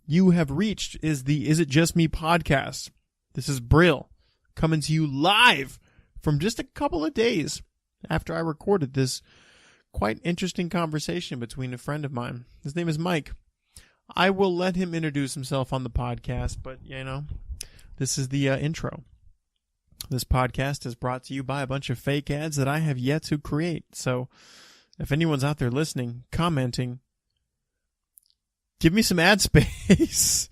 you have reached is the Is It Just Me podcast. This is Brill, coming to you live from just a couple of days after I recorded this quite interesting conversation between a friend of mine. His name is Mike. I will let him introduce himself on the podcast, but, this is the intro. This podcast is brought to you by a bunch of fake ads that I have yet to create. So if anyone's out there listening, commenting, give me some ad space.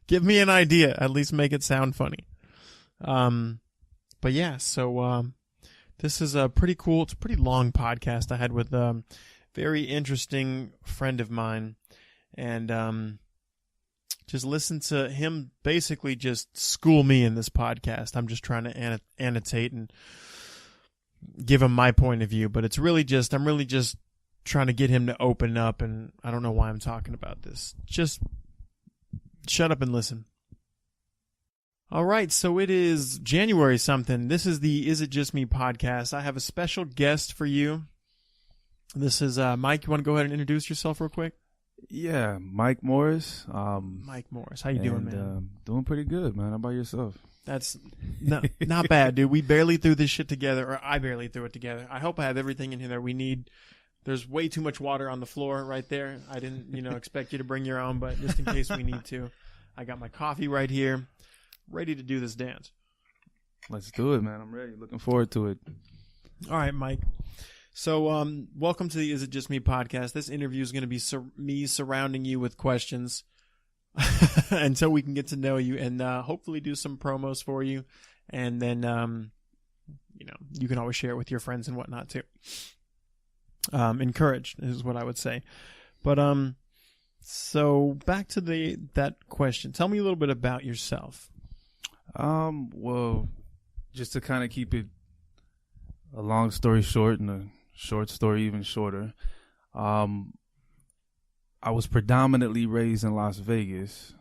Give me an idea. At least make it sound funny. But yeah, so this is a pretty cool, it's a pretty long podcast I had with a very interesting friend of mine. And just listen to him basically just school me in this podcast. I'm just trying to annotate and give him my point of view. But it's really just, I'm really just trying to get him to open up. And I don't know why I'm talking about this. Just shut up and listen. All right, so it is January something. This is the Is It Just Me podcast. I have a special guest for you. This is Mike. You want to go ahead and introduce yourself real quick? Yeah, Mike Morris. Mike Morris. How you doing, man? Doing pretty good, man. How about yourself? That's not bad, dude. We barely threw this shit together, or I barely threw it together. I hope I have everything in here that we need. There's way too much water on the floor right there. I didn't, expect you to bring your own, but just in case we need to. I got my coffee right here, ready to do this dance. Let's do it, man. I'm ready. Looking forward to it. All right, Mike. So, welcome to the Is It Just Me podcast. This interview is going to be me surrounding you with questions until we can get to know you and hopefully do some promos for you. And then, you can always share it with your friends and whatnot too. Encouraged is what I would say. But so back to that question. Tell me a little bit about yourself. Well, just to kind of keep it a long story short and a short story even shorter. I was predominantly raised in Las Vegas,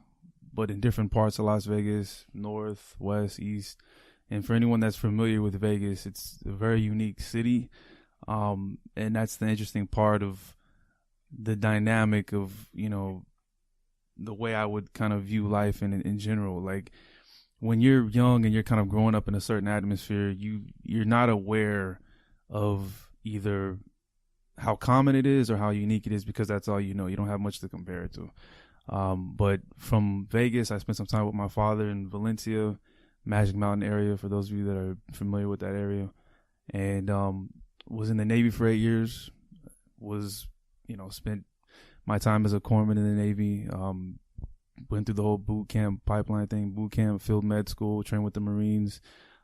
but in different parts of Las Vegas, north, west, east. And for anyone that's familiar with Vegas, it's a very unique city. And that's the interesting part of the dynamic of, the way I would kind of view life in general. Like when you're young and you're kind of growing up in a certain atmosphere, you're not aware of either how common it is or how unique it is because that's all you know. You don't have much to compare it to. But from Vegas, I spent some time with my father in Valencia, Magic Mountain area, for those of you that are familiar with that area. And was in the Navy for 8 years, spent my time as a corpsman in the Navy, went through the whole boot camp pipeline thing, boot camp, field med school, trained with the Marines.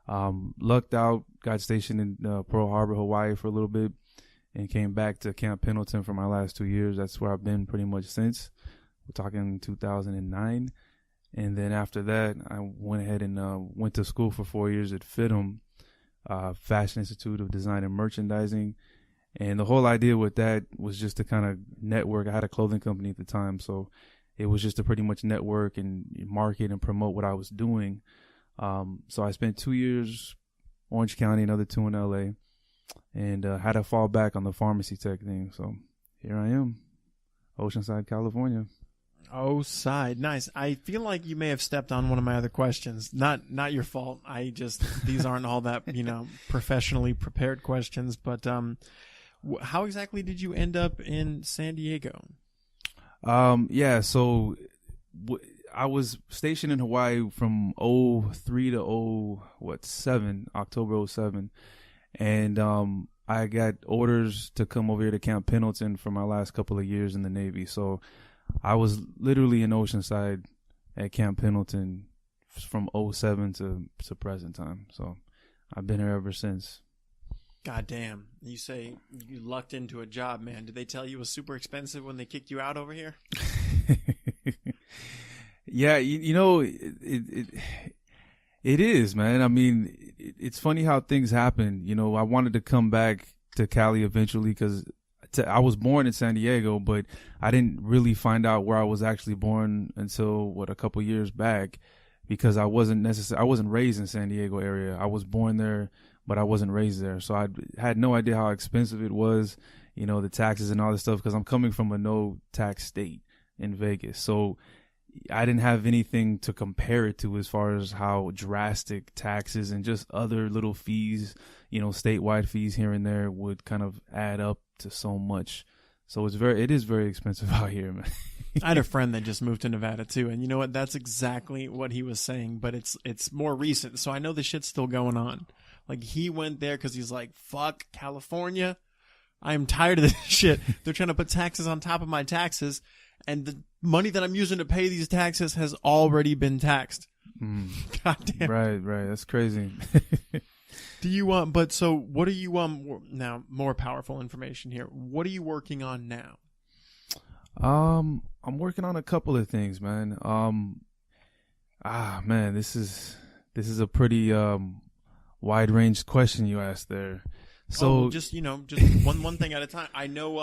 Lucked out, got stationed in Pearl Harbor, Hawaii for a little bit, and came back to Camp Pendleton for my last 2 years. That's where I've been pretty much since. We're talking 2009. And then after that, I went ahead and went to school for 4 years at FITM, Fashion Institute of Design and Merchandising. And the whole idea with that was just to kind of network. I had a clothing company at the time, so it was just to pretty much network and market and promote what I was doing. So I spent 2 years Orange County, another 2 in LA, and had to fall back on the pharmacy tech thing. So here I am, Oceanside, California. Oh, side. Nice. I feel like you may have stepped on one of my other questions. Not your fault. These aren't all that, professionally prepared questions, but how exactly did you end up in San Diego? So I was stationed in Hawaii from 03 to 07, October 07. And I got orders to come over here to Camp Pendleton for my last couple of years in the Navy. So I was literally in Oceanside at Camp Pendleton from 07 to present time. So I've been here ever since. God damn. You say you lucked into a job, man. Did they tell you it was super expensive when they kicked you out over here? Yeah, it is, man. I mean, it's funny how things happen. I wanted to come back to Cali eventually because I was born in San Diego, but I didn't really find out where I was actually born until a couple years back, because I wasn't raised in San Diego area. I was born there, but I wasn't raised there. So I had no idea how expensive it was, the taxes and all this stuff, because I'm coming from a no tax state. in Vegas. So I didn't have anything to compare it to as far as how drastic taxes and just other little fees, statewide fees here and there would kind of add up to so much. So it is very expensive out here, man. I had a friend that just moved to Nevada too, and you know what? That's exactly what he was saying, but it's more recent, so I know the shit's still going on. Like, he went there because he's like, fuck California. I'm tired of this shit. They're trying to put taxes on top of my taxes, and the money that I'm using to pay these taxes has already been taxed. God damn. Right. That's crazy. Do you but so what are you now, more powerful information here. What are you working on now? I'm working on a couple of things, man. Man, this is a pretty wide range question you asked there. So just one thing at a time. I know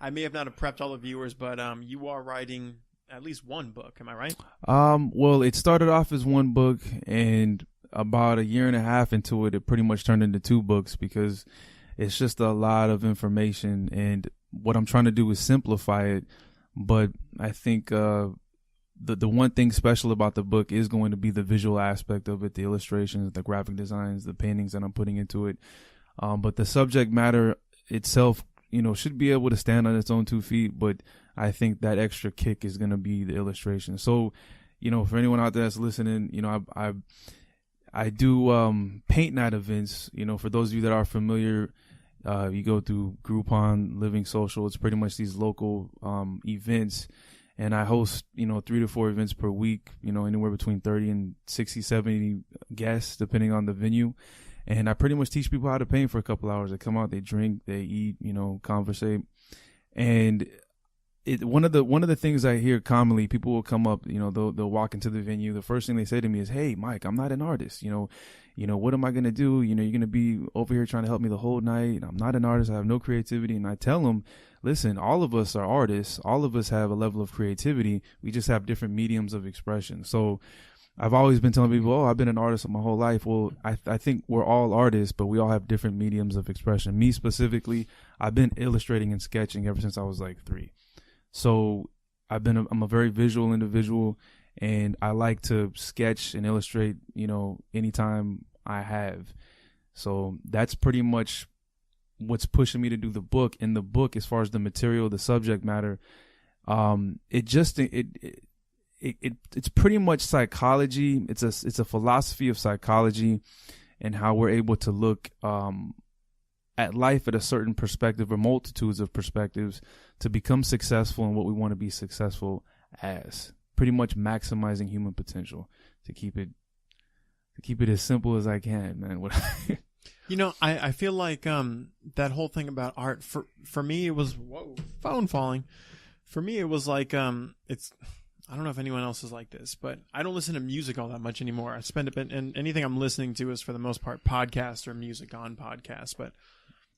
I may have not have prepped all the viewers, but you are writing at least one book, am I right? Well, it started off as one book, and about a year and a half into it pretty much turned into two books because it's just a lot of information, and what I'm trying to do is simplify it. But I think the one thing special about the book is going to be the visual aspect of it, the illustrations, the graphic designs, the paintings that I'm putting into it. But the subject matter itself, should be able to stand on its own 2 feet. But I think that extra kick is going to be the illustration. So, for anyone out there that's listening, I do paint night events. For those of you that are familiar, you go through Groupon, Living Social. It's pretty much these local events. And I host, 3 to 4 events per week, anywhere between 30 and 60, 70 guests, depending on the venue. And I pretty much teach people how to paint for a couple hours. They come out, they drink, they eat, conversate. And one of the things I hear commonly, people will come up, they'll walk into the venue. The first thing they say to me is, "Hey, Mike, I'm not an artist. What am I going to do? You're going to be over here trying to help me the whole night. I'm not an artist. I have no creativity." And I tell them, listen, all of us are artists. All of us have a level of creativity. We just have different mediums of expression. So I've always been telling people, I've been an artist my whole life. Well, I think we're all artists, but we all have different mediums of expression. Me specifically, I've been illustrating and sketching ever since I was like 3. So I'm a very visual individual, and I like to sketch and illustrate, anytime I have. So that's pretty much what's pushing me to do the book. In the book, as far as the material, the subject matter, it's pretty much psychology. It's a philosophy of psychology and how we're able to look at life at a certain perspective or multitudes of perspectives to become successful in what we want to be successful as. Pretty much maximizing human potential to keep it as simple as I can, man. I feel like that whole thing about art for me, it was phone falling. For me, it was like it's. I don't know if anyone else is like this, but I don't listen to music all that much anymore. I spend a bit, and anything I'm listening to is for the most part podcasts or music on podcasts. But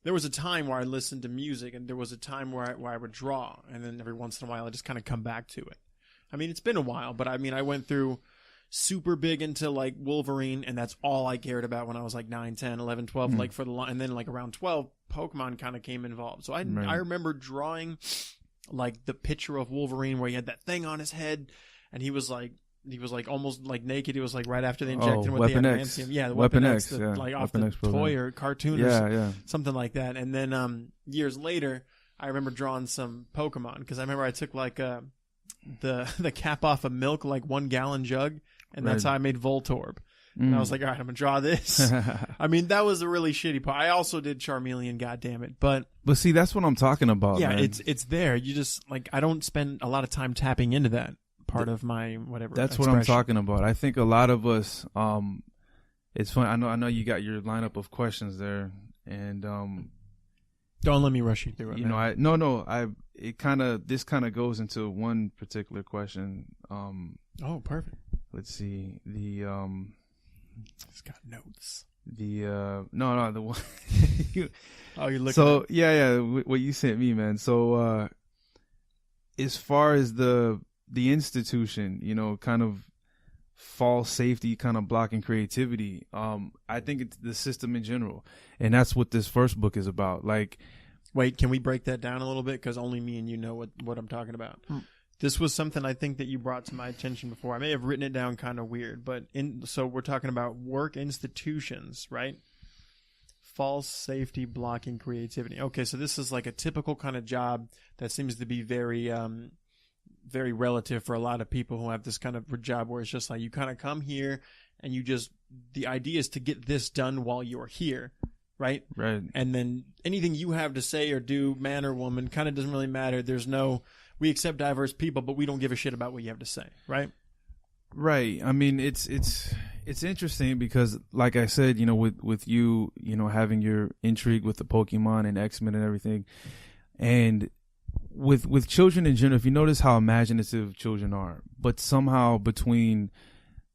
there was a time where I listened to music, and there was a time where I would draw, and then every once in a while I just kind of come back to it. I mean, it's been a while, but I mean, I went through super big into like Wolverine, and that's all I cared about when I was like 9, 10, 11, 12, like for the and then like around 12, Pokemon kind of came involved. So I remember drawing like the picture of Wolverine where he had that thing on his head, and he was like almost like naked. He was like right after they injected him with Weapon the X. adamantium. Yeah, the Weapon X, X, yeah. like off Weapon the X toy program. or cartoon or something like that. And then years later, I remember drawing some Pokemon because I remember I took like the cap off a milk, like 1 gallon jug, and that's how I made Voltorb. And I was like, all right, I'm gonna draw this. I mean, that was a really shitty part. I also did Charmeleon, goddammit. But see, that's what I'm talking about. Yeah, man. it's there. You just like, I don't spend a lot of time tapping into that part of my whatever. That's expression. what I'm talking about. I think a lot of us. It's fun. I know you got your lineup of questions there, and don't let me rush you through it. This kind of goes into one particular question. Oh, perfect. Let's see It's got notes. The one. Oh, you're looking. So what you sent me, man. So as far as the institution, kind of false safety, kind of blocking creativity. I think it's the system in general, and that's what this first book is about. Like, wait, can we break that down a little bit? Because only me and you know what I'm talking about. This was something I think that you brought to my attention before. I may have written it down kind of weird, but so we're talking about work institutions, right? False safety blocking creativity. Okay, so this is like a typical kind of job that seems to be very very relative for a lot of people who have this kind of job where it's just like you kind of come here and the idea is to get this done while you're here, right? Right. And then anything you have to say or do, man or woman, kind of doesn't really matter. We accept diverse people, but we don't give a shit about what you have to say, right? Right. I mean, it's interesting because, like I said, with you, having your intrigue with the Pokemon and X-Men and everything, and with children in general, if you notice how imaginative children are, but somehow between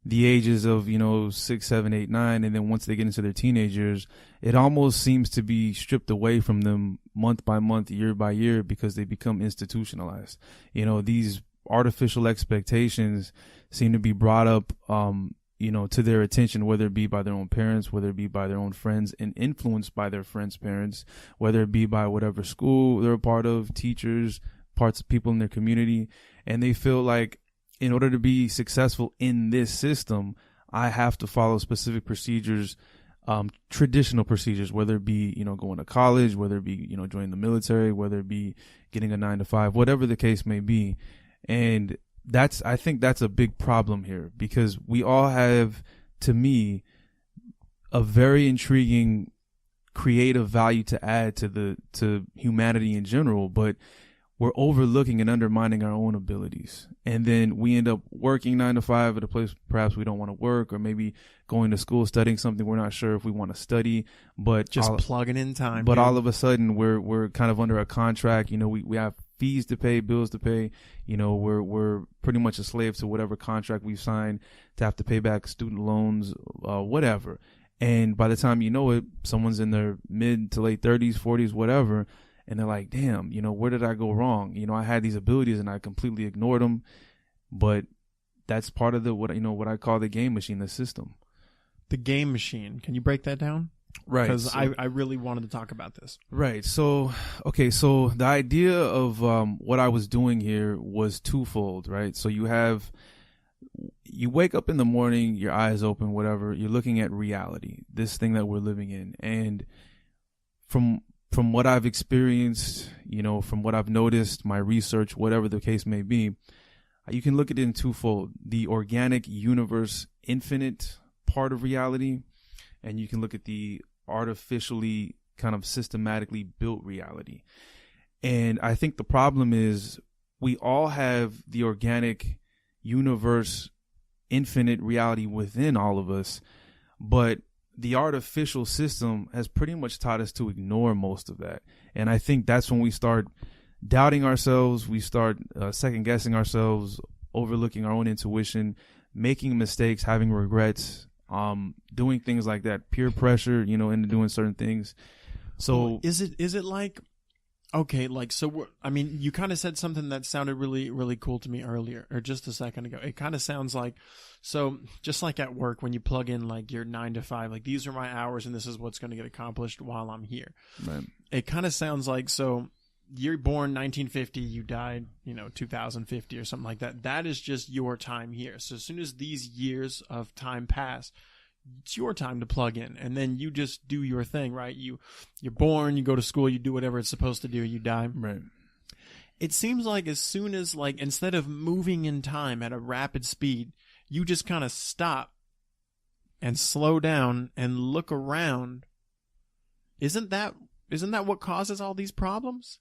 the ages of 6, 7, 8, 9, and then once they get into their teenagers, it almost seems to be stripped away from them month by month, year by year, because they become institutionalized. These artificial expectations seem to be brought up to their attention, whether it be by their own parents, whether it be by their own friends, and influenced by their friends' parents, whether it be by whatever school they're a part of, teachers, parts of people in their community. And they feel like, in order to be successful in this system, I have to follow specific procedures, traditional procedures, whether it be, going to college, whether it be, joining the military, whether it be getting a 9-to-5, whatever the case may be. And I think that's a big problem here, because we all have, to me, a very intriguing creative value to add to humanity in general, but we're overlooking and undermining our own abilities. And then we end up working 9-to-5 at a place perhaps we don't want to work, or maybe going to school, studying something we're not sure if we want to study, but just plugging in time. But all of a sudden we're kind of under a contract. We have fees to pay, bills to pay. We're pretty much a slave to whatever contract we've signed to have to pay back student loans, whatever. And by the time you know it, someone's in their mid to late 30s, 40s, whatever. And they're like, damn, where did I go wrong? I had these abilities and I completely ignored them. But that's part of what I call the game machine, the system. The game machine. Can you break that down? Right. Because I really wanted to talk about this. Right. So the idea of what I was doing here was twofold, right? So you wake up in the morning, your eyes open, whatever, you're looking at reality, this thing that we're living in. And from what I've experienced, from what I've noticed, my research, whatever the case may be, you can look at it in twofold: the organic universe, infinite part of reality, and you can look at the artificially kind of systematically built reality. And I think the problem is we all have the organic universe, infinite reality within all of us, but the artificial system has pretty much taught us to ignore most of that. And I think that's when we start doubting ourselves, we start second guessing ourselves, overlooking our own intuition, making mistakes, having regrets, doing things like that, peer pressure, into doing certain things. So is it like, okay, like, so you kind of said something that sounded really, really cool to me earlier, or just a second ago. It kind of sounds like, so just like at work, when you plug in like your 9-to-5, like these are my hours and this is what's going to get accomplished while I'm here. Right. It kind of sounds like, so you're born 1950, you died, 2050 or something like that. That is just your time here. So as soon as these years of time pass, it's your time to plug in, and then you just do your thing, right? You're born, you go to school, you do whatever it's supposed to do, you die. Right. It seems like as soon as, like, instead of moving in time at a rapid speed, you just kind of stop and slow down and look around. Isn't that what causes all these problems?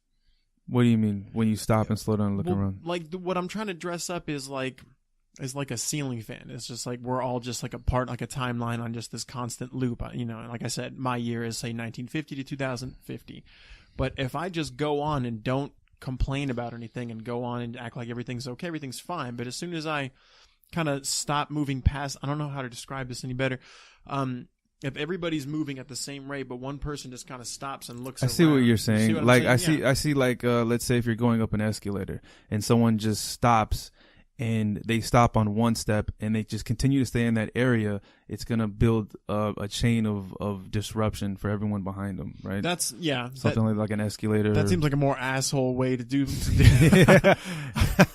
What do you mean when you stop and slow down and look around? Like what I'm trying to dress up is like a ceiling fan. It's just like we're all just like a part, like a timeline on just this constant loop. Like I said, my year is say 1950 to 2050. But if I just go on and don't complain about anything and go on and act like everything's okay, everything's fine. But as soon as I kind of stop moving past, I don't know how to describe this any better. If everybody's moving at the same rate, but one person just kind of stops and looks around. I see what you're saying. I see like, let's say if you're going up an escalator and someone just stops and they stop on one step and they just continue to stay in that area, it's going to build a chain of disruption for everyone behind them, right? That's, yeah. Something like an escalator. That seems like a more asshole way to do.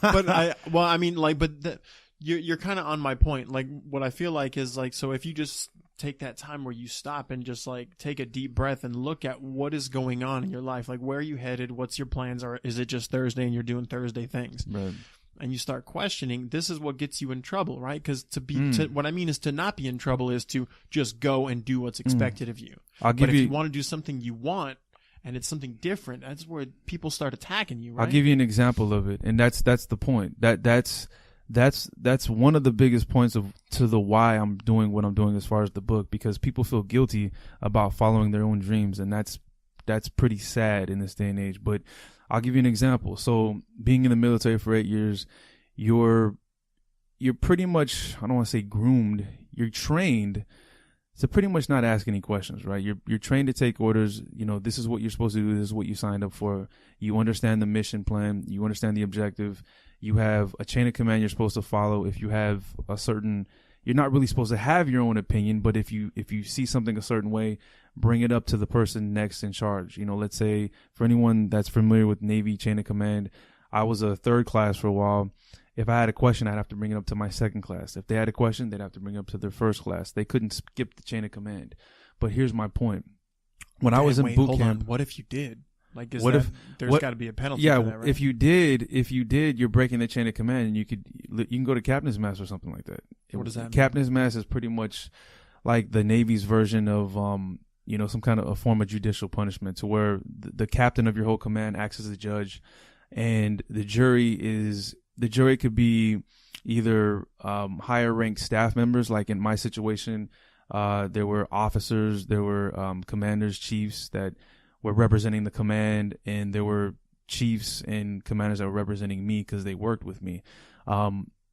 But you're kind of on my point. Like, what I feel like is like, so if you just take that time where you stop and just like take a deep breath and look at what is going on in your life, like where are you headed, what's your plans, or is it just Thursday and you're doing Thursday things? Right. And you start questioning, this is what gets you in trouble, right? Because what I mean is to not be in trouble is to just go and do what's expected of you. But if you want to do something you want and it's something different, that's where people start attacking you, right? I'll give you an example of it, and that's the point. That's one of the biggest points to the why I'm doing what I'm doing as far as the book, because people feel guilty about following their own dreams, and that's pretty sad in this day and age. But I'll give you an example. So being in the military for 8 years, you're pretty much, I don't want to say groomed, you're trained to pretty much not ask any questions, right? You're trained to take orders. You know, this is what you're supposed to do. This is what you signed up for. You understand the mission plan. You understand the objective. You have a chain of command you're supposed to follow. If you have you're not really supposed to have your own opinion, but if you see something a certain way, bring it up to the person next in charge. You know, let's say for anyone that's familiar with Navy chain of command, I was a third class for a while. If I had a question, I'd have to bring it up to my second class. If they had a question, they'd have to bring it up to their first class. They couldn't skip the chain of command. But here's my point. When I was in boot camp, what if you did? Like, there's got to be a penalty for that, right? If you did, you're breaking the chain of command, and you can go to captain's mast or something like that. What does that mean? Captain's mast is pretty much like the Navy's version of some kind of a form of judicial punishment, to where the captain of your whole command acts as a judge, and the jury could be either higher ranked staff members. Like in my situation, there were officers, there were commanders, chiefs that were representing the command, and there were chiefs and commanders that were representing me because they worked with me.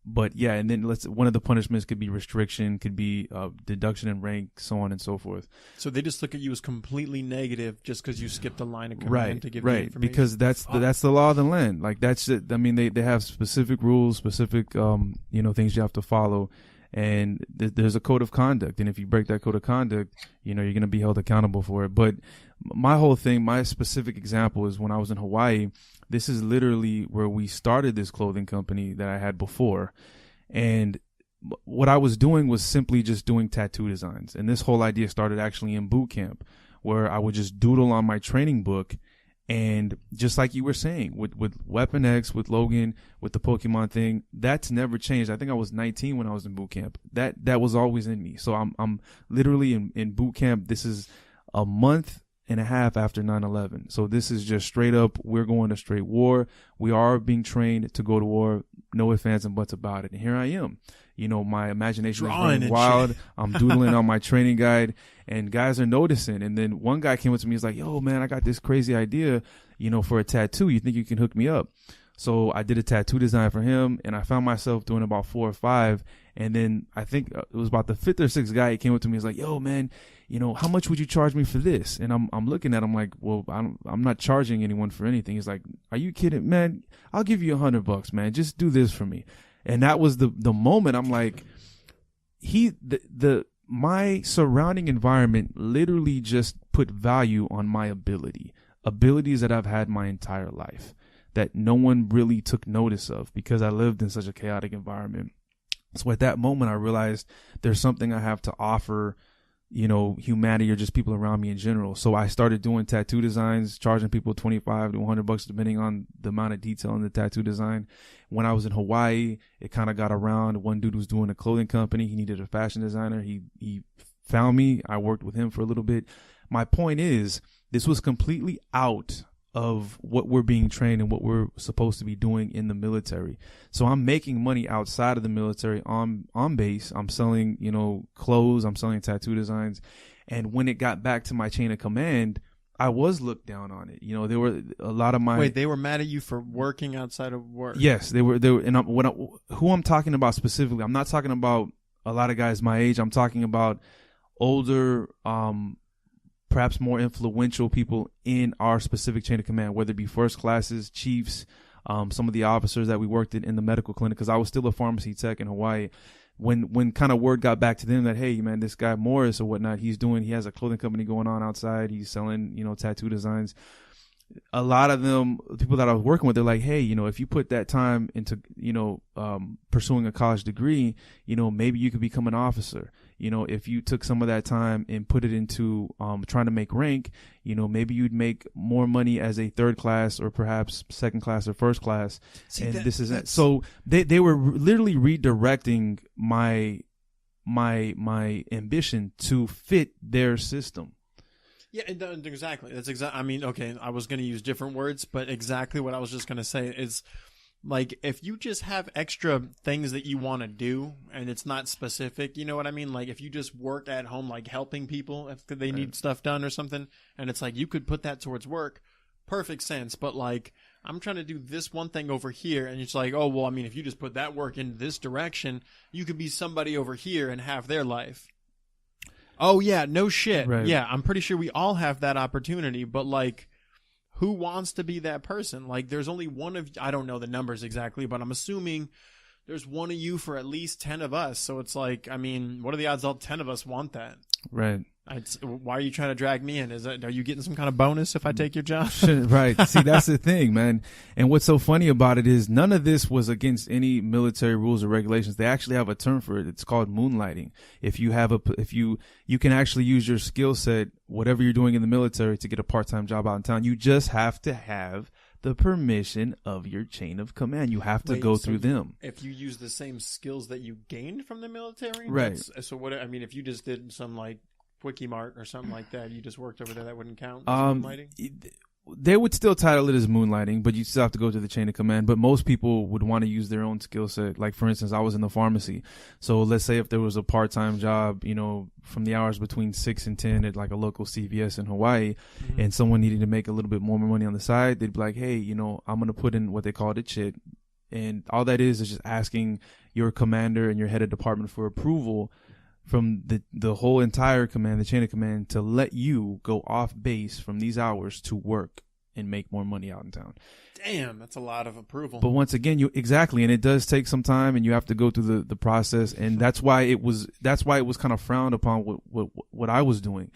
But yeah, and then one of the punishments could be restriction, could be deduction in rank, so on and so forth. So they just look at you as completely negative just because you skipped a line of command to give you information. Because that's the law of the land. Like, that's it. I mean, they have specific rules, specific things you have to follow, and there's a code of conduct. And if you break that code of conduct, you're going to be held accountable for it. But my whole thing, my specific example is when I was in Hawaii. This is literally where we started this clothing company that I had before. And what I was doing was simply just doing tattoo designs. And this whole idea started actually in boot camp, where I would just doodle on my training book. And just like you were saying, with Weapon X, with Logan, with the Pokemon thing, that's never changed. I think I was 19 when I was in boot camp. That was always in me. So I'm literally in boot camp. This is a month and a half after 9/11. So this is just straight up, we're going to straight war. We are being trained to go to war. No ifs, ands, and buts about it. And here I am. My imagination is running wild. I'm doodling on my training guide, and guys are noticing. And then one guy came up to me. He's like, "Yo, man, I got this crazy idea, for a tattoo. You think you can hook me up?" So I did a tattoo design for him, and I found myself doing about 4 or 5. And then I think it was about the 5th or 6th guy. He came up to me. He's like, "Yo, man, how much would you charge me for this?" And I'm looking at him like, "Well, I'm not charging anyone for anything." He's like, "Are you kidding, man? I'll give you $100, man. Just do this for me." And that was the moment. I'm like, my surrounding environment literally just put value on my abilities that I've had my entire life, that no one really took notice of because I lived in such a chaotic environment. So at that moment, I realized there's something I have to offer, humanity or just people around me in general. So I started doing tattoo designs, charging people $25 to $100 depending on the amount of detail in the tattoo design. When I was in Hawaii, it kind of got around. One dude was doing a clothing company. He needed a fashion designer. He found me. I worked with him for a little bit. My point is, this was completely out of what we're being trained and what we're supposed to be doing in the military. So I'm making money outside of the military on base. I'm selling, clothes. I'm selling tattoo designs. And when it got back to my chain of command, I was looked down on it. There were a lot of my... Wait, they were mad at you for working outside of work? Yes, they were. And who I'm talking about specifically, I'm not talking about a lot of guys my age. I'm talking about older, perhaps more influential people in our specific chain of command, whether it be first classes, chiefs, some of the officers that we worked in the medical clinic, because I was still a pharmacy tech in Hawaii. When kind of word got back to them that, hey, man, this guy Morris or whatnot, he has a clothing company going on outside. He's selling, tattoo designs. A lot of them, people that I was working with, they're like, hey, if you put that time into, pursuing a college degree, maybe you could become an officer. If you took some of that time and put it into trying to make rank, maybe you'd make more money as a third class or perhaps second class or first class. See, and this is it. So they were literally redirecting my ambition to fit their system. Yeah, exactly. That's exactly. I mean, okay, I was going to use different words, but exactly what I was just going to say is, like, if you just have extra things that you want to do and it's not specific, you know what I mean? Like, if you just work at home, like helping people if they need stuff done or something, and it's like you could put that towards work, perfect sense. But like, I'm trying to do this one thing over here, and it's like, oh, well, I mean, if you just put that work in this direction, you could be somebody over here and have their life. Oh, yeah, no shit. Right. Yeah, I'm pretty sure we all have that opportunity, but, like, who wants to be that person? Like, there's only one of, I don't know the numbers exactly, but I'm assuming there's one of you for at least 10 of us. So it's like, I mean, what are the odds all 10 of us want that? Right. Why are you trying to drag me in? Are you getting some kind of bonus if I take your job? Right. See, that's the thing, man. And what's so funny about it is none of this was against any military rules or regulations. They actually have a term for it. It's called moonlighting. If you can actually use your skill set, whatever you're doing in the military, to get a part-time job out in town. You just have to have the permission of your chain of command. You have to go through them. If you use the same skills that you gained from the military, right? So what? I mean, if you just did some like Quickie Mart or something like that, you just worked over there, that wouldn't count as moonlighting? They would still title it as moonlighting, but you still have to go to the chain of command. But most people would want to use their own skill set. Like, for instance, I was in the pharmacy. So let's say if there was a part-time job, from the hours between 6 and 10 at like a local CVS in Hawaii, and someone needed to make a little bit more money on the side, they'd be like, hey, I'm going to put in what they call the chit. And all that is just asking your commander and your head of department for approval from the whole entire command, the chain of command, to let you go off base from these hours to work and make more money out in town. Damn, that's a lot of approval. But once again, and it does take some time, and you have to go through the process, and that's why it was kind of frowned upon what I was doing.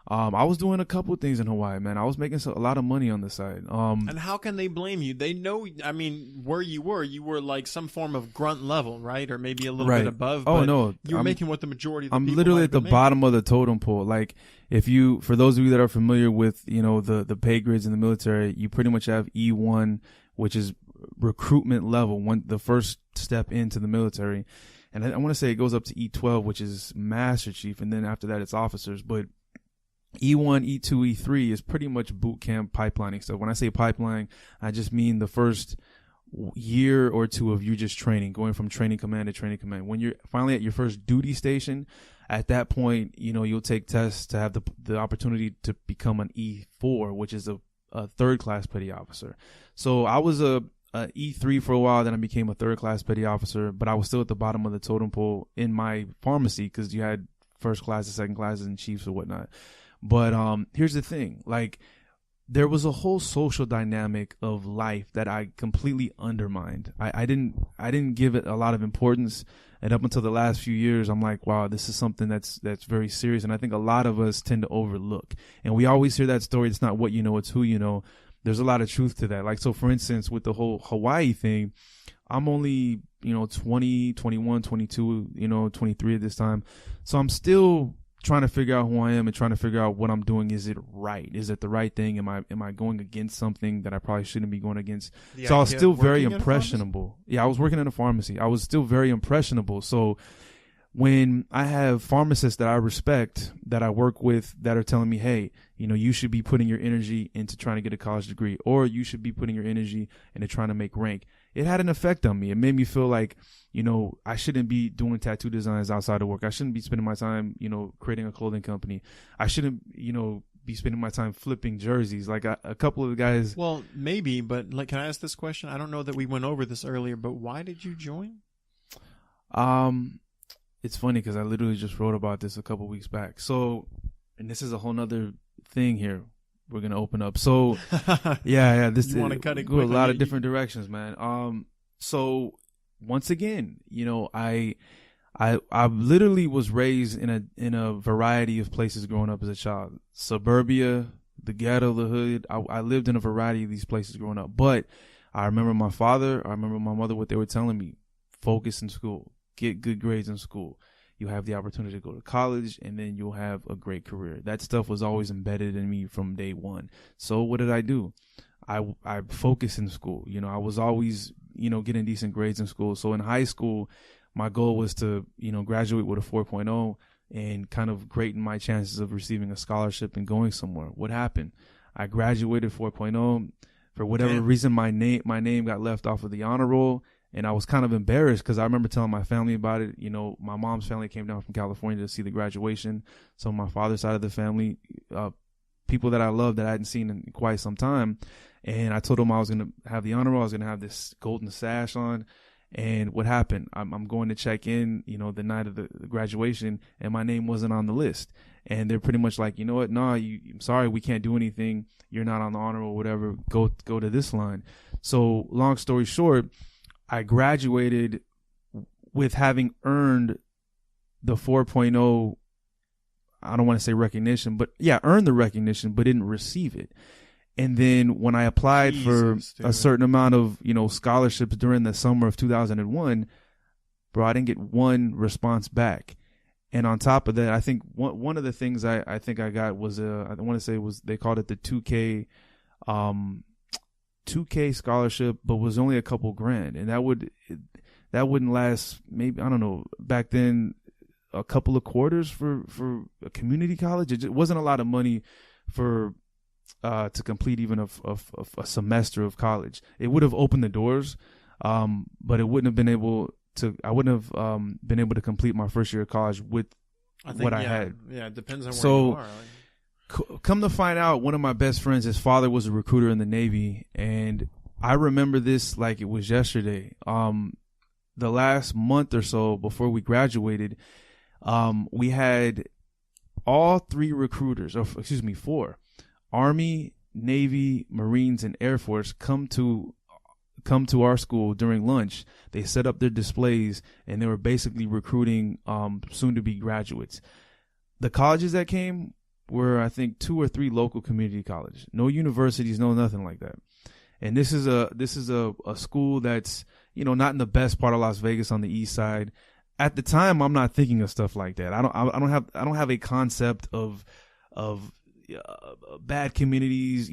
I was doing a couple of things in Hawaii, man. I was making a lot of money on the side. And how can they blame you? They know, I mean, where you were like some form of grunt level, right? Or maybe a little bit above. Oh, but no. You're making what the majority of the people I'm literally at the bottom of the totem pole. Like, for those of you that are familiar with, the pay grids in the military, you pretty much have E1, which is recruitment level, the first step into the military. And I want to say it goes up to E12, which is Master Chief. And then after that, it's officers. But E1, E2, E3 is pretty much boot camp pipelining stuff. When I say pipeline, I just mean the first year or two of you just training, going from training command to training command. When you're finally at your first duty station, at that point, you'll take tests to have the opportunity to become an E4, which is a third class petty officer. So I was a E3 for a while, then I became a third class petty officer, but I was still at the bottom of the totem pole in my pharmacy because you had first classes, second classes, and chiefs or whatnot. But here's the thing, like, there was a whole social dynamic of life that I completely undermined. I didn't give it a lot of importance, and up until the last few years, I'm like, wow, this is something that's very serious, and I think a lot of us tend to overlook. And we always hear that story, it's not what you know, it's who you know. There's a lot of truth to that. Like, so for instance, with the whole Hawaii thing, I'm only, 20, 21, 22, 23 at this time. So I'm still trying to figure out who I am and trying to figure out what I'm doing. Is it right? Is it the right thing? Am I going against something that I probably shouldn't be going against? So I was still very impressionable. Yeah, I was working in a pharmacy. I was still very impressionable. So when I have pharmacists that I respect, that I work with, that are telling me, hey, you should be putting your energy into trying to get a college degree, or you should be putting your energy into trying to make rank, it had an effect on me. It made me feel like, I shouldn't be doing tattoo designs outside of work. I shouldn't be spending my time, creating a clothing company. I shouldn't, be spending my time flipping jerseys. Like a couple of the guys. Well, maybe, but like, can I ask this question? I don't know that we went over this earlier, but why did you join? It's funny because I literally just wrote about this a couple weeks back. So, and this is a whole nother thing here. we're gonna open up. So yeah, this you want to cut it go a quick? lot of different directions, man. So once again, I literally was raised in a variety of places growing up as a child. Suburbia, the ghetto, the hood. I lived in a variety of these places growing up. But I remember my father, I remember my mother, what they were telling me: focus in school, get good grades in school. You have the opportunity to go to college, and then you'll have a great career. That stuff was always embedded in me from day one. So what did I do? I focused in school. I was always, getting decent grades in school. So in high school, my goal was to, graduate with a 4.0 and kind of greaten my chances of receiving a scholarship and going somewhere. What happened? I graduated 4.0. For whatever reason, my name got left off of the honor roll. And I was kind of embarrassed because I remember telling my family about it. My mom's family came down from California to see the graduation. So my father's side of the family, people that I loved that I hadn't seen in quite some time. And I told them I was going to have the honor roll. I was going to have this golden sash on. And what happened? I'm going to check in, the night of the graduation, and my name wasn't on the list. And they're pretty much like, you know what? No, I'm sorry, we can't do anything. You're not on the honor roll, whatever. Go to this line. So long story short, I graduated with having earned the 4.0. I don't want to say recognition, but yeah, earned the recognition, but didn't receive it. And then when I applied for a certain amount of, scholarships during the summer of 2001, bro, I didn't get one response back. And on top of that, I think one of the things I think I got was, I want to say they called it the 2K scholarship, but was only a couple grand. And that wouldn't last, maybe, I don't know, back then, a couple of quarters for a community college. It wasn't a lot of money to complete even a semester of college. It would have opened the doors, but it wouldn't have been able to. I wouldn't have been able to complete my first year of college with what I had. Yeah, it depends on where you are. Come to find out, one of my best friends, his father was a recruiter in the Navy, and I remember this like it was yesterday. The last month or so before we graduated, we had all three recruiters, four. Army, Navy, Marines, and Air Force come to our school during lunch. They set up their displays, and they were basically recruiting soon-to-be graduates. The colleges that came were, I think, 2 or 3 local community colleges. No universities, no nothing like that. And this is a school that's, not in the best part of Las Vegas on the east side. At the time, I'm not thinking of stuff like that. I don't have a concept of bad communities,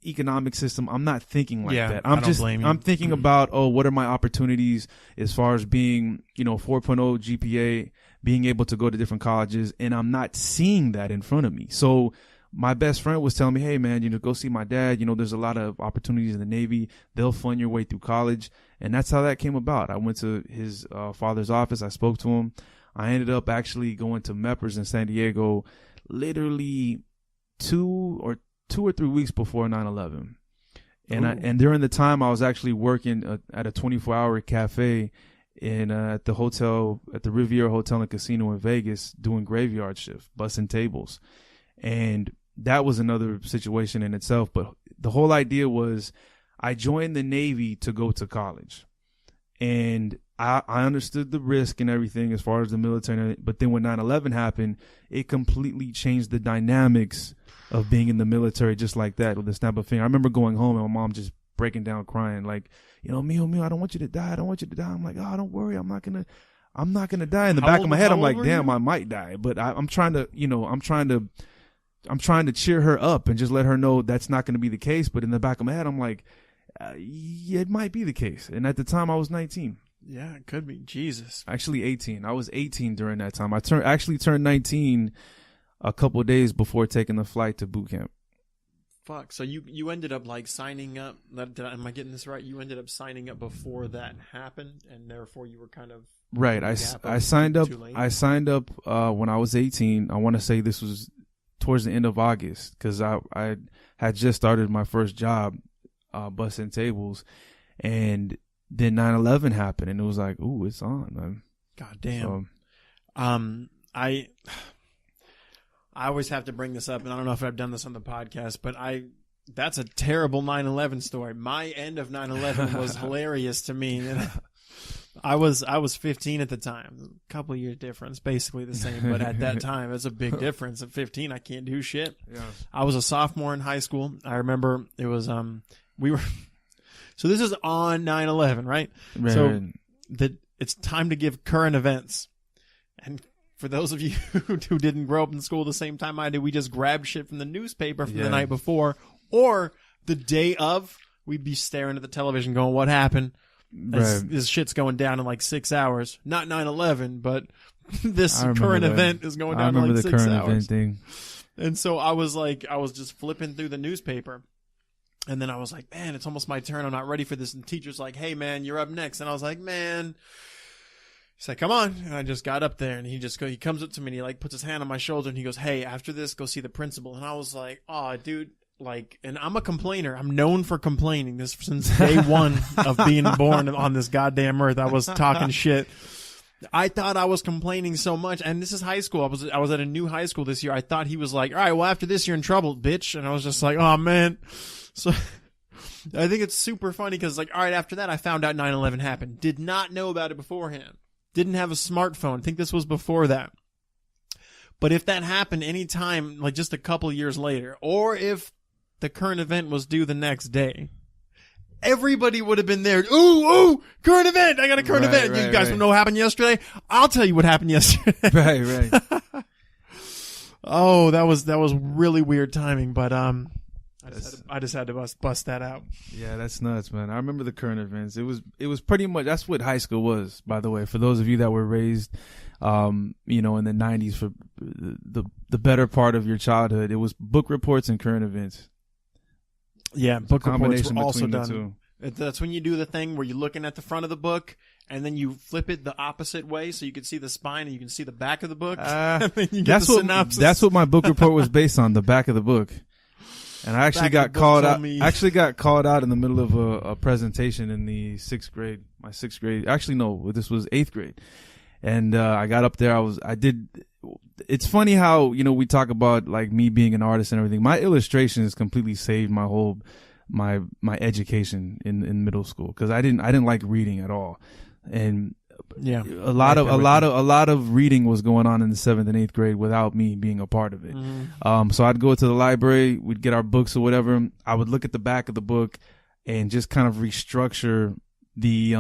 economic system. I'm not thinking like that. I'm thinking about, what are my opportunities as far as being, 4.0 GPA, being able to go to different colleges, and I'm not seeing that in front of me. So my best friend was telling me, hey man, go see my dad. There's a lot of opportunities in the Navy. They'll fund your way through college. And that's how that came about. I went to his father's office. I spoke to him. I ended up actually going to MEPRS in San Diego literally 2 or 3 weeks before 9/11. And during the time I was actually working at a 24-hour cafe at the Riviera Hotel and Casino in Vegas, doing graveyard shift, bussing tables. And that was another situation in itself. But the whole idea was I joined the Navy to go to college. And I understood the risk and everything as far as the military. But then when 9/11 happened, it completely changed the dynamics of being in the military just like that with a snap of a finger. I remember going home and my mom just breaking down crying like, Mio, I don't want you to die. I don't want you to die. I'm like, oh, don't worry. I'm not going to die. In the back of my head, I'm like, damn, I might die. But I'm trying to cheer her up and just let her know that's not going to be the case. But in the back of my head, I'm like, yeah, it might be the case. And at the time I was 19. Yeah, it could be. Jesus. Actually 18. I was 18 during that time. I turned 19 a couple of days before taking the flight to boot camp. Fuck. So you ended up like signing up. Am I getting this right? You ended up signing up before that happened, and therefore you were kind of right. I signed up. I signed up when I was 18. I want to say this was towards the end of August because I had just started my first job, bussing tables, and then 9/11 happened, and it was like, ooh, it's on, man. God damn. So, I always have to bring this up, and I don't know if I've done this on the podcast, but that's a terrible 9/11 story. My end of 9/11 was hilarious to me. I was 15 at the time. A couple of years difference, basically the same, but at that time, it's a big difference. At 15, I can't do shit. Yeah. I was a sophomore in high school. I remember it was we were. So this is on 9/11, right? Right. So it's time to give current events, and for those of you who didn't grow up in school the same time I did, we just grabbed shit from the newspaper from the night before or the day of. We'd be staring at the television going, what happened? This shit's going down in like 6 hours. Not 9/11, but this current event is going down in like 6 hours. I remember the current event thing. And so I was just flipping through the newspaper. And then I was like, man, it's almost my turn. I'm not ready for this. And the teacher's like, hey, man, you're up next. And I was like, man. He's like, come on. And I just got up there and he comes up to me and he like puts his hand on my shoulder and he goes, hey, after this, go see the principal. And I was like, oh, dude, like, and I'm a complainer. I'm known for complaining this since day one of being born on this goddamn earth. I was talking shit. I thought I was complaining so much. And this is high school. I was at a new high school this year. I thought he was like, all right, well, after this, you're in trouble, bitch. And I was just like, oh, man. So I think it's super funny because, like, all right, after that, I found out 9/11 happened. Did not know about it beforehand. Didn't have a smartphone. I think this was before that. But if that happened anytime, like just a couple years later, or if the current event was due the next day, everybody would have been there. Ooh, current event. I got a current event. You guys don't know what happened yesterday? I'll tell you what happened yesterday. Right. Oh, that was really weird timing, but I just had to bust that out. Yeah, that's nuts, man. I remember the current events. It was pretty much, that's what high school was, by the way, for those of you that were raised, in the 90s, for the better part of your childhood. It was book reports and current events. Yeah, book reports were also done. That's when you do the thing where you're looking at the front of the book and then you flip it the opposite way so you can see the spine and you can see the back of the book. And then you get the synopsis. That's what my book report was based on, the back of the book. And I actually got called out. Actually got called out in the middle of a presentation in the sixth grade. My sixth grade. Actually, no, this was eighth grade. And I got up there. It's funny how we talk about like me being an artist and everything. My illustrations completely saved my whole my education in middle school because I didn't like reading at all. And yeah, a lot of reading was going on in the 7th and 8th grade without me being a part of it. So I'd go to the library, we'd get our books or whatever. I would look at the back of the book and just kind of restructure the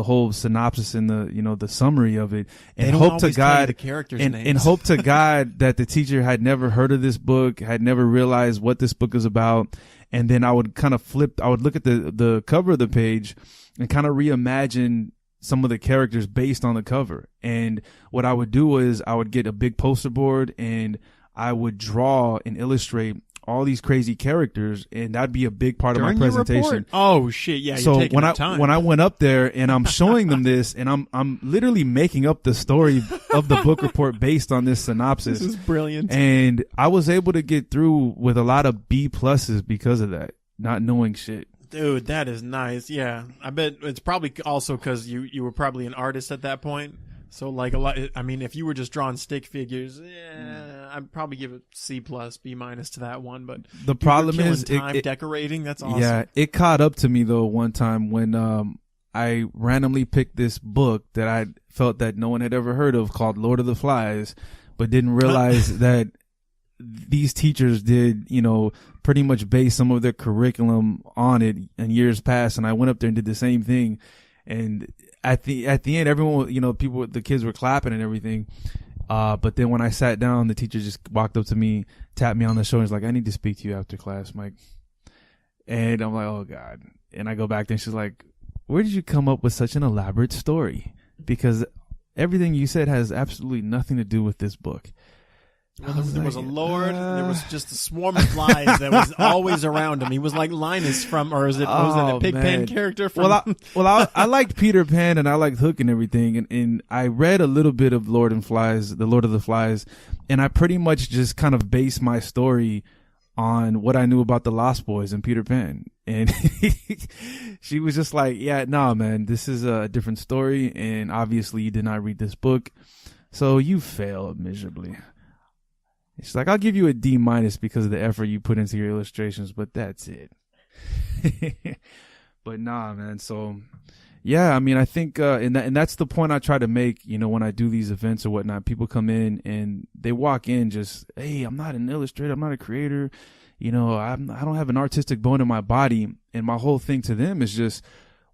whole synopsis and the summary of it, and hope to God the characters' names. And hope to God that the teacher had never heard of this book, had never realized what this book is about. And then I would kind of I would look at the cover of the page and kind of reimagine some of the characters based on the cover. And what I would do is I would get a big poster board and I would draw and illustrate all these crazy characters, and that'd be a big part of my presentation. Oh shit, yeah. So you're taking when I went up there and I'm showing them this, and I'm literally making up the story of the book report based on this synopsis. This is brilliant. And I was able to get through with a lot of B+ because of that, not knowing shit. Dude, that is nice. Yeah, I bet it's probably also because you were probably an artist at that point. So like a lot. I mean, if you were just drawing stick figures, I'd probably give it C+, B- to that one. But the problem is time decorating. That's awesome. Yeah, it caught up to me though one time when I randomly picked this book that I felt that no one had ever heard of called Lord of the Flies, but didn't realize that these teachers did, pretty much base some of their curriculum on it in years past. And I went up there and did the same thing. And at the end, everyone, the kids were clapping and everything. But then when I sat down, the teacher just walked up to me, tapped me on the shoulder, and was like, I need to speak to you after class, Mike. And I'm like, oh God. And I go back there and she's like, where did you come up with such an elaborate story? Because everything you said has absolutely nothing to do with this book. Well, there was a lord. There was just a swarm of flies that was always around him. He was like Linus from, or was it a Pigpen character from? Well, I liked Peter Pan and I liked Hook and everything, and I read a little bit of the Lord of the Flies, and I pretty much just kind of based my story on what I knew about the Lost Boys and Peter Pan. And she was just like, yeah, nah, man, this is a different story, and obviously you did not read this book, so you failed miserably. She's like, I'll give you a D- because of the effort you put into your illustrations, but that's it. But nah, man. So yeah, I mean, I think, and that's the point I try to make, when I do these events or whatnot. People come in and they walk in just, hey, I'm not an illustrator, I'm not a creator, I don't have an artistic bone in my body. And my whole thing to them is just,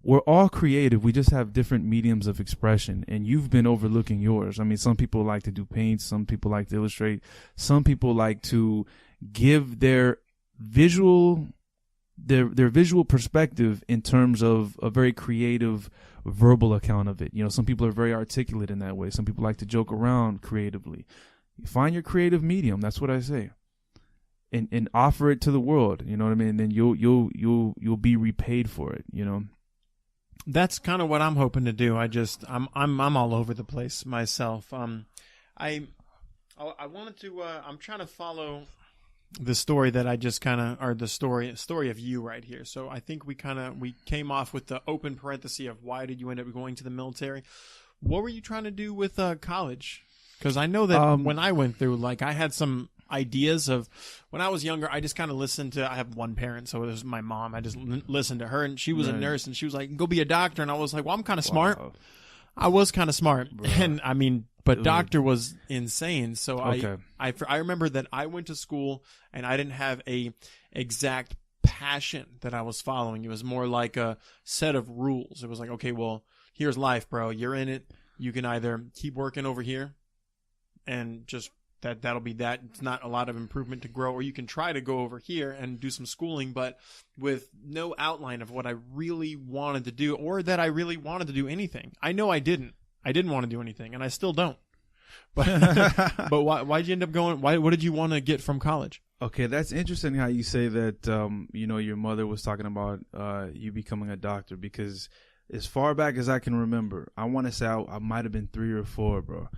we're all creative. We just have different mediums of expression, and you've been overlooking yours. I mean, some people like to do paint, some people like to illustrate, some people like to give their visual perspective in terms of a very creative verbal account of it. Some people are very articulate in that way. Some people like to joke around creatively. Find your creative medium. That's what I say. And offer it to the world. You know what I mean? And then you'll be repaid for it, That's kind of what I'm hoping to do. I'm all over the place myself. I wanted to, I'm trying to follow the story that I just or the story of you right here. So I think we came off with the open parenthesis of why did you end up going to the military? What were you trying to do with college? Because I know that when I went through, I had some ideas of when I was younger. I just kind of listened to. I have one parent, so it was my mom. I just listened to her, and she was a nurse, and she was like, "Go be a doctor," and I was like, "Well, I'm kind of smart." I was kind of smart, bro. And I mean, but doctor was insane. So okay. I remember that I went to school and I didn't have a exact passion that I was following. It was more like a set of rules. It was like, okay, well, here's life, bro. You're in it. You can either keep working over here and just that'll be that. It's not a lot of improvement to grow, or you can try to go over here and do some schooling, but with no outline of what I really wanted to do, or that I really wanted to do anything. I know I didn't want to do anything, and I still don't. But but why'd you end up going? What did you want to get from college? Okay, that's interesting how you say that. Your mother was talking about you becoming a doctor, because as far back as I can remember, I want to say I might have been 3 or 4, bro.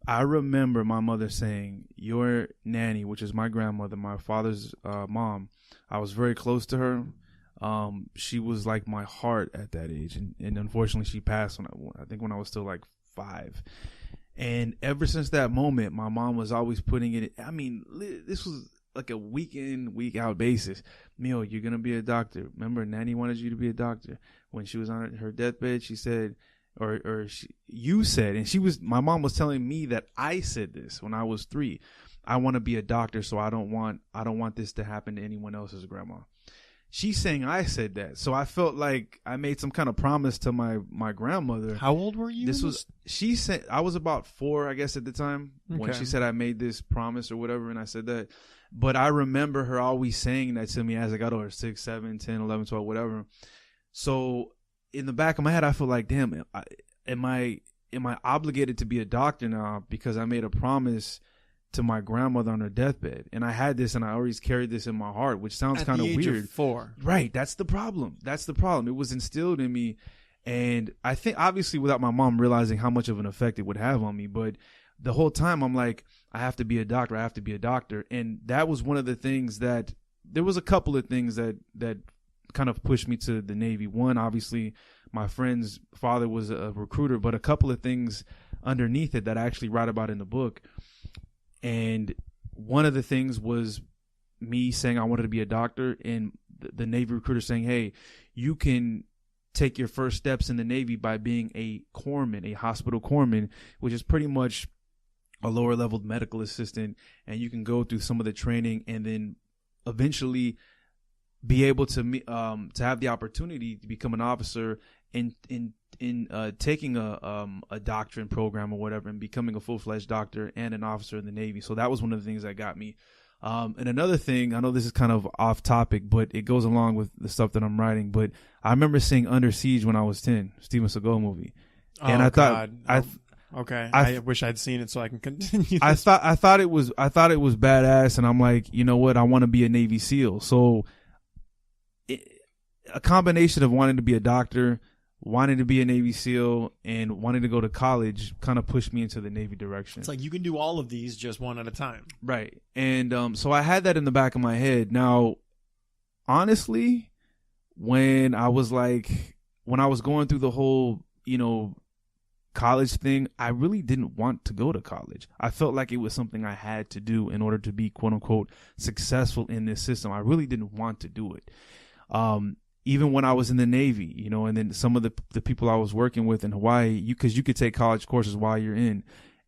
I remember my mother saying, your nanny, which is my grandmother, my father's mom, I was very close to her. She was like my heart at that age. And unfortunately, she passed when I was still like 5. And ever since that moment, my mom was always putting it. I mean, this was like a week in, week out basis. Mio, you're going to be a doctor. Remember, nanny wanted you to be a doctor. When she was on her deathbed, she said, you said, and my mom was telling me that I said this when I was 3. I want to be a doctor, so I don't want this to happen to anyone else's grandma. She's saying I said that, so I felt like I made some kind of promise to my grandmother. How old were you? She said I was about 4, I guess, at the time when she said I made this promise or whatever, and I said that. But I remember her always saying that to me as I got over 6, 7, 10, 11, 12, whatever. So in the back of my head, I feel like, damn, am I obligated to be a doctor now because I made a promise to my grandmother on her deathbed? And I had this, and I always carried this in my heart, which sounds kind of weird. At the age of 4. Right. That's the problem. It was instilled in me. And I think, obviously, without my mom realizing how much of an effect it would have on me, but the whole time I'm like, I have to be a doctor. And that was one of the things that, there was a couple of things that kind of pushed me to the Navy. One, obviously, my friend's father was a recruiter, but a couple of things underneath it that I actually write about in the book. And one of the things was me saying I wanted to be a doctor, and the Navy recruiter saying, hey, you can take your first steps in the Navy by being a corpsman, a hospital corpsman, which is pretty much a lower level medical assistant. And you can go through some of the training and then eventually be able to have the opportunity to become an officer in taking a doctorate program or whatever, and becoming a full-fledged doctor and an officer in the Navy. So that was one of the things that got me. And another thing, I know this is kind of off topic, but it goes along with the stuff that I'm writing. But I remember seeing Under Siege when I was 10, Steven Seagal movie, and I thought, okay, I wish I'd seen it so I can continue. I thought it was badass, and I'm like, you know what, I want to be a Navy SEAL. So a combination of wanting to be a doctor, wanting to be a Navy SEAL, and wanting to go to college kind of pushed me into the Navy direction. It's like you can do all of these just one at a time. Right. And so I had that in the back of my head. Now, honestly, when I was going through the whole, college thing, I really didn't want to go to college. I felt like it was something I had to do in order to be quote unquote successful in this system. I really didn't want to do it. Even when I was in the Navy, you know, and then some of the people I was working with in Hawaii, because you could take college courses while you're in,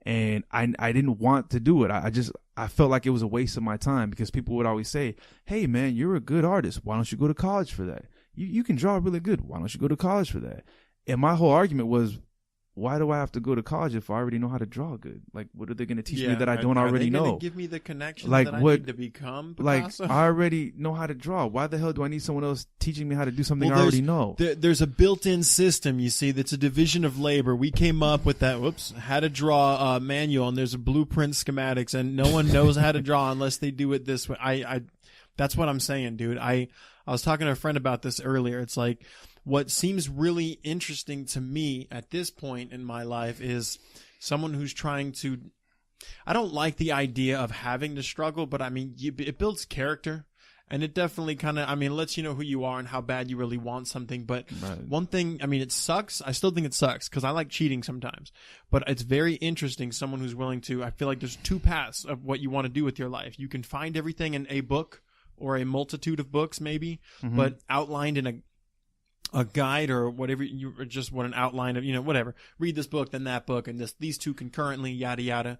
and I didn't want to do it. I felt like it was a waste of my time, because people would always say, "Hey man, you're a good artist. Why don't you go to college for that? You can draw really good. Why don't you go to college for that?" And my whole argument was, why do I have to go to college if I already know how to draw good? Like, what are they going to teach me that I don't already know? Give me the connections like, that I need to become Picasso? Like, I already know how to draw. Why the hell do I need someone else teaching me how to do something I already know? There's a built-in system, you see, that's a division of labor. We came up with that, how to draw manual, and there's a blueprint schematics, and no one knows how to draw unless they do it this way. That's what I'm saying, dude. I was talking to a friend about this earlier. It's like, what seems really interesting to me at this point in my life is someone who's trying to, I don't like the idea of having to struggle, but I mean, it builds character, and it definitely kind of, I mean, lets you know who you are and how bad you really want something. But one thing, I mean, it sucks. I still think it sucks because I like cheating sometimes, but it's very interesting. Someone who's willing to, I feel like there's two paths of what you want to do with your life. You can find everything in a book or a multitude of books maybe, but outlined in a guide or whatever, you just want an outline of, you know, whatever, read this book, then that book, and these two concurrently, yada, yada.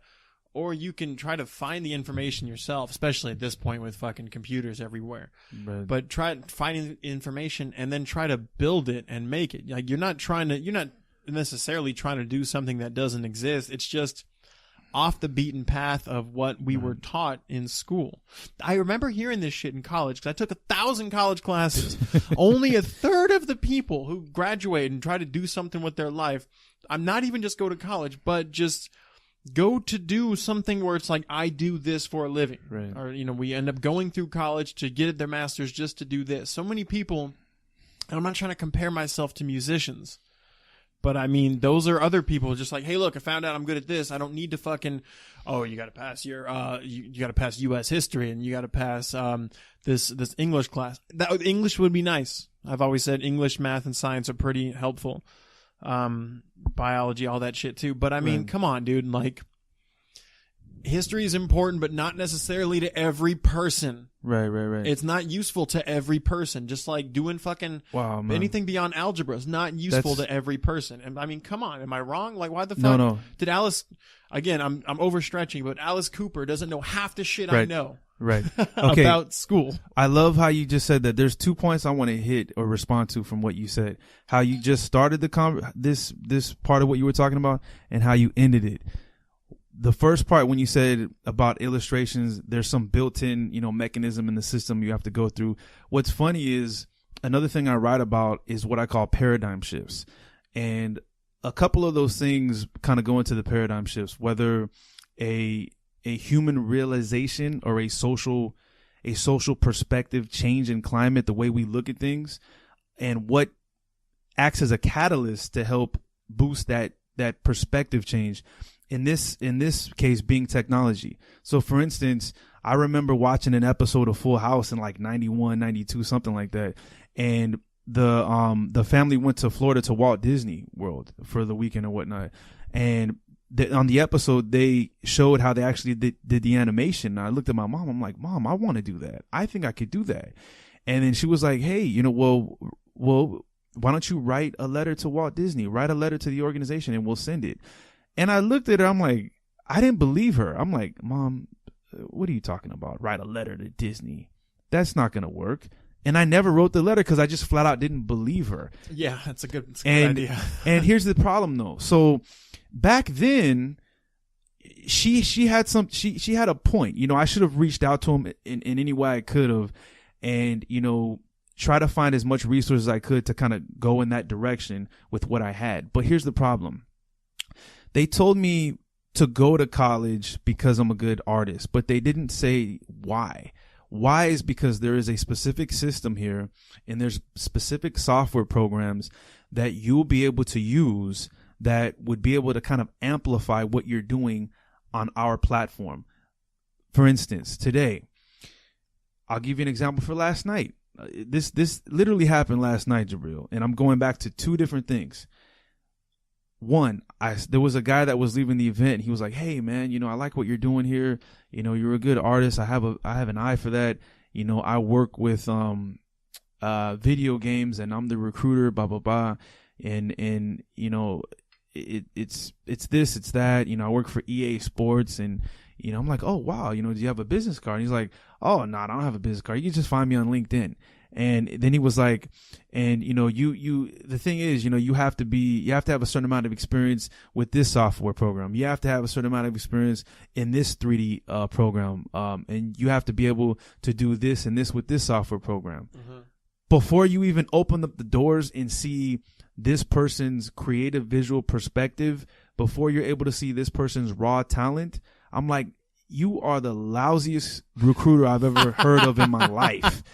Or you can try to find the information yourself, especially at this point with fucking computers everywhere. But try finding information and then try to build it and make it. Like, you're not necessarily trying to do something that doesn't exist. It's just off the beaten path of what we were taught in school. I remember hearing this shit in college because I took 1,000 college classes. Only a third of the people who graduate and try to do something with their life, I'm not even just go to college, but just go to do something where it's like, I do this for a living. Right. Or, you know, we end up going through college to get their master's just to do this. So many people, and I'm not trying to compare myself to musicians, but I mean, those are other people just like, hey, look, I found out I'm good at this. I don't need to fucking, you got to pass your, you got to pass U.S. history, and you got to pass this English class. That English would be nice. I've always said English, math, and science are pretty helpful. Biology, all that shit too. But I mean, come on, dude. Like, history is important, but not necessarily to every person. Right. It's not useful to every person. Just like doing fucking anything beyond algebra is not useful to every person. And I mean, come on, am I wrong? Like, why the fuck No. did Alice? Again, I'm overstretching, but Alice Cooper doesn't know half the shit I know. Right. Okay. About school. I love how you just said that. There's 2 points I want to hit or respond to from what you said. How you just started this part of what you were talking about, and how you ended it. The first part, when you said about illustrations, there's some built-in, you know, mechanism in the system you have to go through. What's funny is, another thing I write about is what I call paradigm shifts. And a couple of those things kind of go into the paradigm shifts, whether a human realization or a social perspective change in climate, the way we look at things, and what acts as a catalyst to help boost that perspective change. In this case, being technology. So, for instance, I remember watching an episode of Full House in like 91, 92, something like that. And the family went to Florida to Walt Disney World for the weekend or whatnot. And on the episode, they showed how they actually did the animation. And I looked at my mom. I'm like, Mom, I want to do that. I think I could do that. And then she was like, hey, you know, well, why don't you write a letter to Walt Disney? Write a letter to the organization and we'll send it. And I looked at her, I'm like, I didn't believe her. I'm like, Mom, what are you talking about? Write a letter to Disney. That's not going to work. And I never wrote the letter because I just flat out didn't believe her. Yeah, that's a good idea. And here's the problem though. So back then, she had a point. You know, I should have reached out to him in any way I could have, and, you know, try to find as much resources as I could to kind of go in that direction with what I had. But here's the problem. They told me to go to college because I'm a good artist, but they didn't say why. Why is because there is a specific system here, and there's specific software programs that you'll be able to use that would be able to kind of amplify what you're doing on our platform. For instance, today, I'll give you an example for last night. This literally happened last night, Jabril, and I'm going back to 2 different things. there was a guy that was leaving the event. He was like, "Hey man, I like what you're doing here. You're a good artist. I have an eye for that. I work with video games and I'm the recruiter, blah blah blah. And it's this, it's that. I work for EA Sports and I'm like, oh wow, do you have a business card? And he's like, oh no, I don't have a business card. You can just find me on LinkedIn. And then he was like, and the thing is, you have to have a certain amount of experience with this software program. You have to have a certain amount of experience in this 3D program. And you have to be able to do this and this with this software program. Mm-hmm. Before you even open up the doors and see this person's creative visual perspective, before you're able to see this person's raw talent, I'm like, you are the lousiest recruiter I've ever heard of in my life.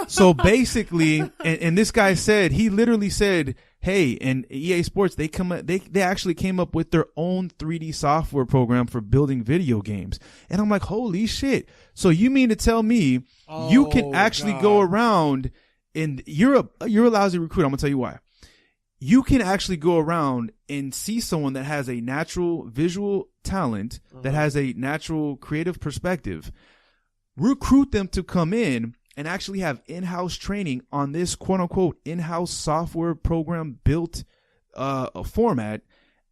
So basically, and this guy said, he literally said, hey, and EA Sports, they actually came up with their own 3D software program for building video games. And I'm like, holy shit. So you mean to tell me you can actually go around and you're a lousy recruiter. I'm going to tell you why. You can actually go around and see someone that has a natural visual talent, that has a natural creative perspective, recruit them to come in and actually have in-house training on this quote unquote in-house software program built format,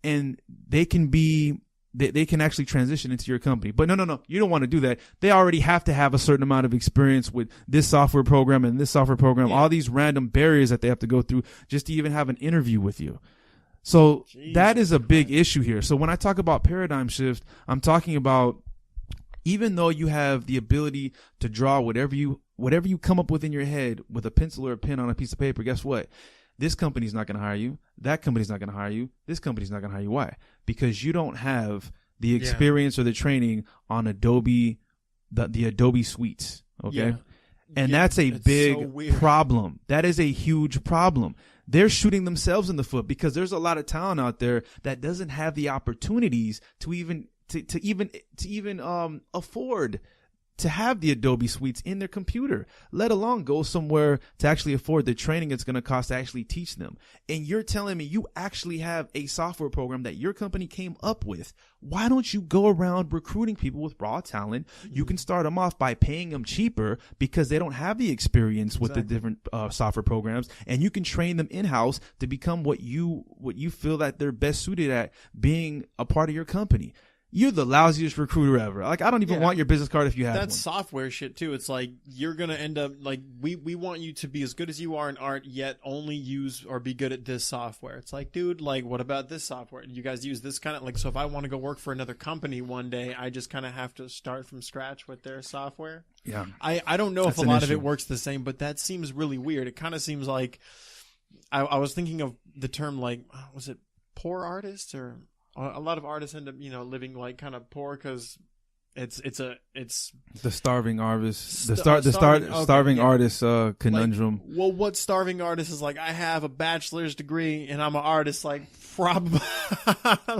and they can actually transition into your company. But no, you don't want to do that. They already have to have a certain amount of experience with this software program and this software program, all these random barriers that they have to go through just to even have an interview with you. So that is a big issue here. So when I talk about paradigm shift, I'm talking about, even though you have the ability to draw whatever you come up with in your head with a pencil or a pen on a piece of paper, guess what? This company's not going to hire you. That company's not going to hire you. This company's not going to hire you. Why? Because you don't have the experience or the training on Adobe, the Adobe suites. Okay. Yeah. And that's a big problem. That is a huge problem. They're shooting themselves in the foot because there's a lot of talent out there that doesn't have the opportunities to even afford to have the Adobe suites in their computer, let alone go somewhere to actually afford the training it's going to cost to actually teach them. And you're telling me you actually have a software program that your company came up with. Why don't you go around recruiting people with raw talent? You can start them off by paying them cheaper because they don't have the experience with the different software programs, and you can train them in-house to become what you feel that they're best suited at being a part of your company. You're the lousiest recruiter ever. Like, I don't even want your business card if you have That's one. software shit too. It's like, you're going to end up like, we want you to be as good as you are in art, yet only use or be good at this software. It's like, dude, like, what about this software? You guys use this kind of, like, so if I want to go work for another company one day, I just kind of have to start from scratch with their software. Yeah. I don't know if a lot of it works the same, but that seems really weird. It kind of seems like, I was thinking of the term, like, was it poor artist, or a lot of artists end up, living like kind of poor because it's the starving artist, starving artist conundrum. Like, well, what starving artist is like, I have a bachelor's degree and I'm an artist. Like, probably,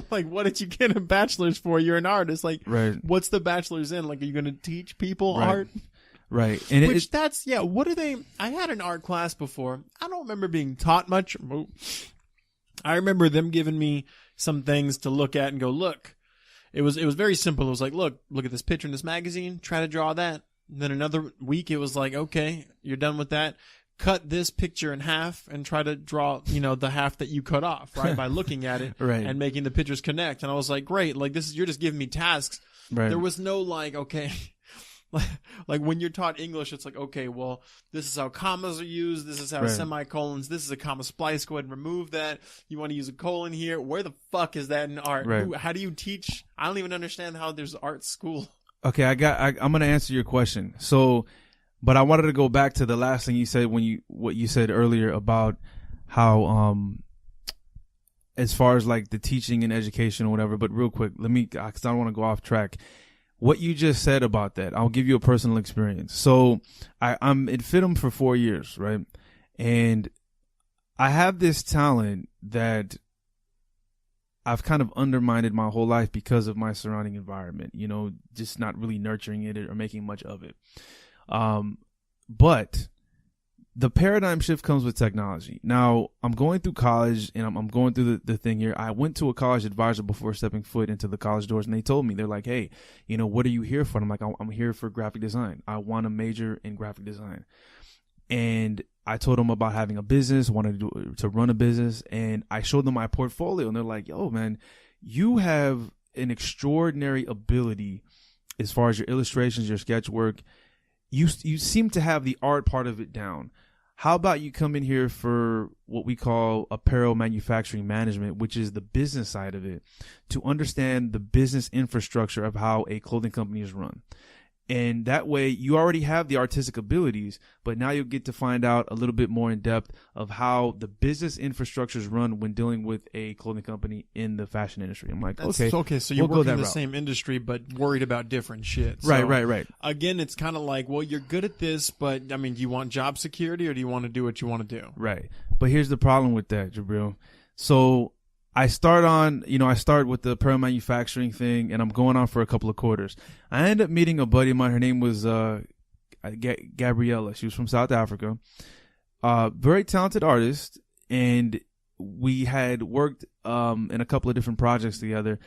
like, what did you get a bachelor's for? You're an artist. Like, right. What's the bachelor's in? Like, are you going to teach people art? Right. And what are they? I had an art class before. I don't remember being taught much. I remember them giving me some things to look at and go, look. It was very simple. It was like, look at this picture in this magazine. Try to draw that. And then another week, it was like, okay, you're done with that. Cut this picture in half and try to draw, the half that you cut off, right? By looking at it right. And making the pictures connect. And I was like, great. Like, you're just giving me tasks. Right. There was no like, okay. Like when you're taught English, it's like, okay, well, this is how commas are used. This is how semicolons. This is a comma splice. Go ahead and remove that. You want to use a colon here. Where the fuck is that in art? Right. How do you teach? I don't even understand how there's art school. Okay, I'm going to answer your question. So, but I wanted to go back to the last thing you said what you said earlier about how, as far as like the teaching and education or whatever, but real quick, because I don't want to go off track. What you just said about that, I'll give you a personal experience. So I'm at FITM for 4 years, right? And I have this talent that I've kind of undermined my whole life because of my surrounding environment, just not really nurturing it or making much of it. But the paradigm shift comes with technology. Now, I'm going through college, and I'm going through the thing here. I went to a college advisor before stepping foot into the college doors, and they told me, they're like, hey, what are you here for? And I'm like, I'm here for graphic design. I want to major in graphic design. And I told them about having a business, wanted to run a business, and I showed them my portfolio, and they're like, yo, man, you have an extraordinary ability as far as your illustrations, your sketch work. You seem to have the art part of it down. How about you come in here for what we call apparel manufacturing management, which is the business side of it, to understand the business infrastructure of how a clothing company is run. And that way you already have the artistic abilities, but now you'll get to find out a little bit more in depth of how the business infrastructure is run when dealing with a clothing company in the fashion industry. I'm like, okay. So you're working in the same industry, but worried about different shit. So, Right. Again, it's kind of like, well, you're good at this, but I mean, do you want job security or do you want to do what you want to do? Right. But here's the problem with that, Jabril. So I start with the apparel manufacturing thing, and I'm going on for a couple of quarters. I end up meeting a buddy of mine. Her name was Gabriella. She was from South Africa. Very talented artist, and we had worked in a couple of different projects together.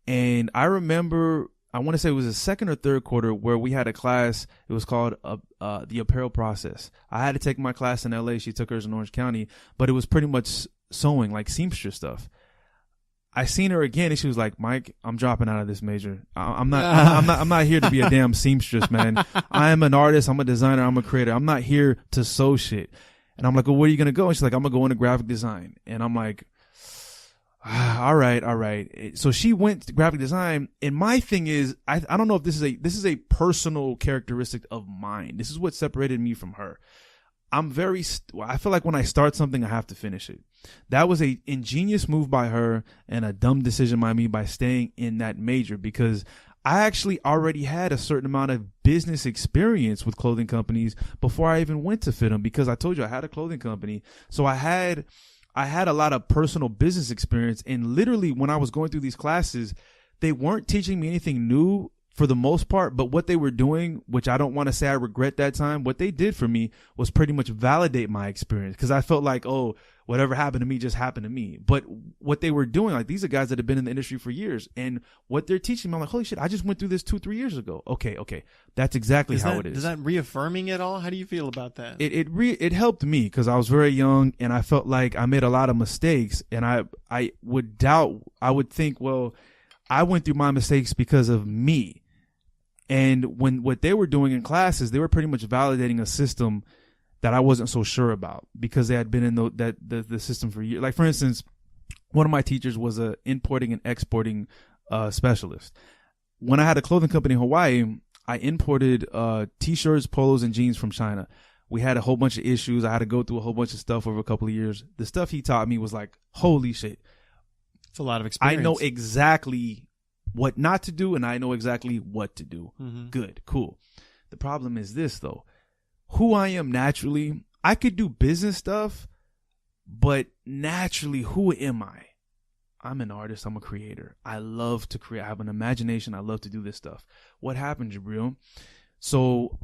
And I remember, I want to say it was the second or third quarter, where we had a class. It was called the apparel process. I had to take my class in LA. She took hers in Orange County, but it was pretty much sewing, like seamstress stuff. I seen her again, and she was like, Mike, I'm dropping out of this major. I'm not here to be a damn seamstress, man. I am an artist. I'm a designer. I'm a creator. I'm not here to sew shit. And I'm like, well, where are you going to go? And she's like, I'm going to go into graphic design. And I'm like, all right. So she went to graphic design. And my thing is, I don't know if this is a personal characteristic of mine. This is what separated me from her. I feel like when I start something, I have to finish it. That was a ingenious move by her and a dumb decision by me by staying in that major, because I actually already had a certain amount of business experience with clothing companies before I even went to fit them, because I told you I had a clothing company. So I had a lot of personal business experience. And literally when I was going through these classes, they weren't teaching me anything new for the most part, but what they were doing, which I don't want to say I regret that time, what they did for me was pretty much validate my experience, because I felt like, oh, whatever happened to me just happened to me. But what they were doing, like, these are guys that have been in the industry for years, and what they're teaching me, I'm like, holy shit, I just went through this 2-3 years ago. Okay, that's exactly how it is. Is that reaffirming at all? How do you feel about that? It helped me, because I was very young, and I felt like I made a lot of mistakes, and I would think, well, I went through my mistakes because of me. And what they were doing in classes, they were pretty much validating a system that I wasn't so sure about, because they had been in the system for years. Like, for instance, one of my teachers was a importing and exporting specialist. When I had a clothing company in Hawaii, I imported T-shirts, polos, and jeans from China. We had a whole bunch of issues. I had to go through a whole bunch of stuff over a couple of years. The stuff he taught me was like, holy shit. It's a lot of experience. I know exactly what not to do, and I know exactly what to do. Mm-hmm. Good, cool. The problem is this, though. Who I am naturally, I could do business stuff, but naturally, who am I? I'm an artist. I'm a creator. I love to create. I have an imagination. I love to do this stuff. What happened, Jabril? So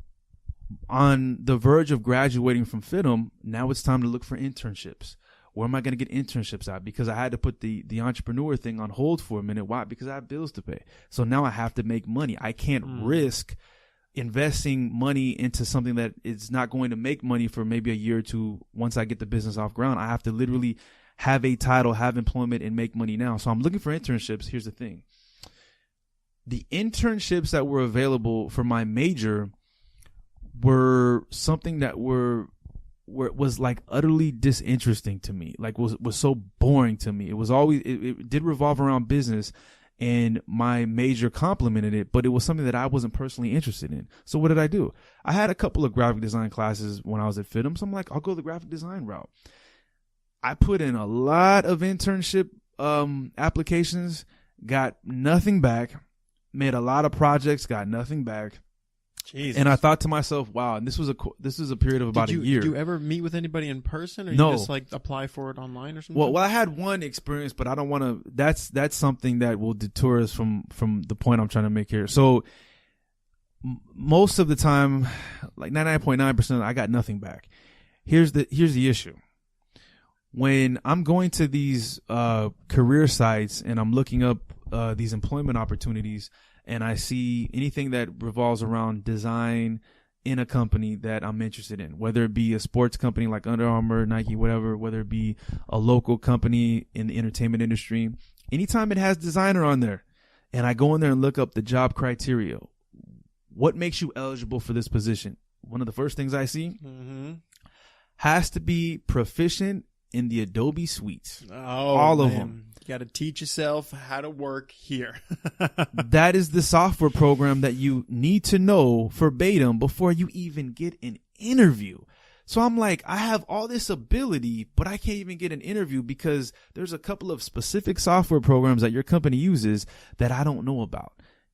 on the verge of graduating from FITM, now it's time to look for internships. Where am I going to get internships at? Because I had to put the entrepreneur thing on hold for a minute. Why? Because I have bills to pay. So now I have to make money. I can't risk investing money into something that is not going to make money for maybe a year or two. Once I get the business off ground, I have to literally have a title, have employment, and make money now. So I'm looking for internships. Here's the thing. The internships that were available for my major were something that was like utterly disinteresting to me, like was so boring to me. It was always, it did revolve around business, and my major complemented it, but it was something that I wasn't personally interested in. So what did I do? I had a couple of graphic design classes when I was at FITM, so I'm like, I'll go the graphic design route. I put in a lot of internship applications, got nothing back, made a lot of projects, got nothing back. Jesus. And I thought to myself, wow, and this was a period of about a year. Did you ever meet with anybody in person, or no. you just like apply for it online or something? Well, I had one experience, but I don't want to. That's something that will detour us from the point I'm trying to make here. So most of the time, like 99.9%, I got nothing back. Here's the issue. When I'm going to these career sites and I'm looking up these employment opportunities, and I see anything that revolves around design in a company that I'm interested in, whether it be a sports company like Under Armour, Nike, whatever, whether it be a local company in the entertainment industry, anytime it has designer on there, and I go in there and look up the job criteria, what makes you eligible for this position? One of the first things I see has to be proficient in the Adobe suites. Oh, all of them. You got to teach yourself how to work here. That is the software program that you need to know verbatim before you even get an interview. So I'm like, I have all this ability, but I can't even get an interview because there's a couple of specific software programs that your company uses that I don't know about.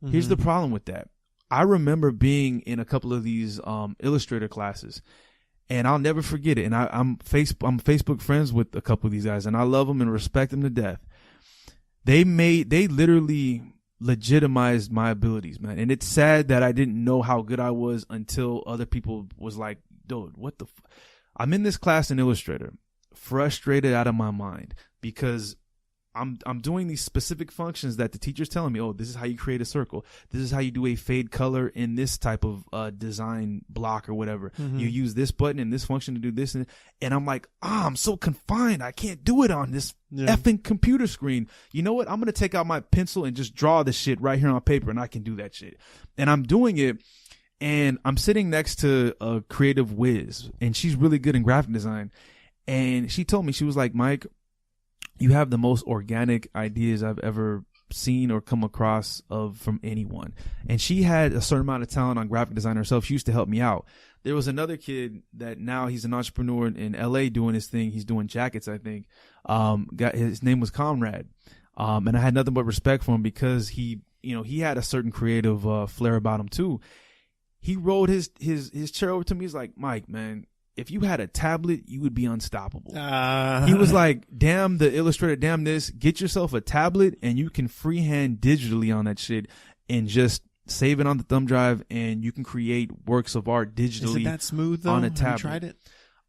Here's the problem with that. I remember being in a couple of these Illustrator classes, and I'll never forget it. And I'm Facebook friends with a couple of these guys, and I love them and respect them to death. They literally legitimized my abilities, man. And it's sad that I didn't know how good I was until other people was like, dude, what the I'm in this class in Illustrator, frustrated out of my mind because I'm doing these specific functions that the teacher's telling me, oh, this is how you create a circle. This is how you do a fade color in this type of design block or whatever. You use this button and this function to do this. And I'm like, I'm so confined. I can't do it on this effing computer screen. You know what? I'm going to take out my pencil and just draw the shit right here on paper, and I can do that shit. And I'm doing it. And I'm sitting next to a creative whiz, and she's really good in graphic design. And she told me, she was like, Mike, you have the most organic ideas I've ever seen or come across from anyone. And she had a certain amount of talent on graphic design herself. She used to help me out. There was another kid that now he's an entrepreneur in LA doing his thing. He's doing jackets, I think. His name was Conrad. And I had nothing but respect for him because he had a certain creative flair about him too. He rolled his chair over to me. He's like, Mike, man, if you had a tablet, you would be unstoppable. He was like, damn the Illustrator, damn this. Get yourself a tablet and you can freehand digitally on that shit and just save it on the thumb drive, and you can create works of art digitally. Is it that smooth though? On a tablet. Have you tried it?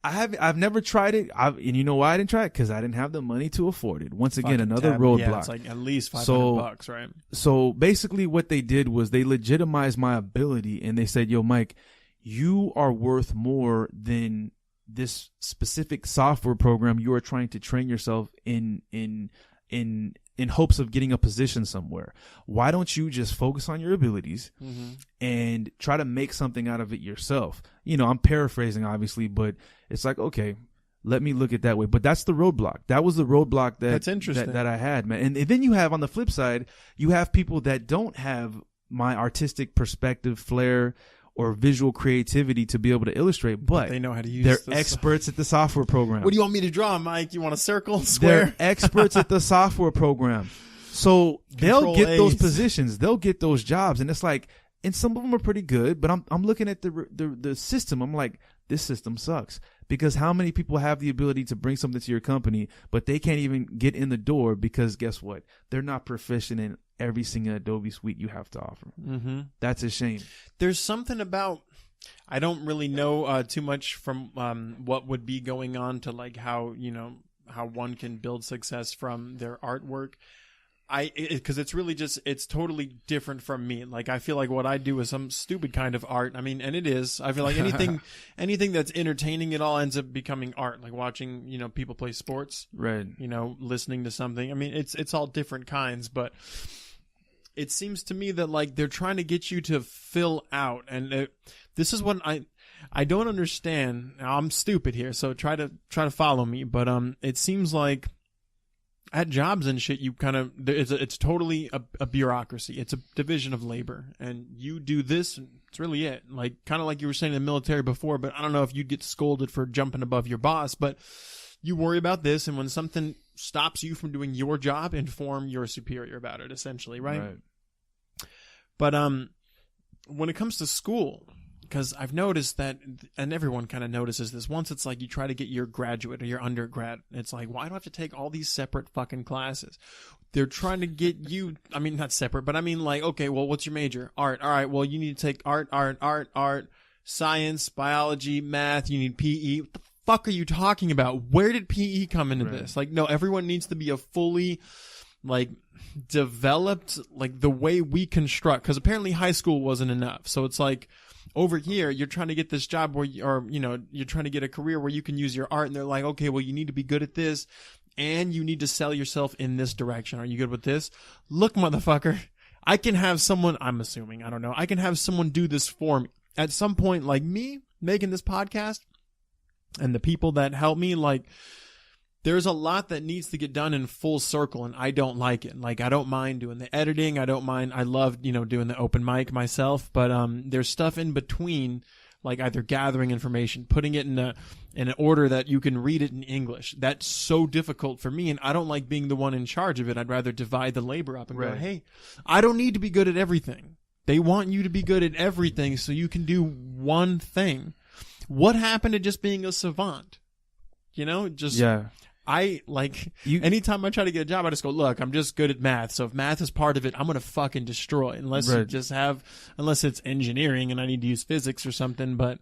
I've never tried it. And you know why I didn't try it? Because I didn't have the money to afford it. Once again, another roadblock. Yeah, it's like at least $500, right? So basically what they did was they legitimized my ability, and they said, yo, Mike, you are worth more than this specific software program you are trying to train yourself in hopes of getting a position somewhere. Why don't you just focus on your abilities and try to make something out of it yourself? You know, I'm paraphrasing obviously, but it's like, okay, let me look at that way. But that's the roadblock. That was the roadblock that's interesting. That I had, man. And then you have on the flip side, you have people that don't have my artistic perspective, flair, or visual creativity to be able to illustrate, but they know how to use. They're experts at the software program. What do you want me to draw, Mike? You want a circle, square? They're experts at the software program, so they'll get those positions, they'll get those jobs, and it's like, and some of them are pretty good. But I'm looking at the system. I'm like, this system sucks, because how many people have the ability to bring something to your company, but they can't even get in the door because guess what? They're not proficient in every single Adobe suite you have to offer. That's a shame. There's something about, I don't really know too much from what would be going on to like how one can build success from their artwork. Because it's really just, it's totally different from me. Like, I feel like what I do is some stupid kind of art. I mean, and it is. I feel like anything that's entertaining, it all ends up becoming art. Like watching, people play sports. Right. Listening to something. I mean, it's all different kinds, but it seems to me that like they're trying to get you to fill out. And this is what I don't understand. Now, I'm stupid here, so try to follow me. But it seems like at jobs and shit, you kind of, it's totally a bureaucracy. It's a division of labor, and you do this, and it's really it. Like, kind of like you were saying in the military before, but I don't know if you'd get scolded for jumping above your boss, but you worry about this, and when something stops you from doing your job, inform your superior about it, essentially, right? But when it comes to school, because I've noticed that, and everyone kind of notices this, once it's like you try to get your graduate or your undergrad, it's like, why do I have to take all these separate fucking classes? They're trying to get you, I mean, not separate, but I mean like, okay, well, what's your major? Art. All right, well, you need to take art, science, biology, math, you need PE. What the fuck are you talking about? Where did PE come into Right. this? Like, no, everyone needs to be a fully, like, developed, like, the way we construct, because apparently high school wasn't enough. So it's like, over here, you're trying to get this job where you're trying to get a career where you can use your art, and they're like, okay, well, you need to be good at this, and you need to sell yourself in this direction. Are you good with this? Look, motherfucker, I can have someone, I'm assuming, I don't know, I can have someone do this for me. At some point, like me, making this podcast, and the people that help me, like, there's a lot that needs to get done in full circle, and I don't like it. Like, I don't mind doing the editing. I love, doing the open mic myself, but there's stuff in between, like either gathering information, putting it in an order that you can read it in English. That's so difficult for me, and I don't like being the one in charge of it. I'd rather divide the labor up and go, hey, I don't need to be good at everything. They want you to be good at everything so you can do one thing. What happened to just being a savant? Yeah. Anytime I try to get a job, I just go, look, I'm just good at math. So if math is part of it, I'm going to fucking destroy it. Unless it's engineering and I need to use physics or something. But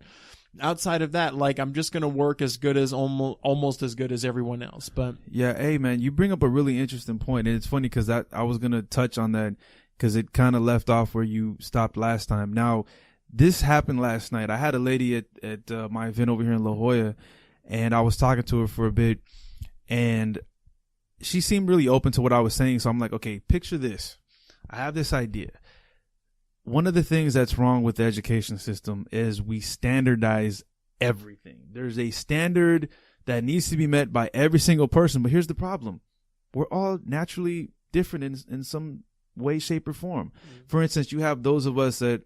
outside of that, like, I'm just going to work as good as almost as good as everyone else. But yeah, hey man, you bring up a really interesting point. And it's funny because I was going to touch on that because it kind of left off where you stopped last time. Now, this happened last night. I had a lady at my event over here in La Jolla, and I was talking to her for a bit. And she seemed really open to what I was saying. So I'm like, okay, picture this. I have this idea. One of the things that's wrong with the education system is we standardize everything. There's a standard that needs to be met by every single person. But here's the problem. We're all naturally different in some way, shape, or form. Mm-hmm. For instance, you have those of us that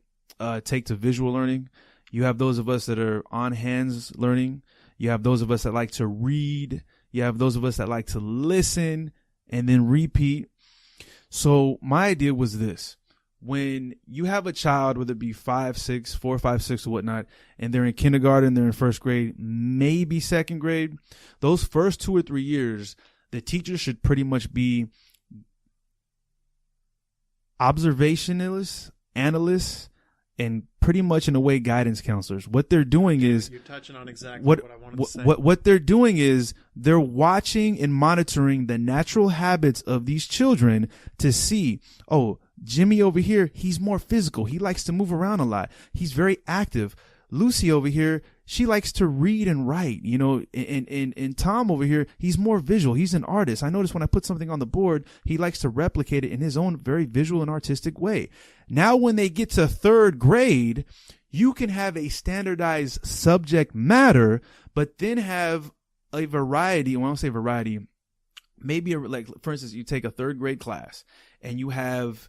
take to visual learning. You have those of us that are on hands learning. You have those of us that like to read. You have those of us that like to listen and then repeat. So my idea was this. When you have a child, whether it be 4, 5, 6 or whatnot, and they're in kindergarten, they're in first grade, maybe second grade, those first 2 or 3 years, the teacher should pretty much be observationalists, analysts, and pretty much in a way guidance counselors. What they're doing is you're touching on exactly what I wanted to say. What they're doing is they're watching and monitoring the natural habits of these children to see, oh, Jimmy over here, he's more physical. He likes to move around a lot. He's very active. Lucy over here, she likes to read and write, and Tom over here, he's more visual. He's an artist. I notice when I put something on the board, he likes to replicate it in his own very visual and artistic way. Now, when they get to 3rd grade, you can have a standardized subject matter, but then have a variety. When I say variety, maybe like, for instance, you take a 3rd grade class and you have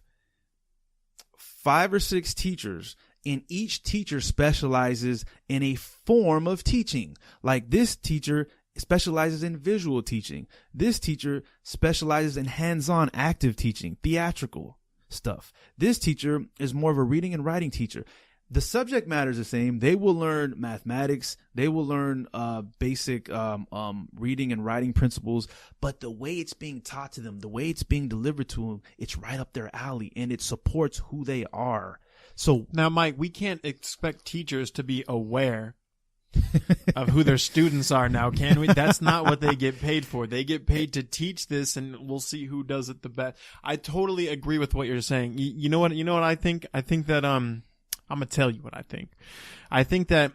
5 or 6 teachers, and each teacher specializes in a form of teaching. Like, this teacher specializes in visual teaching. This teacher specializes in hands-on active teaching, theatrical stuff. This teacher is more of a reading and writing teacher. The subject matter is the same. They will learn mathematics. They will learn basic reading and writing principles. But the way it's being taught to them, the way it's being delivered to them, it's right up their alley, and it supports who they are. So now, Mike, we can't expect teachers to be aware of who their students are now, can we? That's not what they get paid for. They get paid to teach this, and we'll see who does it the best. I totally agree with what you're saying. You know what I think? I think that I'm gonna tell you what I think. I think that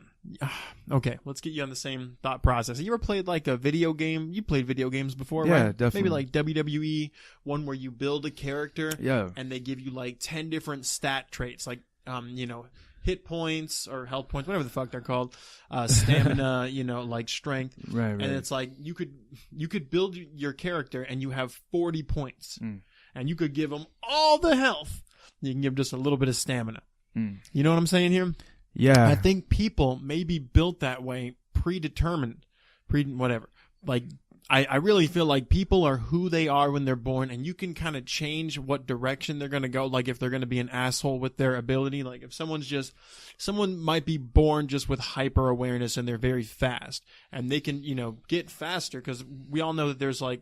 okay, let's get you on the same thought process. You ever played like a video game? You played video games before, yeah, right? Definitely. Maybe like WWE, one where you build a character, yeah, and they give you like 10 different stat traits, like hit points or health points, whatever the fuck they're called, stamina, like strength, right. And it's like you could build your character, and you have 40 points, and you could give them all the health. You can give just a little bit of stamina. You know what I'm saying here? Yeah. I think people may be built that way, predetermined, whatever. Like, I really feel like people are who they are when they're born, and you can kind of change what direction they're going to go. Like, if they're going to be an asshole with their ability, like if someone might be born just with hyper awareness and they're very fast, and they can, get faster, because we all know that there's like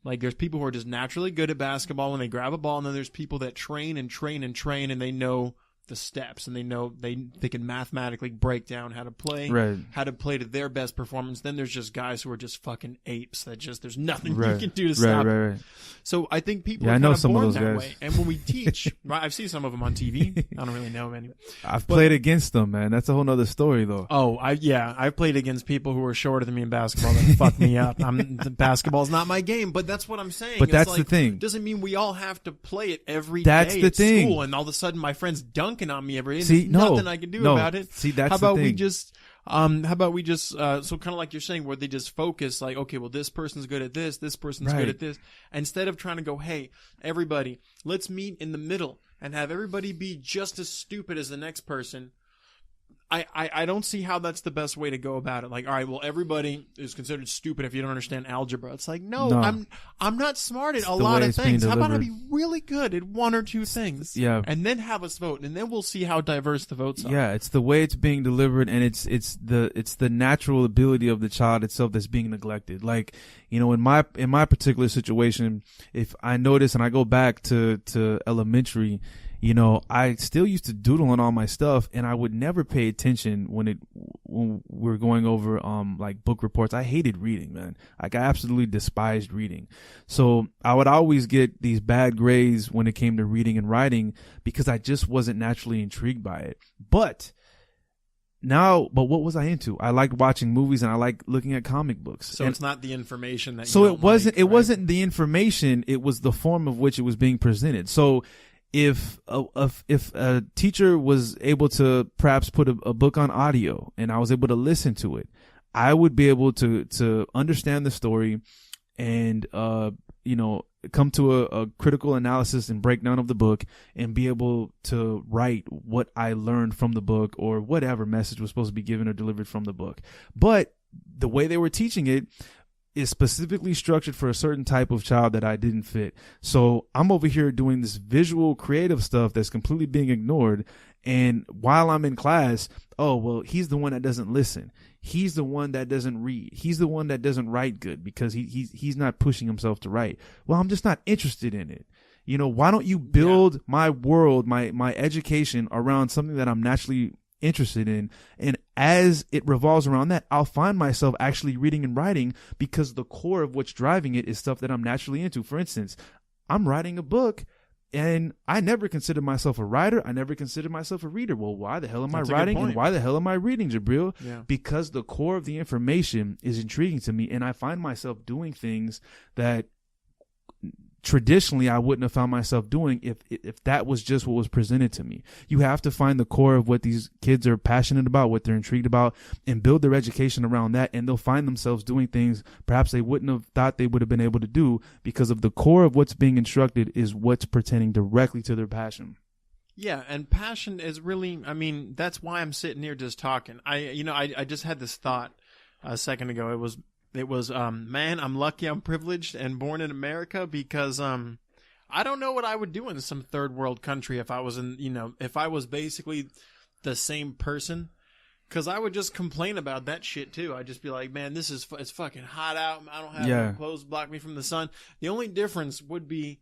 there's people who are just naturally good at basketball when they grab a ball, and then there's people that train and train and train, and they know the steps, and they can mathematically break down how to play, to their best performance. Then there's just guys who are just fucking apes that just there's nothing you can do to stop them. So I think people are kind of born that way. And when we teach, I've seen some of them on TV. I don't really know any. I've played against them, man. That's a whole nother story, though. Oh, I've played against people who are shorter than me in basketball that fuck me up. Basketball's not my game, but that's what I'm saying. But that's the thing. Doesn't mean we all have to play it every that's day the at thing. school, and all of a sudden my friend's dunking on me every day. See, There's nothing I can do about it. See, that's how about the thing. how about we just so kind of like you're saying, where they just focus like, okay, well, this person's good at this person's good at this, instead of trying to go, hey, everybody, let's meet in the middle and have everybody be just as stupid as the next person. I don't see how that's the best way to go about it. Like, all right, well, everybody is considered stupid if you don't understand algebra. It's like, no. I'm not smart at a lot of things. How about I be really good at one or two things? Yeah. And then have us vote, and then we'll see how diverse the votes are. Yeah, it's the way it's being delivered, and it's the natural ability of the child itself that's being neglected. Like, you know, in my particular situation, if I notice and I go back to elementary, you know, I still used to doodle on all my stuff, and I would never pay attention when we're going over like book reports. I hated reading, man. Like, I absolutely despised reading. So I would always get these bad grades when it came to reading and writing because I just wasn't naturally intrigued by it. But what was I into? I liked watching movies and I liked looking at comic books. So it's not the information that. So it wasn't the information. It was the form of which it was being presented. So if a teacher was able to perhaps put a book on audio and I was able to listen to it, I would be able to understand the story and you know, come to a critical analysis and breakdown of the book and be able to write what I learned from the book or whatever message was supposed to be given or delivered from the book. But the way they were teaching it is specifically structured for a certain type of child that I didn't fit. So I'm over here doing this visual creative stuff that's completely being ignored. And while I'm in class, oh, well, he's the one that doesn't listen. He's the one that doesn't read. He's the one that doesn't write good because he's not pushing himself to write. Well, I'm just not interested in it. You know, why don't you build my world, my education around something that I'm naturally interested in, and as it revolves around that, I'll find myself actually reading and writing because the core of what's driving it is stuff that I'm naturally into. For instance, I'm writing a book and I never considered myself a writer. I never considered myself a reader. Well, why the hell am I writing and why the hell am I reading, Jabril? Yeah. Because the core of the information is intriguing to me, and I find myself doing things that traditionally I wouldn't have found myself doing if that was just what was presented to me. You have to find the core of what these kids are passionate about, what they're intrigued about, and build their education around that, and they'll find themselves doing things perhaps they wouldn't have thought they would have been able to do because of the core of what's being instructed is what's pertaining directly to their passion. Yeah, and passion is really, I mean, that's why I'm sitting here just talking. I just had this thought a second ago. It was, man, I'm lucky I'm privileged and born in America because, I don't know what I would do in some third world country if I was if I was basically the same person, cause I would just complain about that shit too. I'd just be like, man, it's fucking hot out. I don't have any clothes block me from the sun. The only difference would be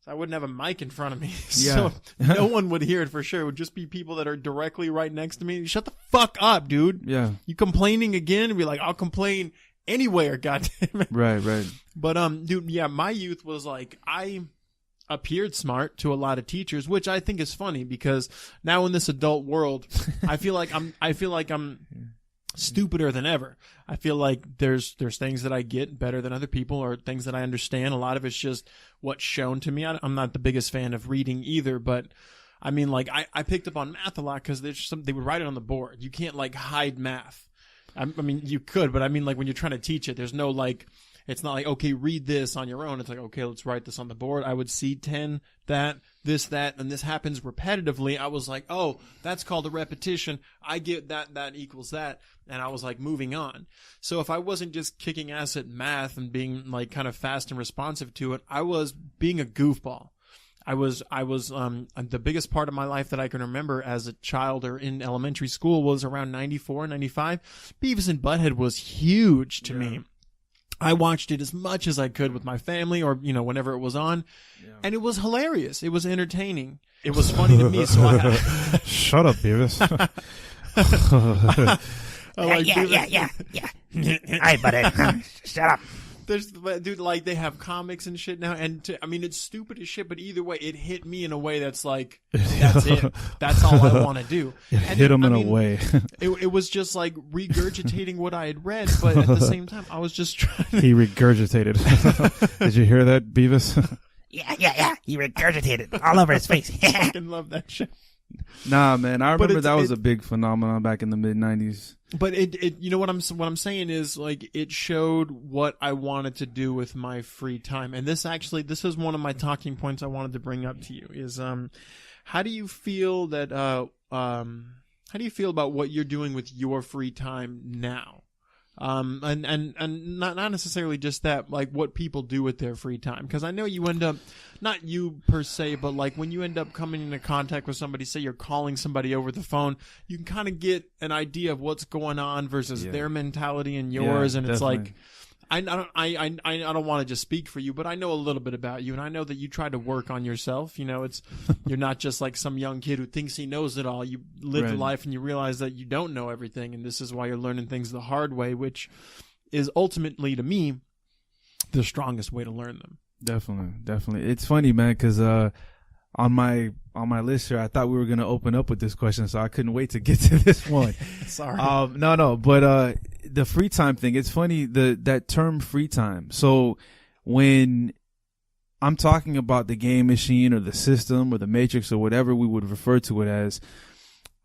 I wouldn't have a mic in front of me. So no one would hear it for sure. It would just be people that are directly right next to me. Shut the fuck up, dude. Yeah. You complaining again? And be like, I'll complain anywhere, goddammit. Right. But dude, yeah, my youth was like I appeared smart to a lot of teachers, which I think is funny because now in this adult world, I feel like I'm stupider than ever. I feel like there's things that I get better than other people or things that I understand. A lot of it's just what's shown to me. I'm not the biggest fan of reading either, but I mean, like I picked up on math a lot because they would write it on the board. You can't like hide math. I mean, you could, but I mean, like when you're trying to teach it, there's no like, it's not like, okay, read this on your own. It's like, okay, let's write this on the board. I would see 10, that, and this happens repetitively. I was like, oh, that's called a repetition. I get that equals that. And I was like moving on. So if I wasn't just kicking ass at math and being like kind of fast and responsive to it, I was being a goofball. I was the biggest part of my life that I can remember as a child or in elementary school was around 94, 95. Beavis and Butthead was huge to me. I watched it as much as I could with my family or, whenever it was on. Yeah. And it was hilarious. It was entertaining. It was funny to me. So Shut up, Beavis. Yeah. Hey, buddy. Shut up. Dude, like they have comics and shit now, and it's stupid as shit. But either way, it hit me in a way that's like, that's it. That's all I want to do. Hit him in a way. It was just like regurgitating what I had read, but at the same time, I was just trying to. He regurgitated. Did you hear that, Beavis? Yeah. He regurgitated all over his face. I fucking love that shit. Nah, man, I remember that was a big phenomenon back in the mid-90s. But what I'm saying is, like, it showed what I wanted to do with my free time. And this is one of my talking points I wanted to bring up to you is, how do you feel about what you're doing with your free time now? And not necessarily just that, like what people do with their free time. Cause I know you end up, not you per se, but like when you end up coming into contact with somebody, say you're calling somebody over the phone, you can kind of get an idea of what's going on versus their mentality and yours. And it's definitely. like, I don't want to just speak for you, but I know a little bit about you, and I know that you try to work on yourself. You're not just like some young kid who thinks he knows it all. You live your life and you realize that you don't know everything, and this is why you're learning things the hard way, which is ultimately, to me, the strongest way to learn them. Definitely. It's funny, man, because on my list here, I thought we were going to open up with this question, so I couldn't wait to get to this one. Sorry. No, but the free time thing, it's funny, that term free time. So when I'm talking about the game machine or the system or the matrix or whatever we would refer to it as,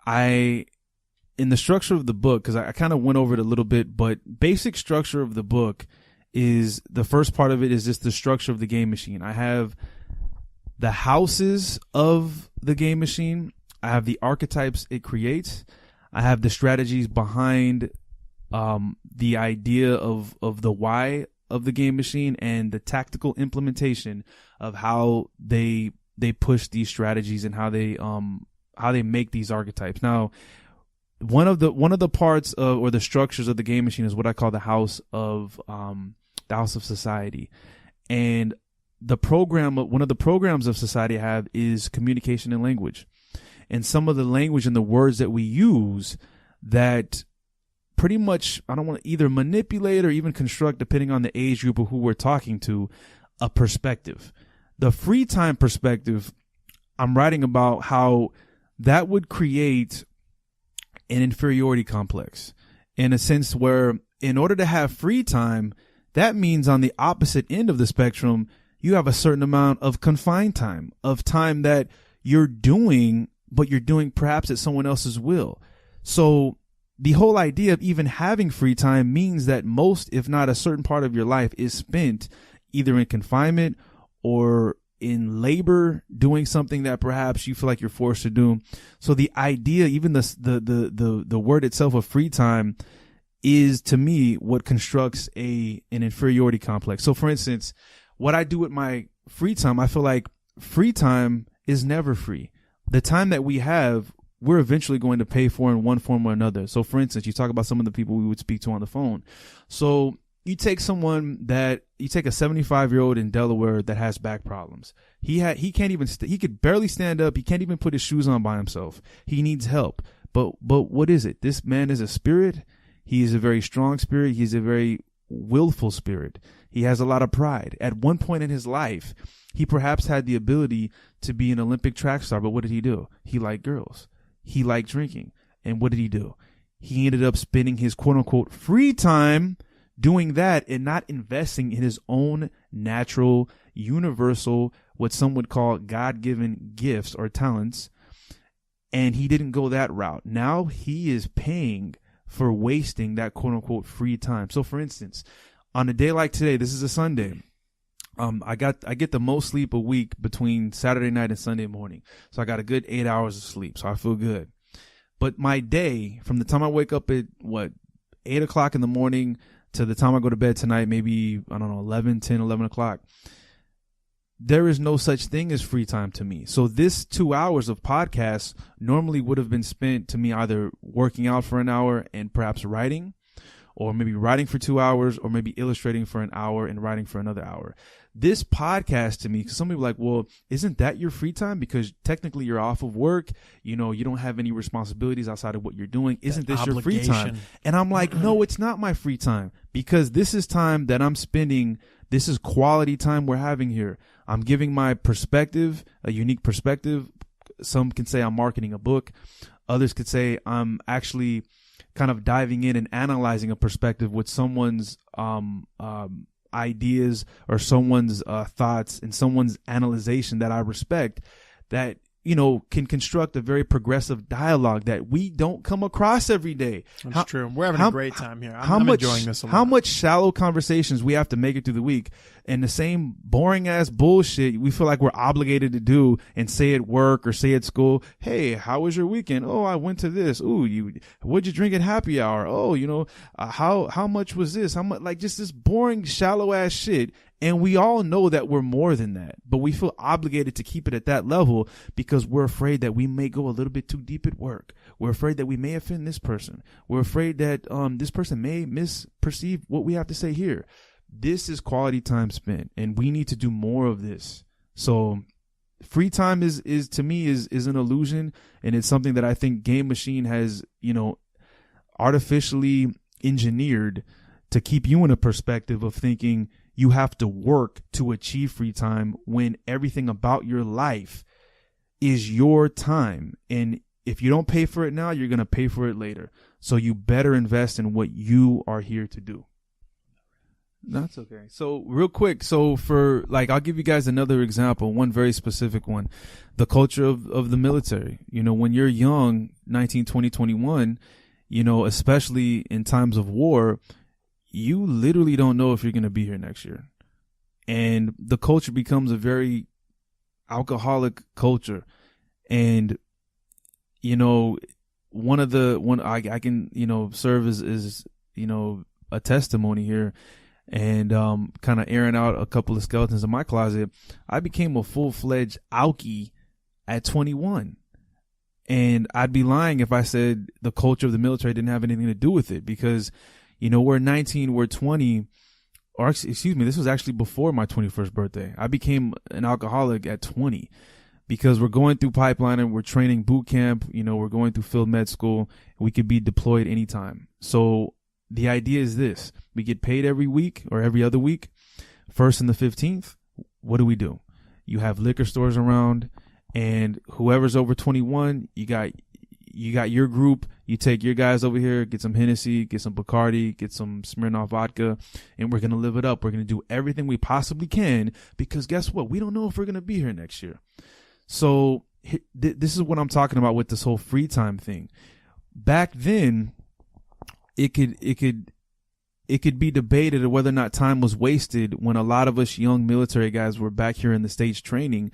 in the structure of the book, because I kind of went over it a little bit, but basic structure of the book is, the first part of it is just the structure of the game machine. I have the houses of the game machine. I have the archetypes it creates. I have the strategies behind the idea of the why of the game machine, and the tactical implementation of how they push these strategies and how they make these archetypes. Now, one of the parts of, or the structures of the game machine is what I call the house of society. And one of the programs of society I have is communication and language. And some of the language and the words that we use that pretty much, I don't want to either manipulate or even construct, depending on the age group of who we're talking to, a perspective. The free time perspective, I'm writing about how that would create an inferiority complex, in a sense where, in order to have free time, that means on the opposite end of the spectrum, you have a certain amount of confined time, of time that you're doing, but you're doing perhaps at someone else's will. So the whole idea of even having free time means that most, if not a certain part of your life, is spent either in confinement or in labor, doing something that perhaps you feel like you're forced to do. So the idea, even the word itself of free time, is to me what constructs an inferiority complex. So for instance, what I do with my free time, I feel like free time is never free. The time that we have, we're eventually going to pay for in one form or another. So for instance, you talk about some of the people we would speak to on the phone. So you take a 75-year-old in Delaware that has back problems. He can't even, he could barely stand up. He can't even put his shoes on by himself. He needs help. But what is it? This man is a spirit. He is a very strong spirit. He's a very willful spirit. He has a lot of pride. At one point in his life, he perhaps had the ability to be an Olympic track star, but what did he do? He liked girls. He liked drinking. And what did he do? He ended up spending his quote-unquote free time doing that and not investing in his own natural, universal, what some would call God-given gifts or talents. And he didn't go that route. Now he is paying for wasting that quote-unquote free time. So for instance, on a day like today, this is a Sunday, I get the most sleep a week between Saturday night and Sunday morning. So I got a good 8 hours of sleep. So I feel good. But my day, from the time I wake up at 8 o'clock in the morning to the time I go to bed tonight, maybe, 11 o'clock, there is no such thing as free time to me. So this 2 hours of podcasts normally would have been spent to me either working out for an hour and perhaps writing, or maybe writing for 2 hours, or maybe illustrating for an hour and writing for another hour. This podcast to me, because some people are like, well, isn't that your free time? Because technically you're off of work. You know, you don't have any responsibilities outside of what you're doing. Isn't this your free time? And I'm like, no, it's not my free time, because this is time that I'm spending. This is quality time we're having here. I'm giving my perspective, a unique perspective. Some can say I'm marketing a book. Others could say I'm actually kind of diving in and analyzing a perspective with someone's ideas or someone's thoughts and someone's analyzation that I respect, that, you know, can construct a very progressive dialogue that we don't come across every day. That's true. We're having a great time here. I'm enjoying this a lot. How much shallow conversations we have to make it through the week, and the same boring ass bullshit we feel like we're obligated to do and say at work or say at school. Hey, how was your weekend? Oh, I went to this. Ooh, what'd you drink at happy hour? Oh, you know, how much was this? How much? Like, just this boring, shallow ass shit. And we all know that we're more than that, but we feel obligated to keep it at that level because we're afraid that we may go a little bit too deep at work. We're afraid that we may offend this person. We're afraid that this person may misperceive what we have to say here. This is quality time spent, and we need to do more of this. So free time is to me is an illusion, and it's something that I think Game Machine has, you know, artificially engineered to keep you in a perspective of thinking you have to work to achieve free time when everything about your life is your time. And if you don't pay for it now, you're going to pay for it later. So you better invest in what you are here to do. That's okay. So real quick. So for I'll give you guys another example, one very specific one, the culture of the military. You know, when you're young, 19, 20, 21, you know, especially in times of war, you literally don't know if you're going to be here next year. And the culture becomes a very alcoholic culture. And, you know, I can, you know, serve as, you know, a testimony here and kind of airing out a couple of skeletons in my closet. I became a full-fledged alkie at 21. And I'd be lying if I said the culture of the military didn't have anything to do with it, because you know, we're 19, we're 20, or excuse me, this was actually before my 21st birthday. I became an alcoholic at 20 because we're going through pipelining, we're training boot camp, you know, we're going through field med school. We could be deployed anytime. So the idea is this: we get paid every week or every other week, 1st and the 15th. What do? You have liquor stores around, and whoever's over 21, you got your group. You take your guys over here, get some Hennessy, get some Bacardi, get some Smirnoff vodka, and we're going to live it up. We're going to do everything we possibly can, because guess what? We don't know if we're going to be here next year. So this is what I'm talking about with this whole free time thing. Back then, it could be debated whether or not time was wasted when a lot of us young military guys were back here in the States training,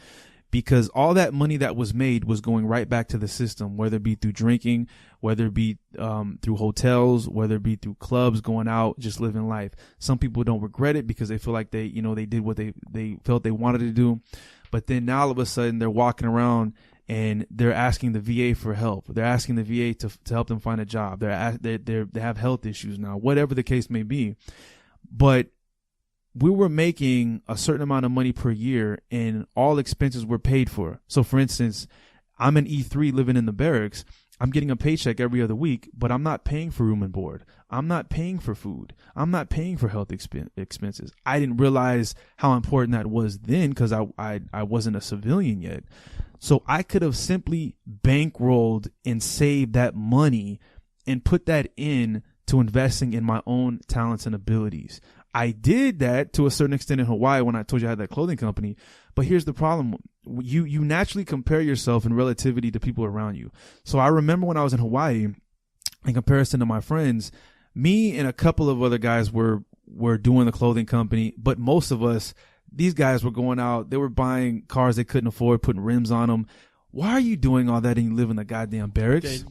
because all that money that was made was going right back to the system, whether it be through drinking, whether it be through hotels, whether it be through clubs, going out, just living life. Some people don't regret it because they feel like they did what they felt they wanted to do. But then now all of a sudden they're walking around and they're asking the VA for help. They're asking the VA to help them find a job. They have health issues now, whatever the case may be. But we were making a certain amount of money per year and all expenses were paid for. So for instance, I'm an E3 living in the barracks. I'm getting a paycheck every other week, but I'm not paying for room and board. I'm not paying for food. I'm not paying for health expenses. I didn't realize how important that was then because I wasn't a civilian yet. So I could have simply bankrolled and saved that money and put that in to investing in my own talents and abilities. I did that to a certain extent in Hawaii when I told you I had that clothing company. But here's the problem. You naturally compare yourself in relativity to people around you. So I remember when I was in Hawaii, in comparison to my friends, me and a couple of other guys were doing the clothing company. But most of us, these guys were going out. They were buying cars they couldn't afford, putting rims on them. Why are you doing all that and you live in the goddamn barracks?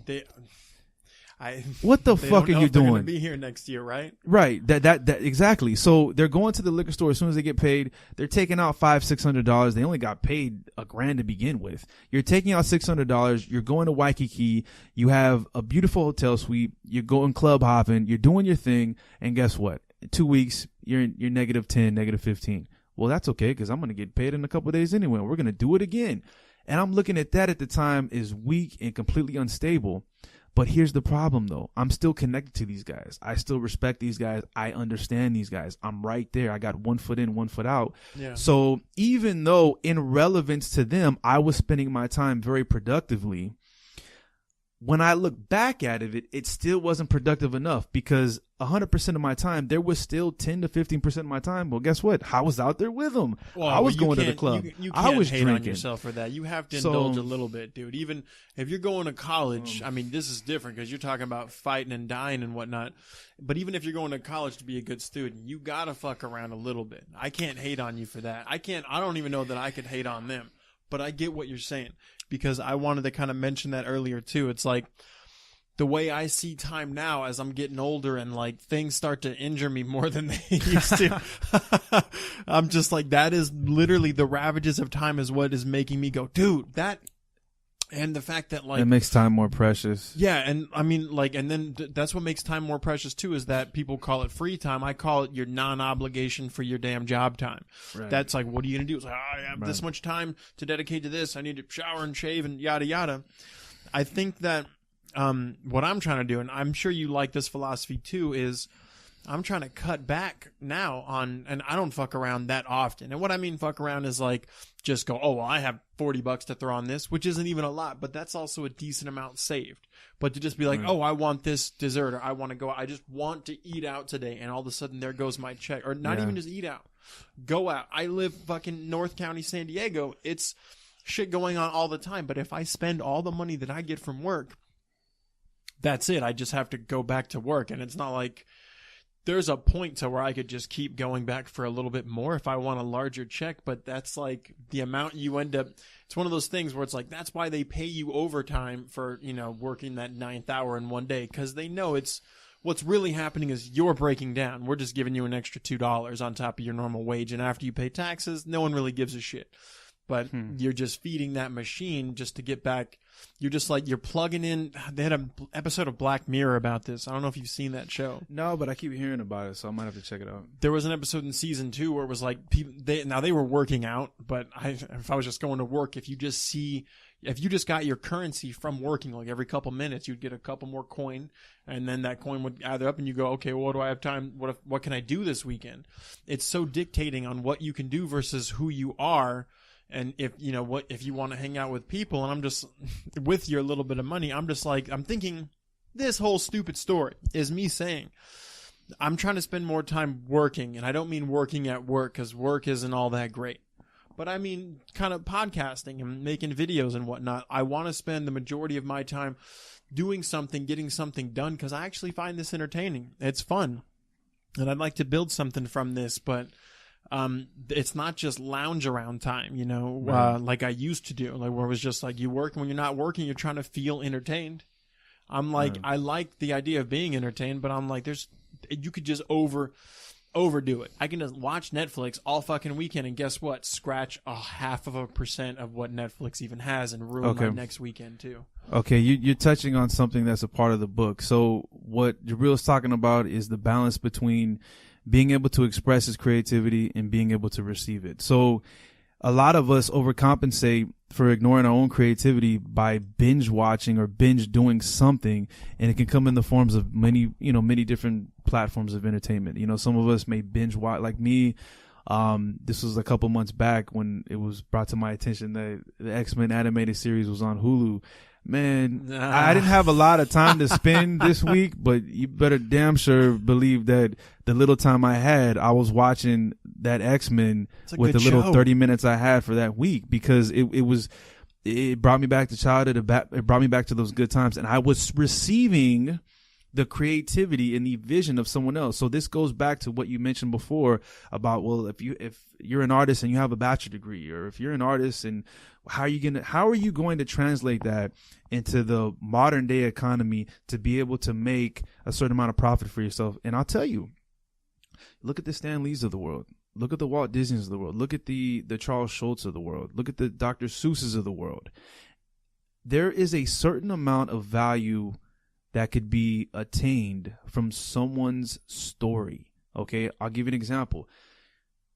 What the they fuck don't are know you if they're gonna doing? Be here next year, right? Right. That exactly. So they're going to the liquor store as soon as they get paid. They're taking out $500-$600. They only got paid $1,000 to begin with. You're taking out $600. You're going to Waikiki. You have a beautiful hotel suite. You're going club hopping. You're doing your thing. And guess what? In 2 weeks, you're -10, -15. Well, that's okay because I'm going to get paid in a couple of days anyway. We're going to do it again. And I'm looking at that at the time is weak and completely unstable. But here's the problem, though. I'm still connected to these guys. I still respect these guys. I understand these guys. I'm right there. I got 1 foot in, 1 foot out. Yeah. So even though in relevance to them, I was spending my time very productively, when I look back at it, it still wasn't productive enough because 100% of my time, there was still 10 to 15% of my time. Well, guess what? I was out there with them. Well, I was you going to the can't- club. You I can't was hate drinking. on yourself for that. You have to So- indulge a little bit, dude. Even if you're going to college, I mean, this is different because you're talking about fighting and dying and whatnot. But even if you're going to college to be a good student, you gotta fuck around a little bit. I can't hate on you for that. I don't even know that I could hate on them. But I get what you're saying because I wanted to kind of mention that earlier too. It's like, the way I see time now as I'm getting older and like things start to injure me more than they used to. I'm just like, that is literally the ravages of time is what is making me go, dude, that, and the fact that like, It makes time more precious. yeah. And I mean like, and then that's what makes time more precious too, is that people call it free time. I call it your non-obligation for your damn job time. Right. That's like, what are you going to do? It's like, I have this much time to dedicate to this. I need to shower and shave and yada, yada. I think that, what I'm trying to do, and I'm sure you like this philosophy too, is I'm trying to cut back now on, and I don't fuck around that often. And what I mean fuck around is like, just go, oh, well, I have $40 to throw on this, which isn't even a lot, but that's also a decent amount saved. But to just be like, oh, I want this dessert, or I want to go, I just want to eat out today, and all of a sudden there goes my check, or not even just eat out, go out. I live fucking North County, San Diego. It's shit going on all the time. But if I spend all the money that I get from work, that's it. I just have to go back to work. And it's not like there's a point to where I could just keep going back for a little bit more if I want a larger check. But that's like the amount you end up. It's one of those things where it's like, that's why they pay you overtime for, working that 9th hour in one day. Cause they know it's what's really happening is you're breaking down. We're just giving you an extra $2 on top of your normal wage. And after you pay taxes, no one really gives a shit. But you're just feeding that machine just to get back. You're just like, you're plugging in. They had an episode of Black Mirror about this. I don't know if you've seen that show. No, but I keep hearing about it, so I might have to check it out. There was an episode in season 2 where it was like, they were working out, but if I was just going to work, if you just got your currency from working, like every couple minutes, you'd get a couple more coin, and then that coin would gather up, and you go, okay, well, what do I have time? What can I do this weekend? It's so dictating on what you can do versus who you are. And if you want to hang out with people, and I'm just with your little bit of money, I'm just like, I'm thinking this whole stupid story is me saying I'm trying to spend more time working, and I don't mean working at work because work isn't all that great, but I mean kind of podcasting and making videos and whatnot. I want to spend the majority of my time doing something, getting something done, because I actually find this entertaining. It's fun, and I'd like to build something from this, but it's not just lounge around time, Right. like I used to do, like where it was just like you work, and when you're not working, you're trying to feel entertained. I'm like, I like the idea of being entertained, but I'm like, you could just overdo it. I can just watch Netflix all fucking weekend, and guess what? Scratch 0.5% of what Netflix even has and ruin my next weekend too. Okay, you're touching on something that's a part of the book. So what Jabril is talking about is the balance between being able to express his creativity and being able to receive it. So a lot of us overcompensate for ignoring our own creativity by binge watching or binge doing something, and it can come in the forms of many different platforms of entertainment. Some of us may binge watch, like me. This was a couple months back when it was brought to my attention that the X-Men animated series was on Hulu. Man, I didn't have a lot of time to spend this week, but you better damn sure believe that the little time I had, I was watching that X-Men with the little 30 minutes I had for that week, because it brought me back to childhood. It brought me back to those good times, and I was receiving the creativity and the vision of someone else. So this goes back to what you mentioned before about, well, if you're an artist and you have a bachelor degree, or if you're an artist, and how are you going to translate that into the modern day economy to be able to make a certain amount of profit for yourself? And I'll tell you, look at the Stan Lees of the world. Look at the Walt Disneys of the world. Look at the Charles Schultz of the world. Look at the Dr. Seuss's of the world. There is a certain amount of value that could be attained from someone's story. Okay, I'll give you an example.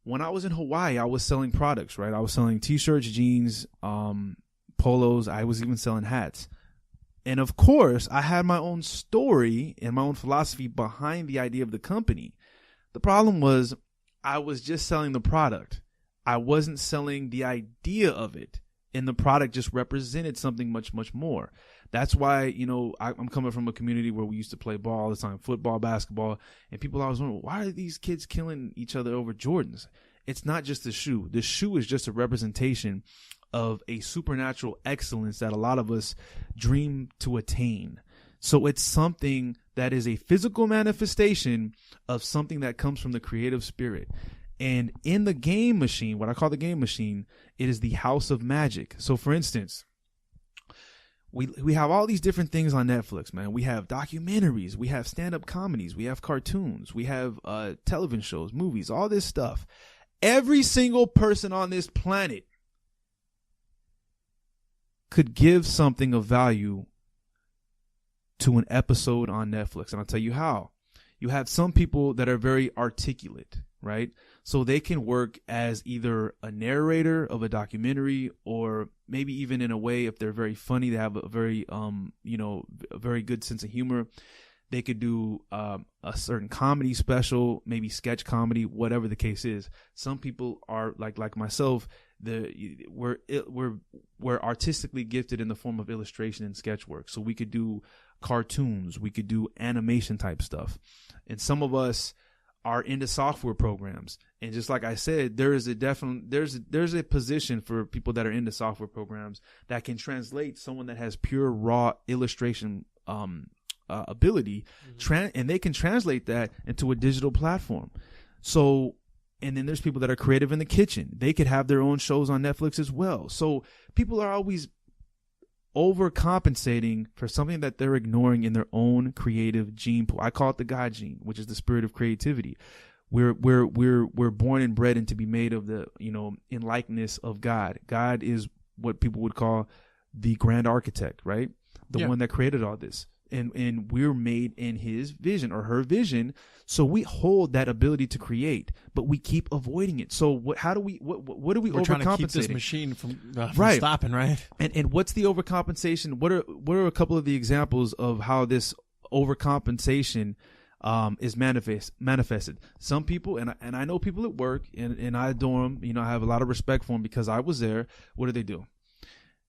When I was in Hawaii, I was selling products, right? I was selling t-shirts, jeans, polos. I was even selling hats. And of course, I had my own story and my own philosophy behind the idea of the company. The problem was I was just selling the product. I wasn't selling the idea of it. And the product just represented something much, much more. That's why, you know, I'm coming from a community where we used to play ball all the time, football, basketball, and people always wonder, why are these kids killing each other over Jordans? It's not just the shoe. The shoe is just a representation of a supernatural excellence that a lot of us dream to attain. So it's something that is a physical manifestation of something that comes from the creative spirit. And in the game machine, what I call the game machine, it is the house of magic. So for instance, we have all these different things on Netflix, man. We have documentaries, we have stand-up comedies, we have cartoons, we have television shows, movies, all this stuff. Every single person on this planet could give something of value to an episode on Netflix. And I'll tell you how. You have some people that are very articulate, right? So they can work as either a narrator of a documentary, or maybe even in a way, if they're very funny, they have a very, a very good sense of humor. They could do a certain comedy special, maybe sketch comedy, whatever the case is. Some people are like myself. We're artistically gifted in the form of illustration and sketch work. So we could do cartoons, we could do animation type stuff, and some of us are into software programs. And just like I said, there's a position for people that are into software programs that can translate someone that has pure raw illustration ability, and they can translate that into a digital platform. So, and then there's people that are creative in the kitchen. They could have their own shows on Netflix as well. So people are always overcompensating for something that they're ignoring in their own creative gene pool. I call it the God gene, which is the spirit of creativity. We're born and bred and to be made of the, in likeness of God. God is what people would call the grand architect, right? The one that created all this. And we're made in his vision or her vision. So we hold that ability to create, but we keep avoiding it. So what do we overcompensate? We're trying to keep this machine from stopping, right? And what's the overcompensation? What are a couple of the examples of how this overcompensation is manifested? Some people, and I know people at work, and I adore them. I have a lot of respect for them because I was there. What do?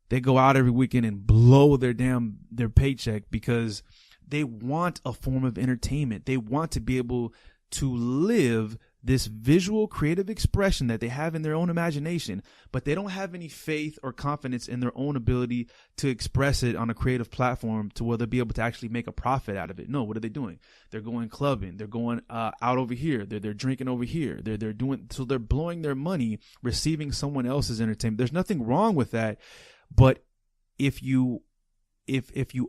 They go out every weekend and blow their paycheck because they want a form of entertainment. They want to be able to live this visual creative expression that they have in their own imagination, but they don't have any faith or confidence in their own ability to express it on a creative platform to where they'll be able to actually make a profit out of it. No, what are they doing? They're going clubbing. They're going out over here. They're drinking over here. So they're blowing their money receiving someone else's entertainment. There's nothing wrong with that. But if you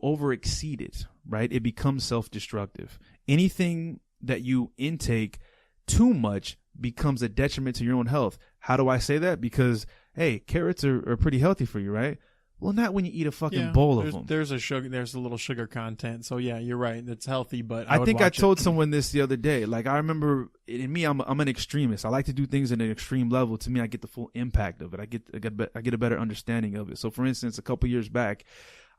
over exceed it, right, it becomes self-destructive. Anything that you intake too much becomes a detriment to your own health. How do I say that? Because, hey, carrots are pretty healthy for you, right? Well, not when you eat a fucking bowl of them. There's a little sugar content. So yeah, you're right. It's healthy, but I think I told someone this the other day. Like, I remember in me, I'm an extremist. I like to do things at an extreme level. To me, I get the full impact of it. I get a better understanding of it. So for instance, a couple years back,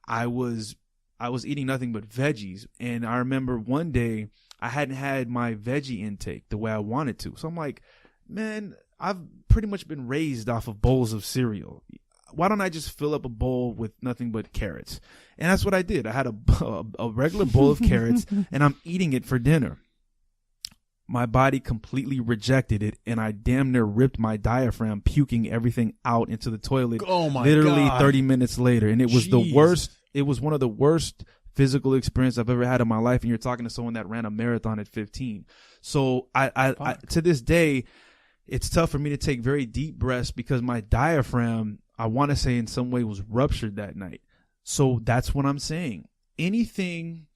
I was eating nothing but veggies. And I remember one day I hadn't had my veggie intake the way I wanted to. So I'm like, man, I've pretty much been raised off of bowls of cereal. Why don't I just fill up a bowl with nothing but carrots? And that's what I did. I had a regular bowl of carrots, and I'm eating it for dinner. My body completely rejected it, and I damn near ripped my diaphragm, puking everything out into the toilet. Oh my literally God. 30 minutes later. And it was the worst. It was one of the worst physical experience I've ever had in my life. And you're talking to someone that ran a marathon at 15. So I to this day, it's tough for me to take very deep breaths because my diaphragm, I want to say in some way, was ruptured that night. So that's what I'm saying. Anything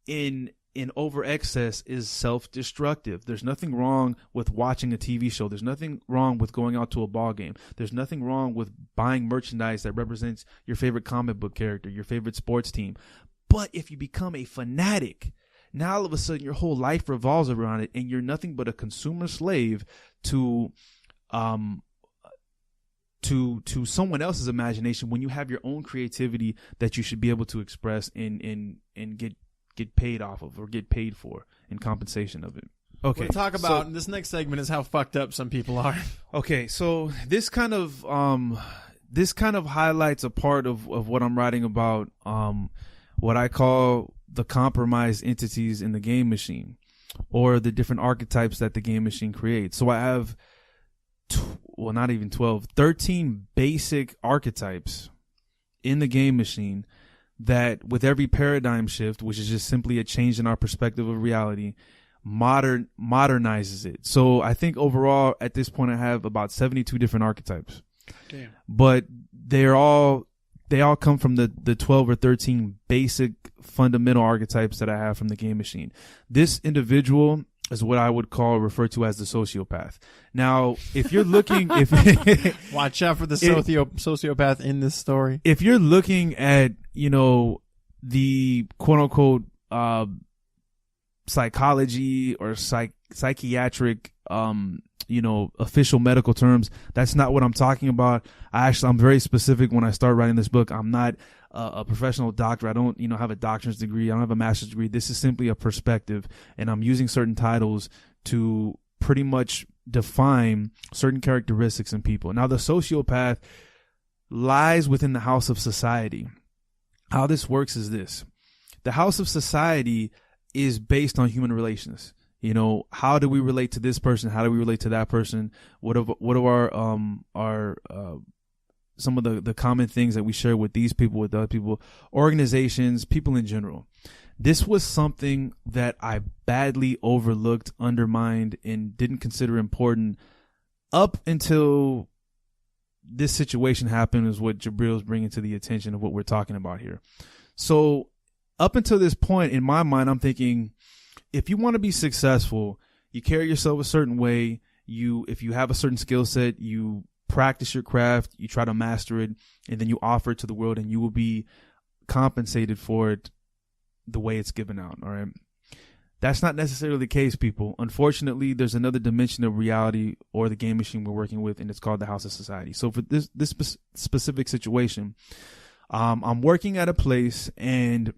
in over excess is self-destructive. There's nothing wrong with watching a TV show. There's nothing wrong with going out to a ball game. There's nothing wrong with buying merchandise that represents your favorite comic book character, your favorite sports team. But if you become a fanatic, now all of a sudden your whole life revolves around it, and you're nothing but a consumer slave to someone else's imagination when you have your own creativity that you should be able to express and get paid off of or get paid for in compensation of it. Okay. We'll talk about this next segment is how fucked up some people are. Okay, so this kind of highlights a part of what I'm writing about, what I call the compromised entities in the game machine, or the different archetypes that the game machine creates. So I have 13 basic archetypes in the game machine that, with every paradigm shift, which is just simply a change in our perspective of reality, modernizes it. So I think overall at this point I have about 72 different archetypes. Damn. But they all come from the 12 or 13 basic fundamental archetypes that I have from the game machine. This individual is what I would refer to as the sociopath. Now, if you're looking, watch out for the sociopath in this story. If you're looking at, the quote unquote, psychology or psychiatric, official medical terms, that's not what I'm talking about. I'm very specific when I start writing this book. I'm not a professional doctor. I don't, have a doctorate degree. I don't have a master's degree. This is simply a perspective, and I'm using certain titles to pretty much define certain characteristics in people. Now, the sociopath lies within the house of society. How this works is this. The house of society is based on human relations. How do we relate to this person? How do we relate to that person? What are our some of the common things that we share with these people, with other people, organizations, people in general? This was something that I badly overlooked, undermined, and didn't consider important up until this situation happened, is what Jabril is bringing to the attention of what we're talking about here. So up until this point, in my mind, I'm thinking, if you want to be successful, you carry yourself a certain way. If you have a certain skill set, you practice your craft, you try to master it, and then you offer it to the world, and you will be compensated for it the way it's given out. All right. That's not necessarily the case, people. Unfortunately, there's another dimension of reality or the game machine we're working with, and it's called the house of society. So for this specific situation, I'm working at a place, and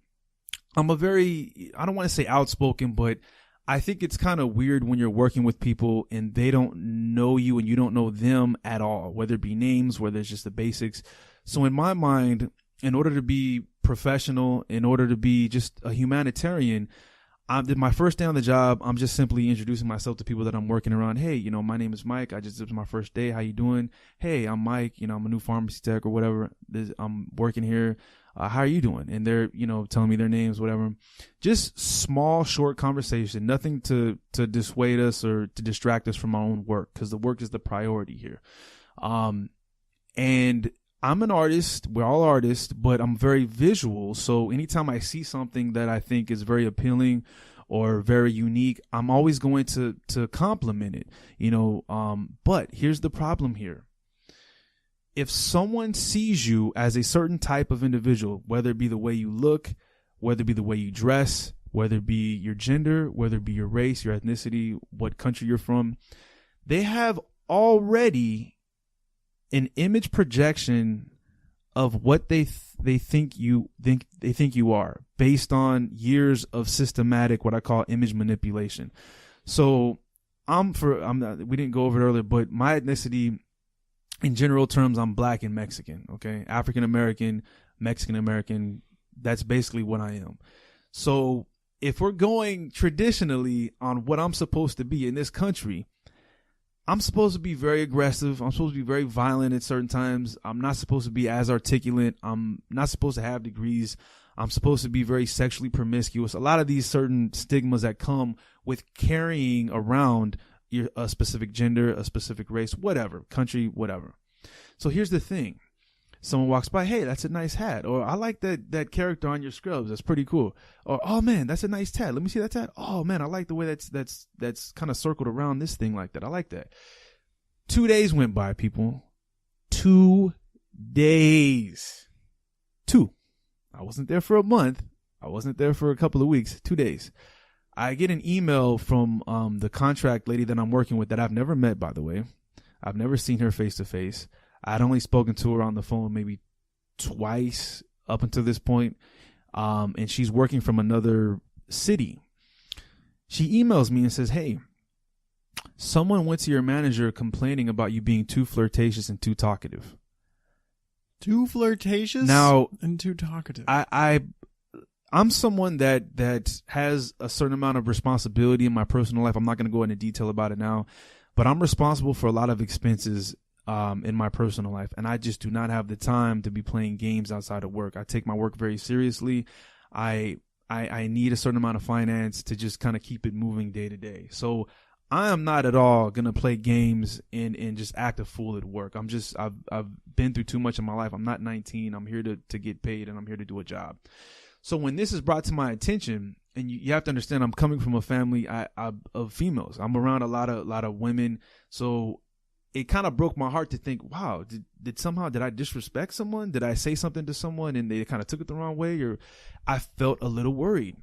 I don't want to say outspoken, but I think it's kind of weird when you're working with people and they don't know you and you don't know them at all, whether it be names, whether it's just the basics. So in my mind, in order to be professional, in order to be just a humanitarian, my first day on the job, I'm just simply introducing myself to people that I'm working around. Hey, my name is Mike. This is my first day. How you doing? Hey, I'm Mike. I'm a new pharmacy tech or whatever. I'm working here. How are you doing? And they're, telling me their names, whatever. Just small, short conversation, nothing to dissuade us or to distract us from our own work, because the work is the priority here. And I'm an artist. We're all artists, but I'm very visual. So anytime I see something that I think is very appealing or very unique, I'm always going to compliment it, but here's the problem here. If someone sees you as a certain type of individual, whether it be the way you look, whether it be the way you dress, whether it be your gender, whether it be your race, your ethnicity, what country you're from, they have already an image projection of what they think you are, based on years of systematic, what I call image manipulation. So we didn't go over it earlier, but my ethnicity, in general terms, I'm black and Mexican. Okay. African American, Mexican American. That's basically what I am. So if we're going traditionally on what I'm supposed to be in this country, I'm supposed to be very aggressive. I'm supposed to be very violent at certain times. I'm not supposed to be as articulate. I'm not supposed to have degrees. I'm supposed to be very sexually promiscuous. A lot of these certain stigmas that come with carrying around a specific gender, a specific race, whatever, country, whatever. So here's the thing. Someone walks by, hey, that's a nice hat. Or I like that character on your scrubs. That's pretty cool. Or, oh man, that's a nice tat. Let me see that tat. Oh man, I like the way that's kind of circled around this thing like that. I like that. 2 days went by, people. 2 days. 2. I wasn't there for a month. I wasn't there for a couple of weeks. 2 days. I get an email from the contract lady that I'm working with that I've never met, by the way. I've never seen her face to face. I'd only spoken to her on the phone maybe twice up until this point. And she's working from another city. She emails me and says, hey, someone went to your manager complaining about you being too flirtatious and too talkative. Too flirtatious now, and too talkative. I'm someone that has a certain amount of responsibility in my personal life. I'm not going to go into detail about it now, but I'm responsible for a lot of expenses in my personal life, and I just do not have the time to be playing games outside of work. I take my work very seriously. I need a certain amount of finance to just kind of keep it moving day to day. So I am not at all gonna play games and just act a fool at work. I've been through too much in my life. I'm not 19. I'm here to get paid, and I'm here to do a job. So when this is brought to my attention, and you have to understand, I'm coming from a family of females. I'm around a lot of women, so it kind of broke my heart to think, wow, did I disrespect someone? Did I say something to someone and they kind of took it the wrong way? Or I felt a little worried.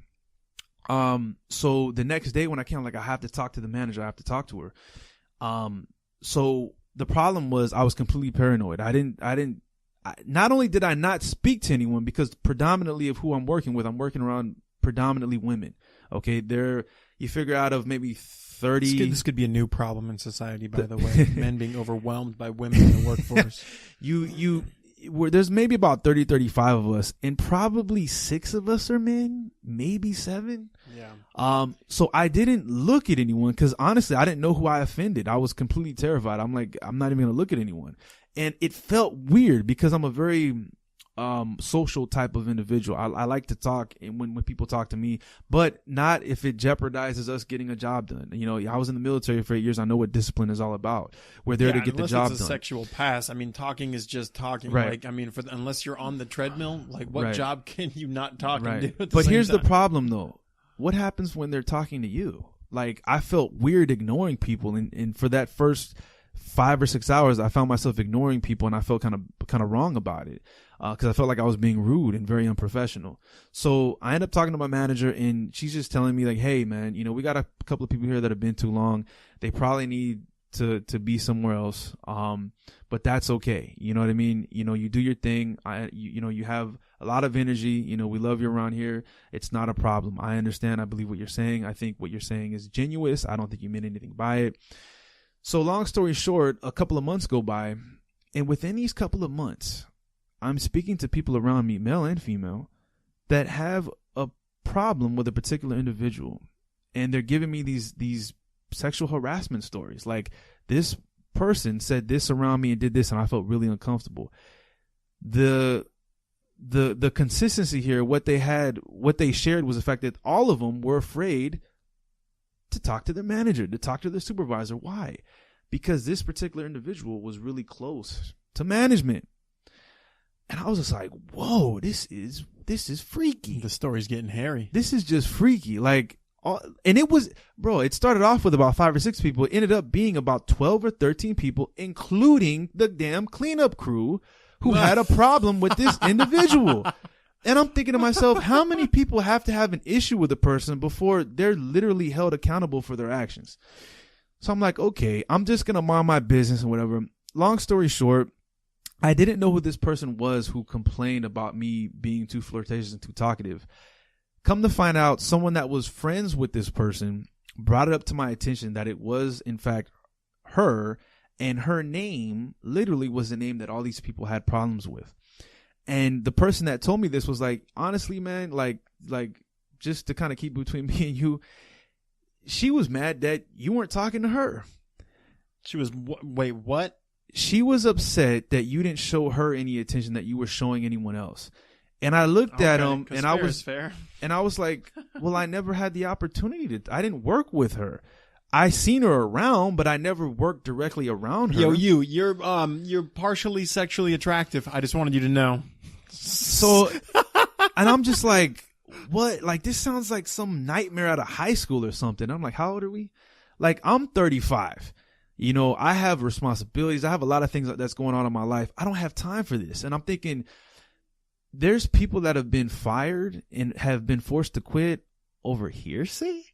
So the next day when I came, I'm like, I have to talk to the manager. I have to talk to her. So the problem was I was completely paranoid. Not only did I not speak to anyone, because predominantly of who I'm working around predominantly women. Okay. You figure out of maybe 30. This could be a new problem in society, by the way. Men being overwhelmed by women in the workforce. There's maybe about 30, 35 of us, and probably 6 of us are men, maybe 7. Yeah. So I didn't look at anyone because honestly, I didn't know who I offended. I was completely terrified. I'm like, I'm not even going to look at anyone. And it felt weird because I'm a very social type of individual. I like to talk, and when people talk to me, but not if it jeopardizes us getting a job done. You know, I was in the military for 8 years. I know what discipline is all about. We're there to get the job it's a done. Sexual pass. I mean, talking is just talking. Right. Like, I mean, unless you're on the treadmill, like what job can you not talk and do at the But same here's time? the problem, though. What happens when they're talking to you? Like, I felt weird ignoring people, and for that first 5 or 6 hours, I found myself ignoring people, and I felt kind of wrong about it. Because I felt like I was being rude and very unprofessional. So I ended up talking to my manager, and she's just telling me like, hey man, you know, we got a couple of people here that have been too long. They probably need to be somewhere else. But that's okay. You know what I mean? You know, you do your thing. You know, you have a lot of energy. You know, we love you around here. It's not a problem. I understand. I believe what you're saying. I think what you're saying is genuine. I don't think you meant anything by it. So long story short, a couple of months go by, and within these couple of months, I'm speaking to people around me, male and female, that have a problem with a particular individual. And they're giving me these sexual harassment stories. Like, this person said this around me and did this, and I felt really uncomfortable. The consistency here, what they shared was the fact that all of them were afraid to talk to their manager, to talk to their supervisor. Why? Because this particular individual was really close to management. And I was just like, whoa, this is freaky. The story's getting hairy. This is just freaky. Like, and it started off with about 5 or 6 people. It ended up being about 12 or 13 people, including the damn cleanup crew who had a problem with this individual. And I'm thinking to myself, how many people have to have an issue with a person before they're literally held accountable for their actions? So I'm like, okay, I'm just going to mind my business and whatever. Long story short, I didn't know who this person was who complained about me being too flirtatious and too talkative. Come to find out, someone that was friends with this person brought it up to my attention that it was, in fact, her, and her name literally was the name that all these people had problems with. And the person that told me this was like, honestly, man, like just to kind of keep between me and you, she was mad that you weren't talking to her. She was, wait, what? She was upset that you didn't show her any attention that you were showing anyone else. And I looked at him and I was like, well, I never had the opportunity I didn't work with her. I seen her around, but I never worked directly around her. You're partially sexually attractive. I just wanted you to know. So, and I'm just like, what? Like, this sounds like some nightmare out of high school or something. I'm like, how old are we? Like, I'm 35. You know, I have responsibilities. I have a lot of things that's going on in my life. I don't have time for this. And I'm thinking, there's people that have been fired and have been forced to quit over hearsay.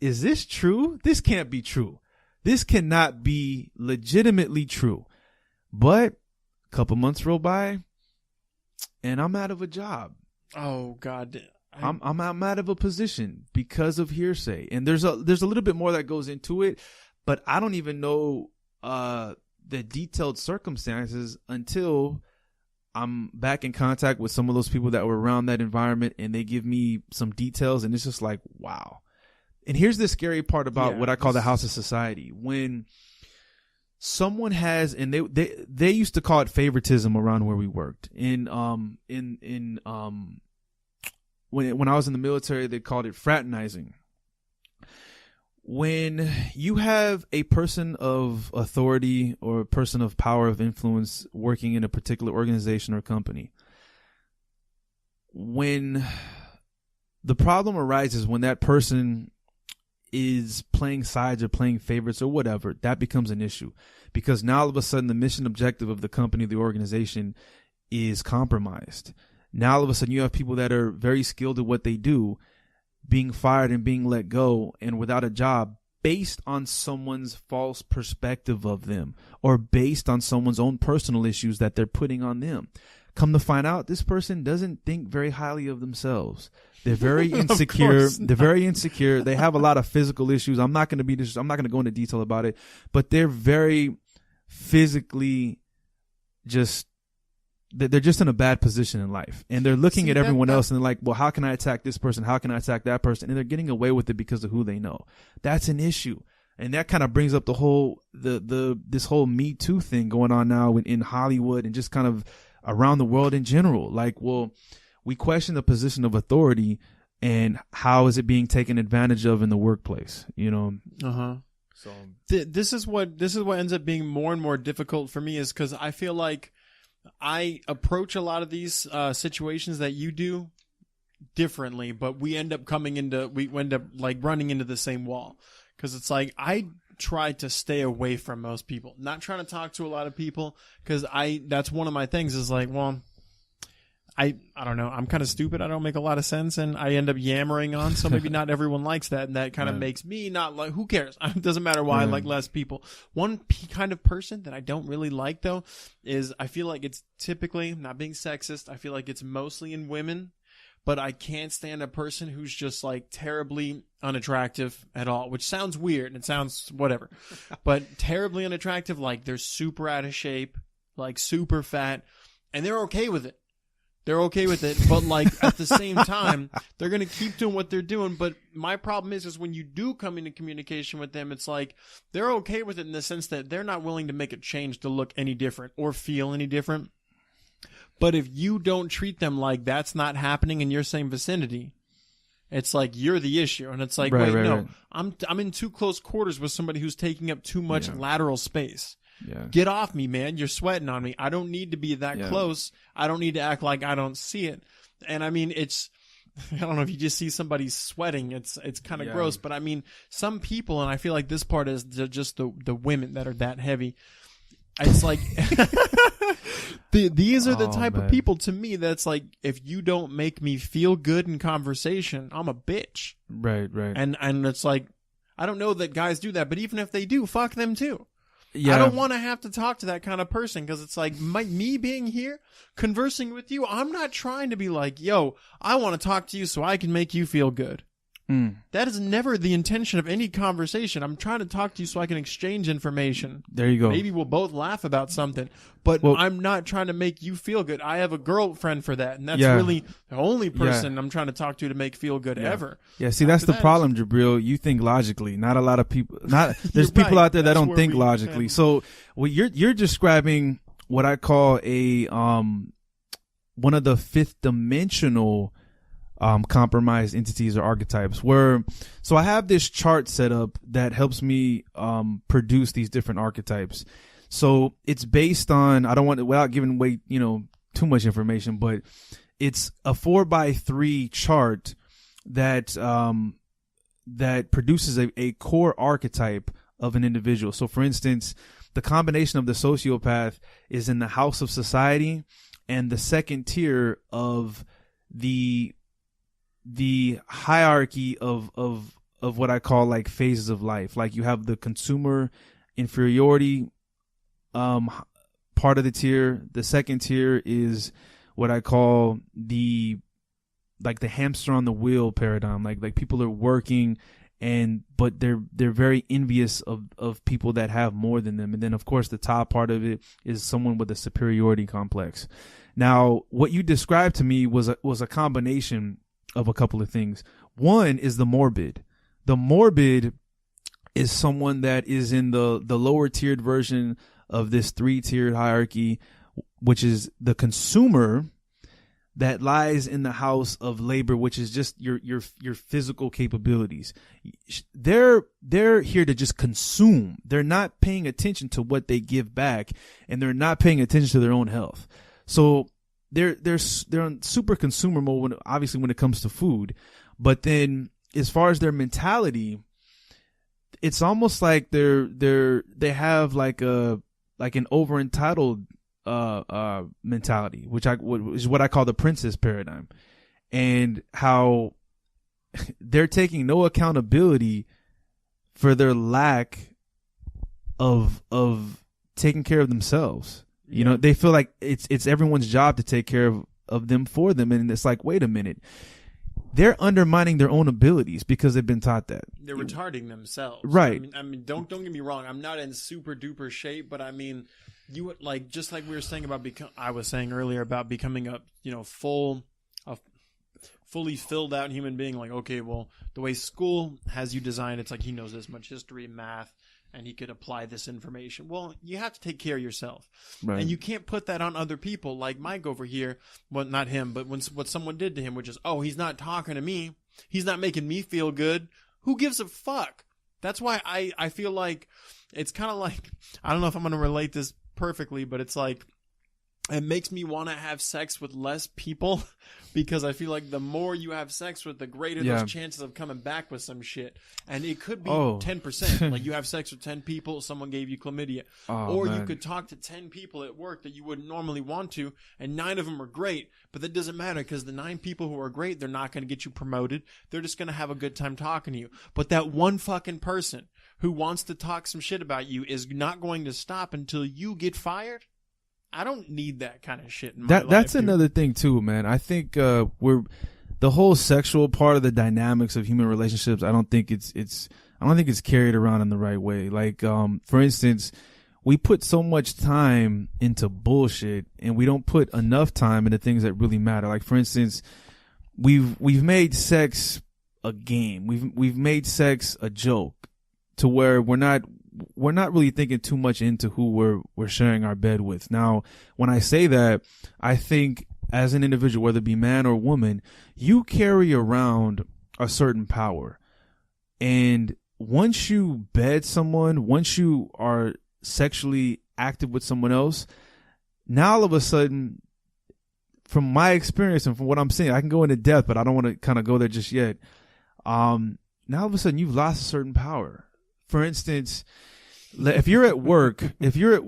Is this true? This can't be true. This cannot be legitimately true. But a couple months roll by and I'm out of a job. Oh God. I'm out of a position because of hearsay. And there's a little bit more that goes into it, but I don't even know the detailed circumstances until I'm back in contact with some of those people that were around that environment and they give me some details, and it's just like, wow. And here's the scary part about what I call the house of society. When someone has, and they used to call it favoritism around where we worked. When I was in the military, they called it fraternizing. When you have a person of authority or a person of power of influence working in a particular organization or company, when the problem arises when that person is playing sides or playing favorites or whatever, that becomes an issue, because now all of a sudden the mission objective of the company, the organization, is compromised. Now all of a sudden you have people that are very skilled at what they do being fired and being let go and without a job based on someone's false perspective of them or based on someone's own personal issues that they're putting on them. Come to find out, this person doesn't think very highly of themselves. They're very insecure. They're very insecure. They have a lot of physical issues. I'm not going to go into detail about it, but they're very physically they're just in a bad position in life, and they're looking at everyone else and they're like, well, how can I attack this person? How can I attack that person? And they're getting away with it because of who they know. That's an issue. And that kind of brings up the whole, this whole Me Too thing going on now in Hollywood and just kind of around the world in general. Like, well, we question the position of authority and how is it being taken advantage of in the workplace, you know? Uh-huh. So this is what ends up being more and more difficult for me, is because I feel like I approach a lot of these situations that you do differently, but we end up like running into the same wall, because it's like I try to stay away from most people, not trying to talk to a lot of people, because that's one of my things is like, well, I don't know, I'm kind of stupid, I don't make a lot of sense, and I end up yammering on, so maybe not everyone likes that, and that kind of makes me not like, who cares? It doesn't matter why I like less people. One kind of person that I don't really like, though, is I feel like it's typically, not being sexist, I feel like it's mostly in women, but I can't stand a person who's just like terribly unattractive at all, which sounds weird, and it sounds whatever, but terribly unattractive, like they're super out of shape, like super fat, and they're okay with it. They're okay with it, but like at the same time, they're going to keep doing what they're doing. But my problem is when you do come into communication with them, it's like they're okay with it in the sense that they're not willing to make a change to look any different or feel any different. But if you don't treat them like that's not happening in your same vicinity, it's like you're the issue. And it's like, right. I'm in too close quarters with somebody who's taking up too much lateral space. Yeah. Get off me, man. You're sweating on me. I don't need to be that close. I don't need to act like I don't see it. And I mean, I don't know if you just see somebody sweating, it's kind of gross, but I mean, some people, and I feel like this part is just the women that are that heavy. It's like, these are the type of people to me that's like, if you don't make me feel good in conversation, I'm a bitch. Right. And it's like, I don't know that guys do that, but even if they do, fuck them too. Yeah. I don't want to have to talk to that kind of person, because it's like me being here, conversing with you, I'm not trying to be like, yo, I want to talk to you so I can make you feel good. That is never the intention of any conversation. I'm trying to talk to you so I can exchange information. There you go. Maybe we'll both laugh about something, but I'm not trying to make you feel good. I have a girlfriend for that, and that's really the only person I'm trying to talk to make feel good ever. Yeah, see, that's the problem, Jabril. You think logically. Not a lot of people. There's people out there that don't think logically. So, you're describing what I call a one of the fifth dimensional compromised entities or archetypes, so I have this chart set up that helps me produce these different archetypes. So it's based on, I don't want to, without giving away too much information, but it's a 4x3 chart that that produces a core archetype of an individual. So for instance, the combination of the sociopath is in the house of society, and the second tier of the hierarchy of what I call like phases of life. Like you have the consumer inferiority part of the tier. The second tier is what I call the hamster on the wheel paradigm. Like people are working but they're very envious of people that have more than them. And then of course the top part of it is someone with a superiority complex. Now, what you described to me was a combination of a couple of things. One is the morbid. The morbid is someone that is in the lower tiered version of this 3-tiered hierarchy, which is the consumer that lies in the house of labor, which is just your physical capabilities. They're here to just consume. They're not paying attention to what they give back, and they're not paying attention to their own health. So they're on super consumer mode when it comes to food. But then as far as their mentality, it's almost like they have like an over entitled mentality, which is what I call the princess paradigm, and how they're taking no accountability for their lack of taking care of themselves. They feel like it's everyone's job to take care of them for them. And it's like, wait a minute. They're undermining their own abilities because they've been taught that. They're retarding themselves. Right. I mean, don't get me wrong. I'm not in super duper shape, but I mean, you would just like we were saying about I was saying earlier about becoming a fully filled out human being. Like, okay, well, the way school has you designed, it's like he knows this much history, math, and he could apply this information. Well, you have to take care of yourself. Right. And you can't put that on other people like Mike over here. Well, not him, but what someone did to him, which is, oh, he's not talking to me. He's not making me feel good. Who gives a fuck? That's why I feel like it's kind of like, I don't know if I'm going to relate this perfectly, but it's like, it makes me want to have sex with less people because I feel like the more you have sex with, the greater those chances of coming back with some shit. And it could be 10%. Like you have sex with 10 people, someone gave you chlamydia. Or you could talk to 10 people at work that you wouldn't normally want to, and 9 of them are great. But that doesn't matter because the 9 people who are great, they're not going to get you promoted. They're just going to have a good time talking to you. But that one fucking person who wants to talk some shit about you is not going to stop until you get fired. I don't need that kind of shit in my life. That's another thing too, man. I think the whole sexual part of the dynamics of human relationships. I don't think it's carried around in the right way. Like, for instance, we put so much time into bullshit, and we don't put enough time into things that really matter. Like, for instance, we've made sex a game. We've made sex a joke, to where we're not really thinking too much into who we're sharing our bed with. Now, when I say that, I think as an individual, whether it be man or woman, you carry around a certain power. And once you bed someone, once you are sexually active with someone else, now all of a sudden, from my experience and from what I'm seeing, I can go into depth, but I don't want to kind of go there just yet. Now all of a sudden you've lost a certain power. For instance, if you're at work, if you're at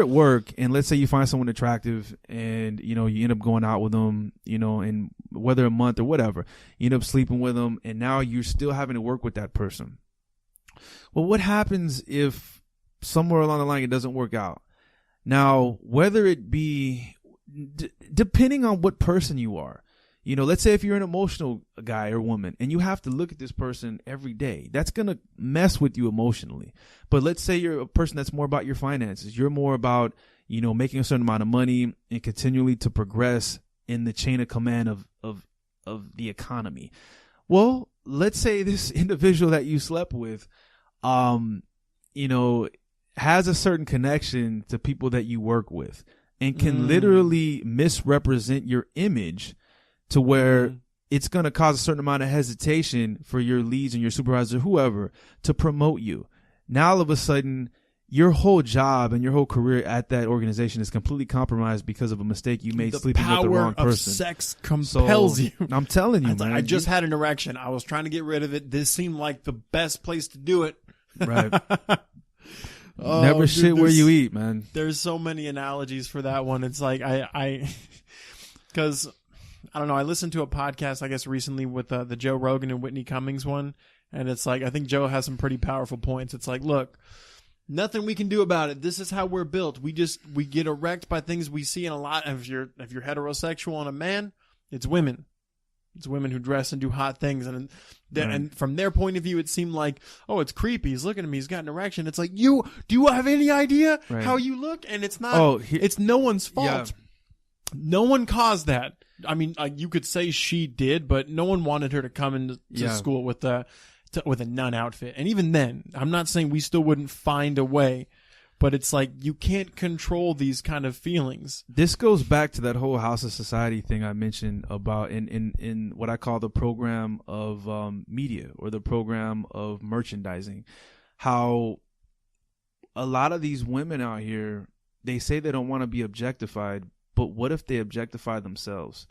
work and let's say you find someone attractive and, you end up going out with them, and whether a month or whatever, you end up sleeping with them, and now you're still having to work with that person. Well, what happens if somewhere along the line it doesn't work out? Now, whether it be, depending on what person you are, let's say if you're an emotional guy or woman and you have to look at this person every day, that's going to mess with you emotionally. But let's say you're a person that's more about your finances. You're more about, making a certain amount of money and continually to progress in the chain of command of the economy. Well, let's say this individual that you slept with, has a certain connection to people that you work with and can literally misrepresent your image to where it's going to cause a certain amount of hesitation for your leads and your supervisor, whoever, to promote you. Now, all of a sudden, your whole job and your whole career at that organization is completely compromised because of a mistake you made sleeping with the wrong person. The power of sex compels you. I'm telling you, man. I just had an erection. I was trying to get rid of it. This seemed like the best place to do it. Right. Never shit where you eat, man. There's so many analogies for that one. It's like because I don't know. I listened to a podcast, I guess, recently with the Joe Rogan and Whitney Cummings one. And it's like, I think Joe has some pretty powerful points. It's like, look, nothing we can do about it. This is how we're built. We get erect by things we see. And a lot, if you're heterosexual and a man, it's women. It's women who dress and do hot things. And and from their point of view, it seemed like, oh, it's creepy. He's looking at me. He's got an erection. It's like, do you have any idea how you look? And it's not, it's no one's fault. Yeah. No one caused that. I mean, you could say she did, but no one wanted her to come into school with a nun outfit. And even then, I'm not saying we still wouldn't find a way, but it's like you can't control these kind of feelings. This goes back to that whole House of Society thing I mentioned about in what I call the program of media or the program of merchandising. How a lot of these women out here, they say they don't want to be objectified, but what if they objectify themselves?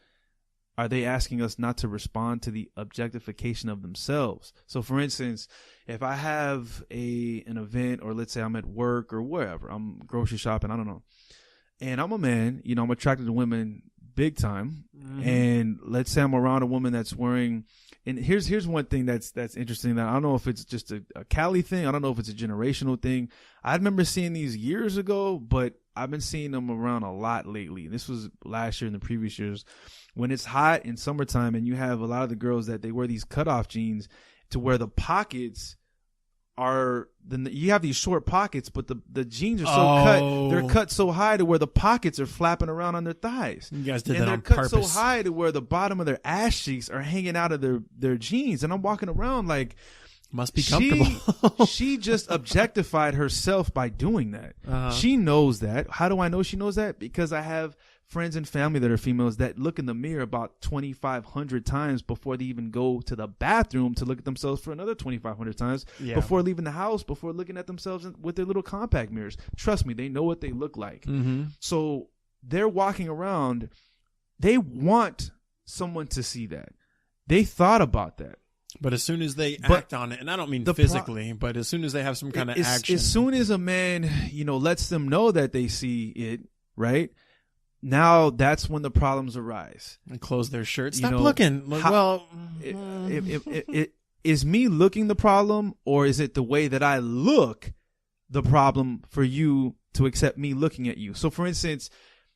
Are they asking us not to respond to the objectification of themselves? So, for instance, if I have an event, or let's say I'm at work or wherever, I'm grocery shopping, I don't know, and I'm a man, I'm attracted to women big time, and let's say I'm around a woman that's wearing, and here's one thing that's interesting that I don't know if it's just a Cali thing, I don't know if it's a generational thing. I remember seeing these years ago, but I've been seeing them around a lot lately. This was last year and the previous years. When it's hot in summertime and you have a lot of the girls that they wear these cutoff jeans to where the pockets are, you have these short pockets, but the jeans are so cut, they're cut so high to where the pockets are flapping around on their thighs. You guys did that on purpose. And they're cut so high to where the bottom of their ass cheeks are hanging out of their jeans. And I'm walking around like, must be comfortable. She just objectified herself by doing that. She knows that. How do I know she knows that? Because I have friends and family that are females that look in the mirror about 2,500 times before they even go to the bathroom to look at themselves for another 2,500 times before leaving the house, before looking at themselves with their little compact mirrors. Trust me, they know what they look like. So they're walking around. They want someone to see that. They thought about that. But as soon as they act on it, and I don't mean physically, but as soon as they have some kind of action. As soon as a man, lets them know that they see it, right? Now that's when the problems arise. And close their shirt. Stop looking. Is me looking the problem, or is it the way that I look the problem for you to accept me looking at you? So for instance,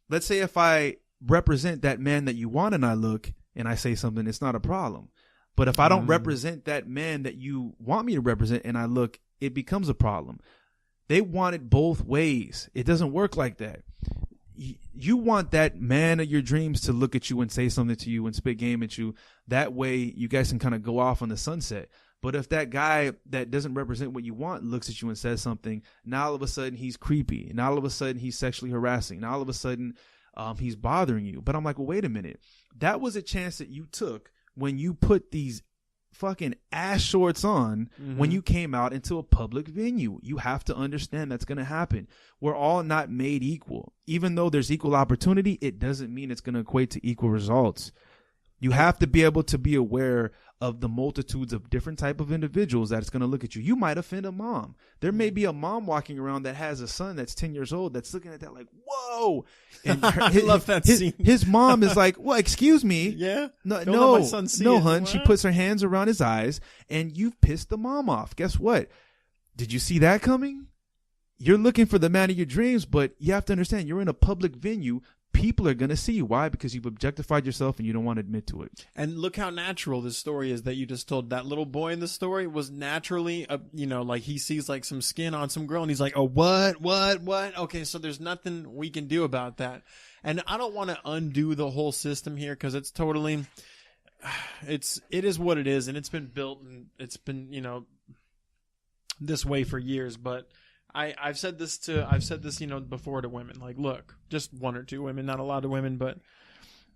let's say if I represent that man that you want and I look and I say something, it's not a problem. But if I don't represent that man that you want me to represent and I look, it becomes a problem. They want it both ways. It doesn't work like that. You want that man of your dreams to look at you and say something to you and spit game at you. That way you guys can kind of go off on the sunset. But if that guy that doesn't represent what you want looks at you and says something, now all of a sudden he's creepy. Now all of a sudden he's sexually harassing. Now all of a sudden he's bothering you. But I'm like, well, wait a minute. That was a chance that you took when you put these fucking ass shorts on when you came out into a public venue. You have to understand that's going to happen. We're all not made equal. Even though there's equal opportunity, it doesn't mean it's going to equate to equal results. You have to be able to be aware of the multitudes of different type of individuals that's going to look at you. You might offend a mom. There may be a mom walking around that has a son that's 10 years old that's looking at that like, whoa. And I love that scene. His mom is like, well, excuse me. Yeah. No, hun. She puts her hands around his eyes and you've pissed the mom off. Guess what? Did you see that coming? You're looking for the man of your dreams, but you have to understand you're in a public venue. people are going to see you. Why? Because you've objectified yourself and you don't want to admit to it. And look how natural this story is that you just told. That little boy in the story was naturally, like he sees like some skin on some girl and he's like, oh, what? Okay, so there's nothing we can do about that. And I don't want to undo the whole system here because it's totally, it is what it is, and it's been built and it's been, this way for years. But I've said this, before to women. Like, look, just one or two women, not a lot of women, but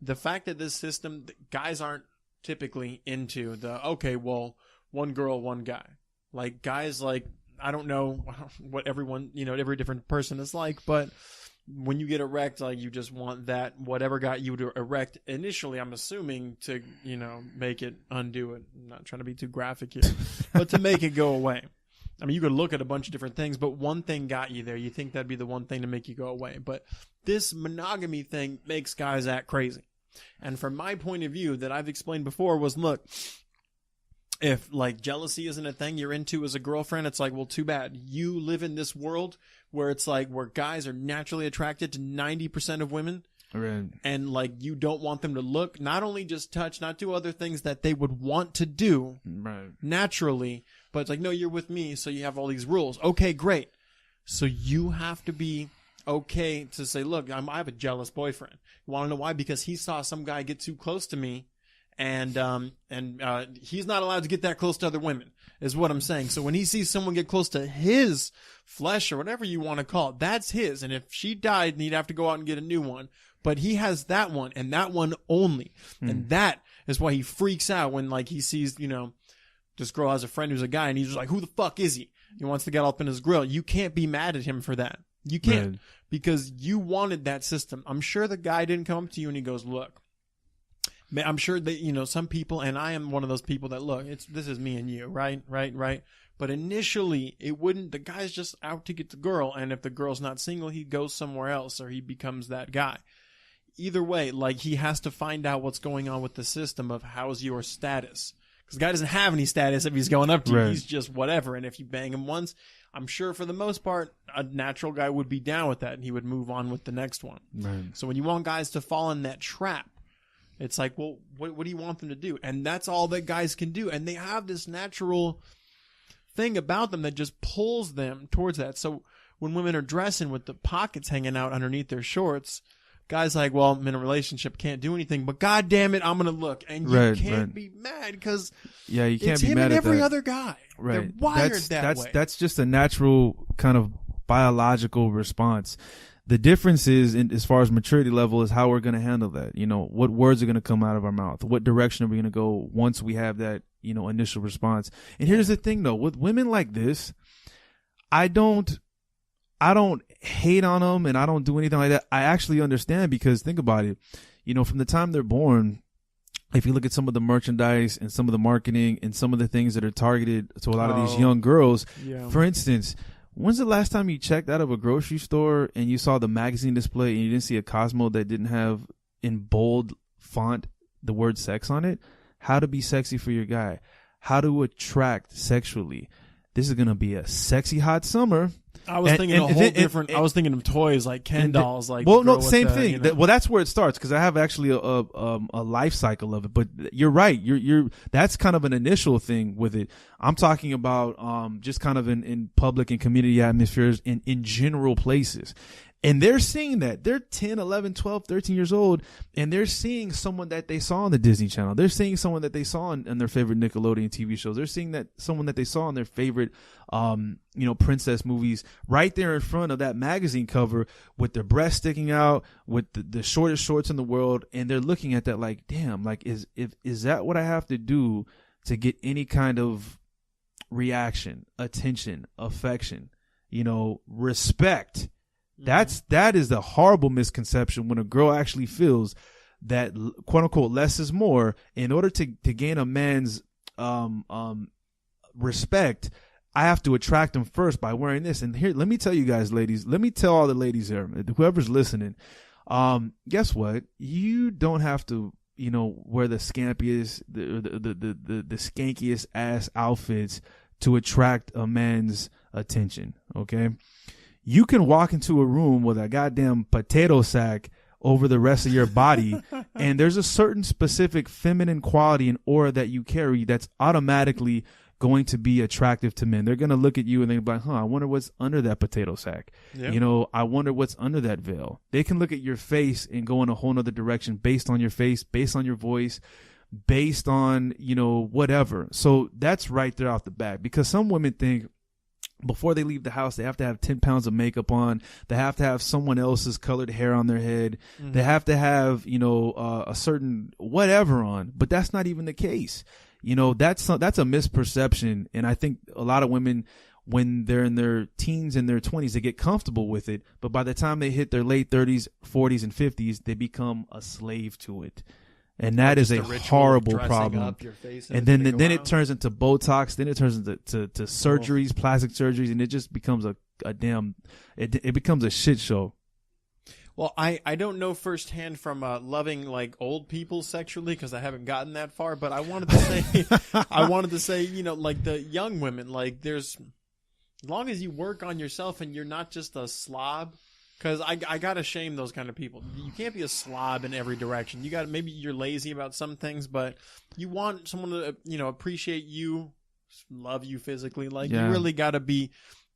the fact that this system, guys aren't typically into okay, well, one girl, one guy. Like, guys, like, I don't know what everyone, every different person is like, but when you get erect, like, you just want that, whatever got you to erect initially, I'm assuming, to, make it undo it. I'm not trying to be too graphic here, but to make it go away. I mean, you could look at a bunch of different things, but one thing got you there. You think that'd be the one thing to make you go away. But this monogamy thing makes guys act crazy. And from my point of view that I've explained before was, look, if like jealousy isn't a thing you're into as a girlfriend, it's like, well, too bad. You live in this world where it's like where guys are naturally attracted to 90% of women. Right. And like you don't want them to look, not only just touch, not do other things that they would want to do naturally, but it's like, no, you're with me, so you have all these rules. Okay, great. So you have to be okay to say, look, I have a jealous boyfriend. You want to know why? Because he saw some guy get too close to me, and he's not allowed to get that close to other women, is what I'm saying. So when he sees someone get close to his flesh or whatever you want to call it, that's his. And if she died, he'd have to go out and get a new one. But he has that one and that one only. And that is why he freaks out when like he sees, this girl has a friend who's a guy and he's just like, who the fuck is he? He wants to get up in his grill. You can't be mad at him for that. You can't, because you wanted that system. I'm sure the guy didn't come up to you and he goes, look, I'm sure that, some people, and I am one of those people that, look, this is me and you, right? But initially, the guy's just out to get the girl, and if the girl's not single, he goes somewhere else, or he becomes that guy. Either way, like, he has to find out what's going on with the system of how's your status. Because the guy doesn't have any status if he's going up to you. He's just whatever, and if you bang him once, I'm sure for the most part, a natural guy would be down with that, and he would move on with the next one. Right. So when you want guys to fall in that trap, it's like, well, what do you want them to do? And that's all that guys can do. And they have this natural thing about them that just pulls them towards that. So when women are dressing with the pockets hanging out underneath their shorts, guys like, well, I'm in a relationship, can't do anything, but God damn it, I'm going to look. And you can't be mad because you can't be him mad and at every that. other guy. Right. They're wired that way. That's just a natural kind of biological response. The difference is, as far as maturity level, is how we're going to handle that. What words are going to come out of our mouth? What direction are we going to go once we have that, initial response? And here's the thing, though. With women like this, I don't hate on them and I don't do anything like that. I actually understand, because think about it. From the time they're born, if you look at some of the merchandise and some of the marketing and some of the things that are targeted to a lot of these young girls, for instance, when's the last time you checked out of a grocery store and you saw the magazine display and you didn't see a Cosmo that didn't have in bold font the word sex on it? How to be sexy for your guy. How to attract sexually. This is going to be a sexy hot summer. I was thinking a whole different. I was thinking of toys like Ken dolls. Like, well, no, same thing. Well, that's where it starts, because I have actually a life cycle of it. But you're right. You're that's kind of an initial thing with it. I'm talking about just kind of in public and community atmospheres in general places. And they're seeing that. They're 10, 11, 12, 13 years old, and they're seeing someone that they saw on the Disney Channel. They're seeing someone that they saw in their favorite Nickelodeon TV shows. They're seeing someone that they saw in their favorite, princess movies right there in front of that magazine cover with their breasts sticking out, with the shortest shorts in the world. And they're looking at that like, damn, like, is that what I have to do to get any kind of reaction, attention, affection, respect? That is the horrible misconception when a girl actually feels that, quote unquote, less is more. In order to gain a man's respect, I have to attract him first by wearing this. And here, let me tell you guys, ladies, let me tell all the ladies here, whoever's listening, guess what? You don't have to, wear the scampiest, the skankiest ass outfits to attract a man's attention. Okay. You can walk into a room with a goddamn potato sack over the rest of your body. And there's a certain specific feminine quality and aura that you carry that's automatically going to be attractive to men. They're going to look at you and they're like, I wonder what's under that potato sack. Yep. I wonder what's under that veil. They can look at your face and go in a whole nother direction based on your face, based on your voice, based on, whatever. So that's right there off the bat, because some women think before they leave the house, they have to have 10 pounds of makeup on. They have to have someone else's colored hair on their head. Mm-hmm. They have to have, a certain whatever on, but that's not even the case. That's a misperception. And I think a lot of women, when they're in their teens and their 20s, they get comfortable with it. But by the time they hit their late 30s, 40s, and 50s, they become a slave to it. And that is a horrible problem. And then it turns into Botox. Then it turns into surgeries, plastic surgeries, and it just becomes it becomes a shit show. Well, I don't know firsthand from loving like old people sexually, because I haven't gotten that far. But I wanted to say, like the young women, like as long as you work on yourself and you're not just a slob. Because I gotta shame those kind of people. You can't be a slob in every direction. Maybe you're lazy about some things, but you want someone to appreciate you, love you physically. Like you really gotta be.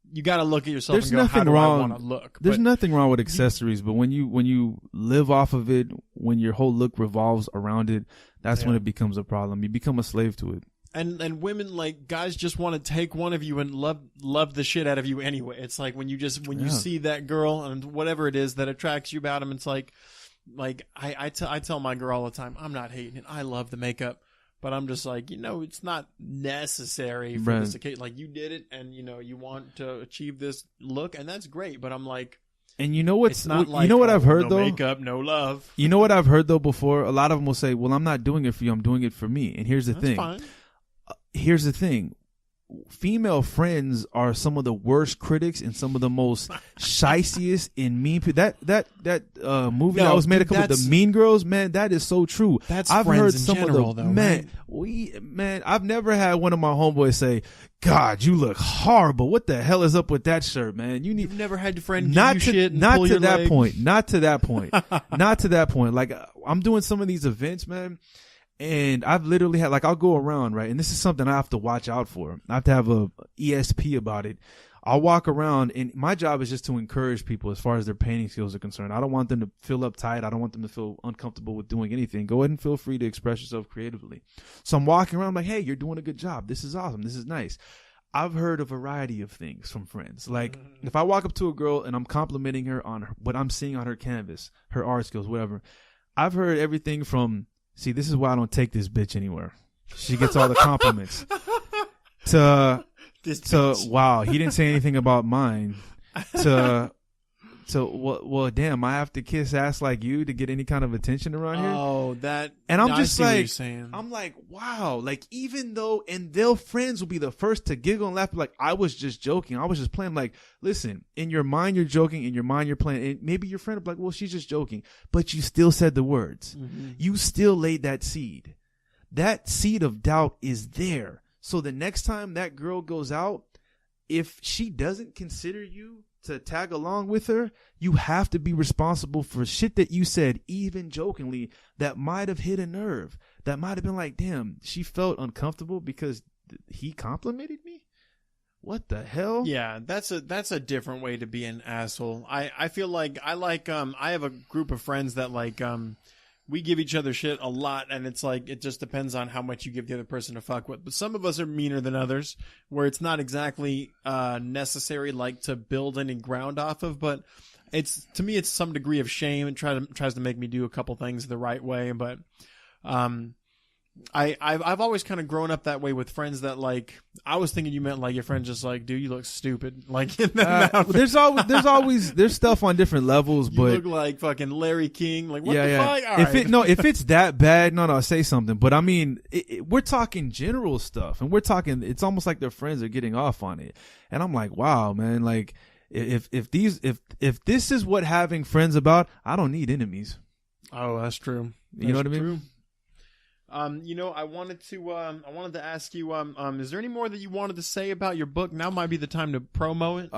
You got to look at yourself and go, how do I want to look? There's nothing wrong with accessories, but when you live off of it, when your whole look revolves around it, that's when it becomes a problem. You become a slave to it. And women, like guys, just want to take one of you and love the shit out of you anyway. It's like when you see that girl and whatever it is that attracts you about him, it's like I tell my girl all the time, I'm not hating it. I love the makeup. But I'm just like, it's not necessary for this occasion. Like, you did it, and, you want to achieve this look, and that's great. But I'm like... And it's not like, what I've heard, though? No makeup, no love. You know what I've heard, though, before? A lot of them will say, well, I'm not doing it for you. I'm doing it for me. And here's the thing. Fine. Here's the thing. Female friends are some of the worst critics and some of the most shystiest and mean people. That movie that was made a couple of the Mean Girls, man, that is so true. I've heard some of the man, right? I've never had one of my homeboys say, God, you look horrible. What the hell is up with that shirt, man? You've never had your friend give you shit and pull your leg? Not to that point. Like, I'm doing some of these events, man. And I've literally had, I'll go around, right? And this is something I have to watch out for. I have to have a ESP about it. I'll walk around, and my job is just to encourage people as far as their painting skills are concerned. I don't want them to feel uptight. I don't want them to feel uncomfortable with doing anything. Go ahead and feel free to express yourself creatively. So I'm walking around, I'm like, hey, you're doing a good job. This is awesome. This is nice. I've heard a variety of things from friends. Like, if I walk up to a girl and I'm complimenting her on what I'm seeing on her canvas, her art skills, whatever, I've heard everything from, see, this is why I don't take this bitch anywhere. She gets all the compliments. To wow, he didn't say anything about mine. Well, damn, I have to kiss ass like you to get any kind of attention around here. Oh, that. And I'm just like, I'm like, wow, like even though, and their friends will be the first to giggle and laugh, like I was just joking, I was just playing. Like, listen, in your mind you're joking, in your mind you're playing, and maybe your friend will be like, well, she's just joking, but you still said the words. Mm-hmm. You still laid that seed. That seed of doubt is there. So the next time that girl goes out, if she doesn't consider you to tag along with her, you have to be responsible for shit that you said, even jokingly, that might have hit a nerve. That might have been like, damn, she felt uncomfortable because he complimented me? What the hell? Yeah, that's a different way to be an asshole. I feel like I have a group of friends that we give each other shit a lot, and it's like it just depends on how much you give the other person to fuck with. But some of us are meaner than others, where it's not exactly necessary to build any ground off of. But to me it's some degree of shame and tries to make me do a couple things the right way. But I've always kind of grown up that way with friends that I was thinking you meant your friend just dude, you look stupid. There's stuff on different levels, you but look like fucking Larry King. What the fuck? All right. If it's that bad, no, say something. But I mean, we're talking general stuff, and it's almost like their friends are getting off on it, and I'm like, wow, man, if this is what having friends about, I don't need enemies. Oh, that's true. You know what I mean? I wanted to ask you, is there any more that you wanted to say about your book? Now might be the time to promo it.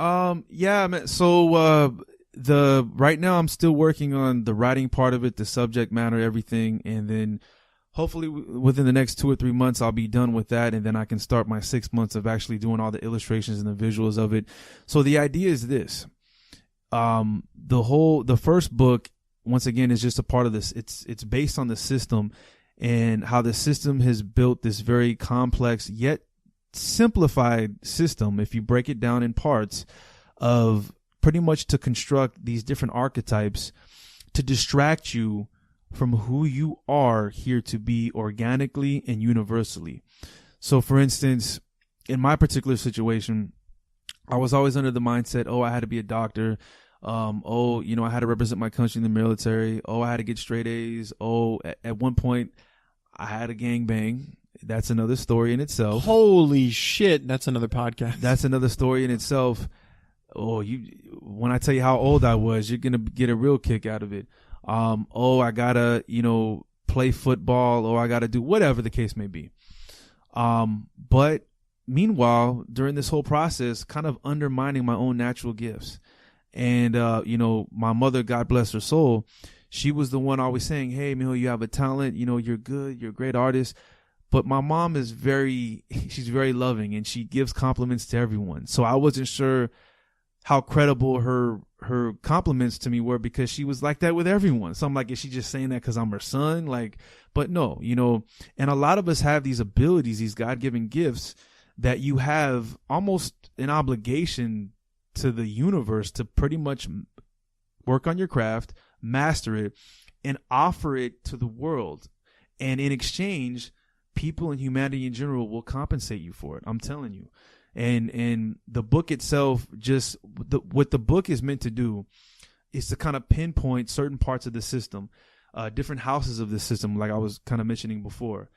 Yeah, man. So, right now I'm still working on the writing part of it, the subject matter, everything. And then hopefully within the next 2 or 3 months, I'll be done with that. And then I can start my 6 months of actually doing all the illustrations and the visuals of it. So the idea is this. The first book, once again, is just a part of this. It's based on the system and how the system has built this very complex yet simplified system, if you break it down in parts, of pretty much to construct these different archetypes to distract you from who you are here to be organically and universally. So for instance, in my particular situation, I was always under the mindset, I had to be a doctor. I had to represent my country in the military. I had to get straight A's. At one point I had a gangbang. That's another story in itself. Holy shit. That's another podcast. That's another story in itself. When I tell you how old I was, you're going to get a real kick out of it. I gotta, play football, I gotta do whatever the case may be. But meanwhile, during this whole process, kind of undermining my own natural gifts. And, my mother, God bless her soul, she was the one always saying, hey, Mijo, you have a talent, you're good, you're a great artist. But my mom is she's very loving and she gives compliments to everyone. So I wasn't sure how credible her compliments to me were, because she was like that with everyone. So I'm like, is she just saying that because I'm her son? But no, and a lot of us have these abilities, these God-given gifts that you have almost an obligation to the universe to pretty much work on your craft, master it, and offer it to the world. And in exchange, people and humanity in general will compensate you for it. I'm telling you. And the book itself, what the book is meant to do is to kind of pinpoint certain parts of the system, different houses of the system, like I was kind of mentioning before,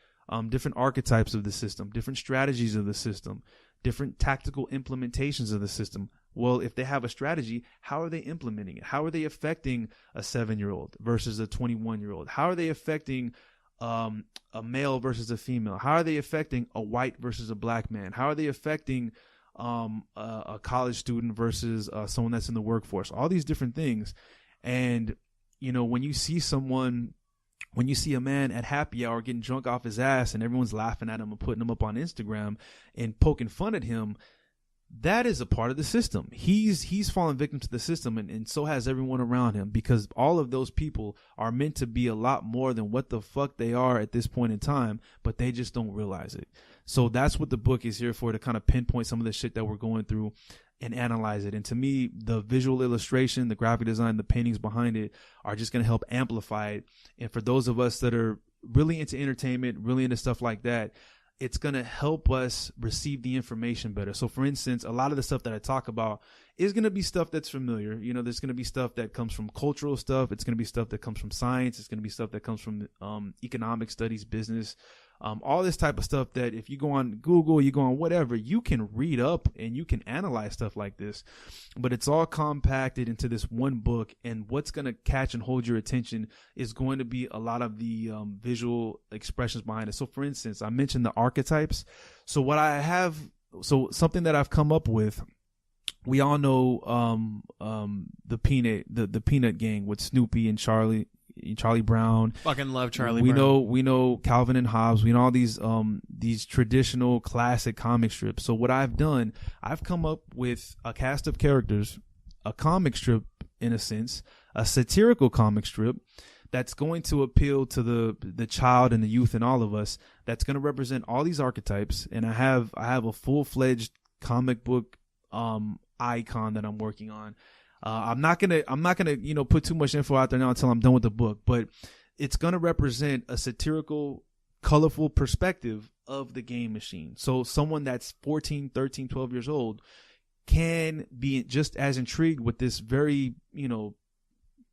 different archetypes of the system, different strategies of the system, different tactical implementations of the system. Well, if they have a strategy, how are they implementing it? How are they affecting a 7-year-old versus a 21-year-old? How are they affecting a male versus a female? How are they affecting a white versus a black man? How are they affecting a college student versus someone that's in the workforce? All these different things. And, when you see a man at happy hour getting drunk off his ass and everyone's laughing at him and putting him up on Instagram and poking fun at him, that is a part of the system. He's fallen victim to the system, and so has everyone around him, because all of those people are meant to be a lot more than what the fuck they are at this point in time, but they just don't realize it. So that's what the book is here for, to kind of pinpoint some of the shit that we're going through and analyze it. And to me, the visual illustration, the graphic design, the paintings behind it are just going to help amplify it. And for those of us that are really into entertainment, really into stuff like that, it's going to help us receive the information better. So for instance, a lot of the stuff that I talk about is going to be stuff that's familiar. There's going to be stuff that comes from cultural stuff. It's going to be stuff that comes from science. It's going to be stuff that comes from economic studies, business, all this type of stuff that if you go on Google, you go on whatever, you can read up and you can analyze stuff like this. But it's all compacted into this one book, and what's going to catch and hold your attention is going to be a lot of the visual expressions behind it. So for instance, I mentioned the archetypes. So something that I've come up with, we all know the Peanut Gang with Snoopy and Charlie Brown. Fucking love Charlie Brown. We know Calvin and Hobbes. We know all these traditional classic comic strips. So what I've done, I've come up with a cast of characters, a comic strip in a sense, a satirical comic strip that's going to appeal to the child and the youth and all of us, that's going to represent all these archetypes. And I have a full-fledged comic book icon that I'm working on. I'm not gonna put too much info out there now until I'm done with the book, but it's gonna represent a satirical, colorful perspective of the game machine. So someone that's 14, 13, 12 years old can be just as intrigued with this very,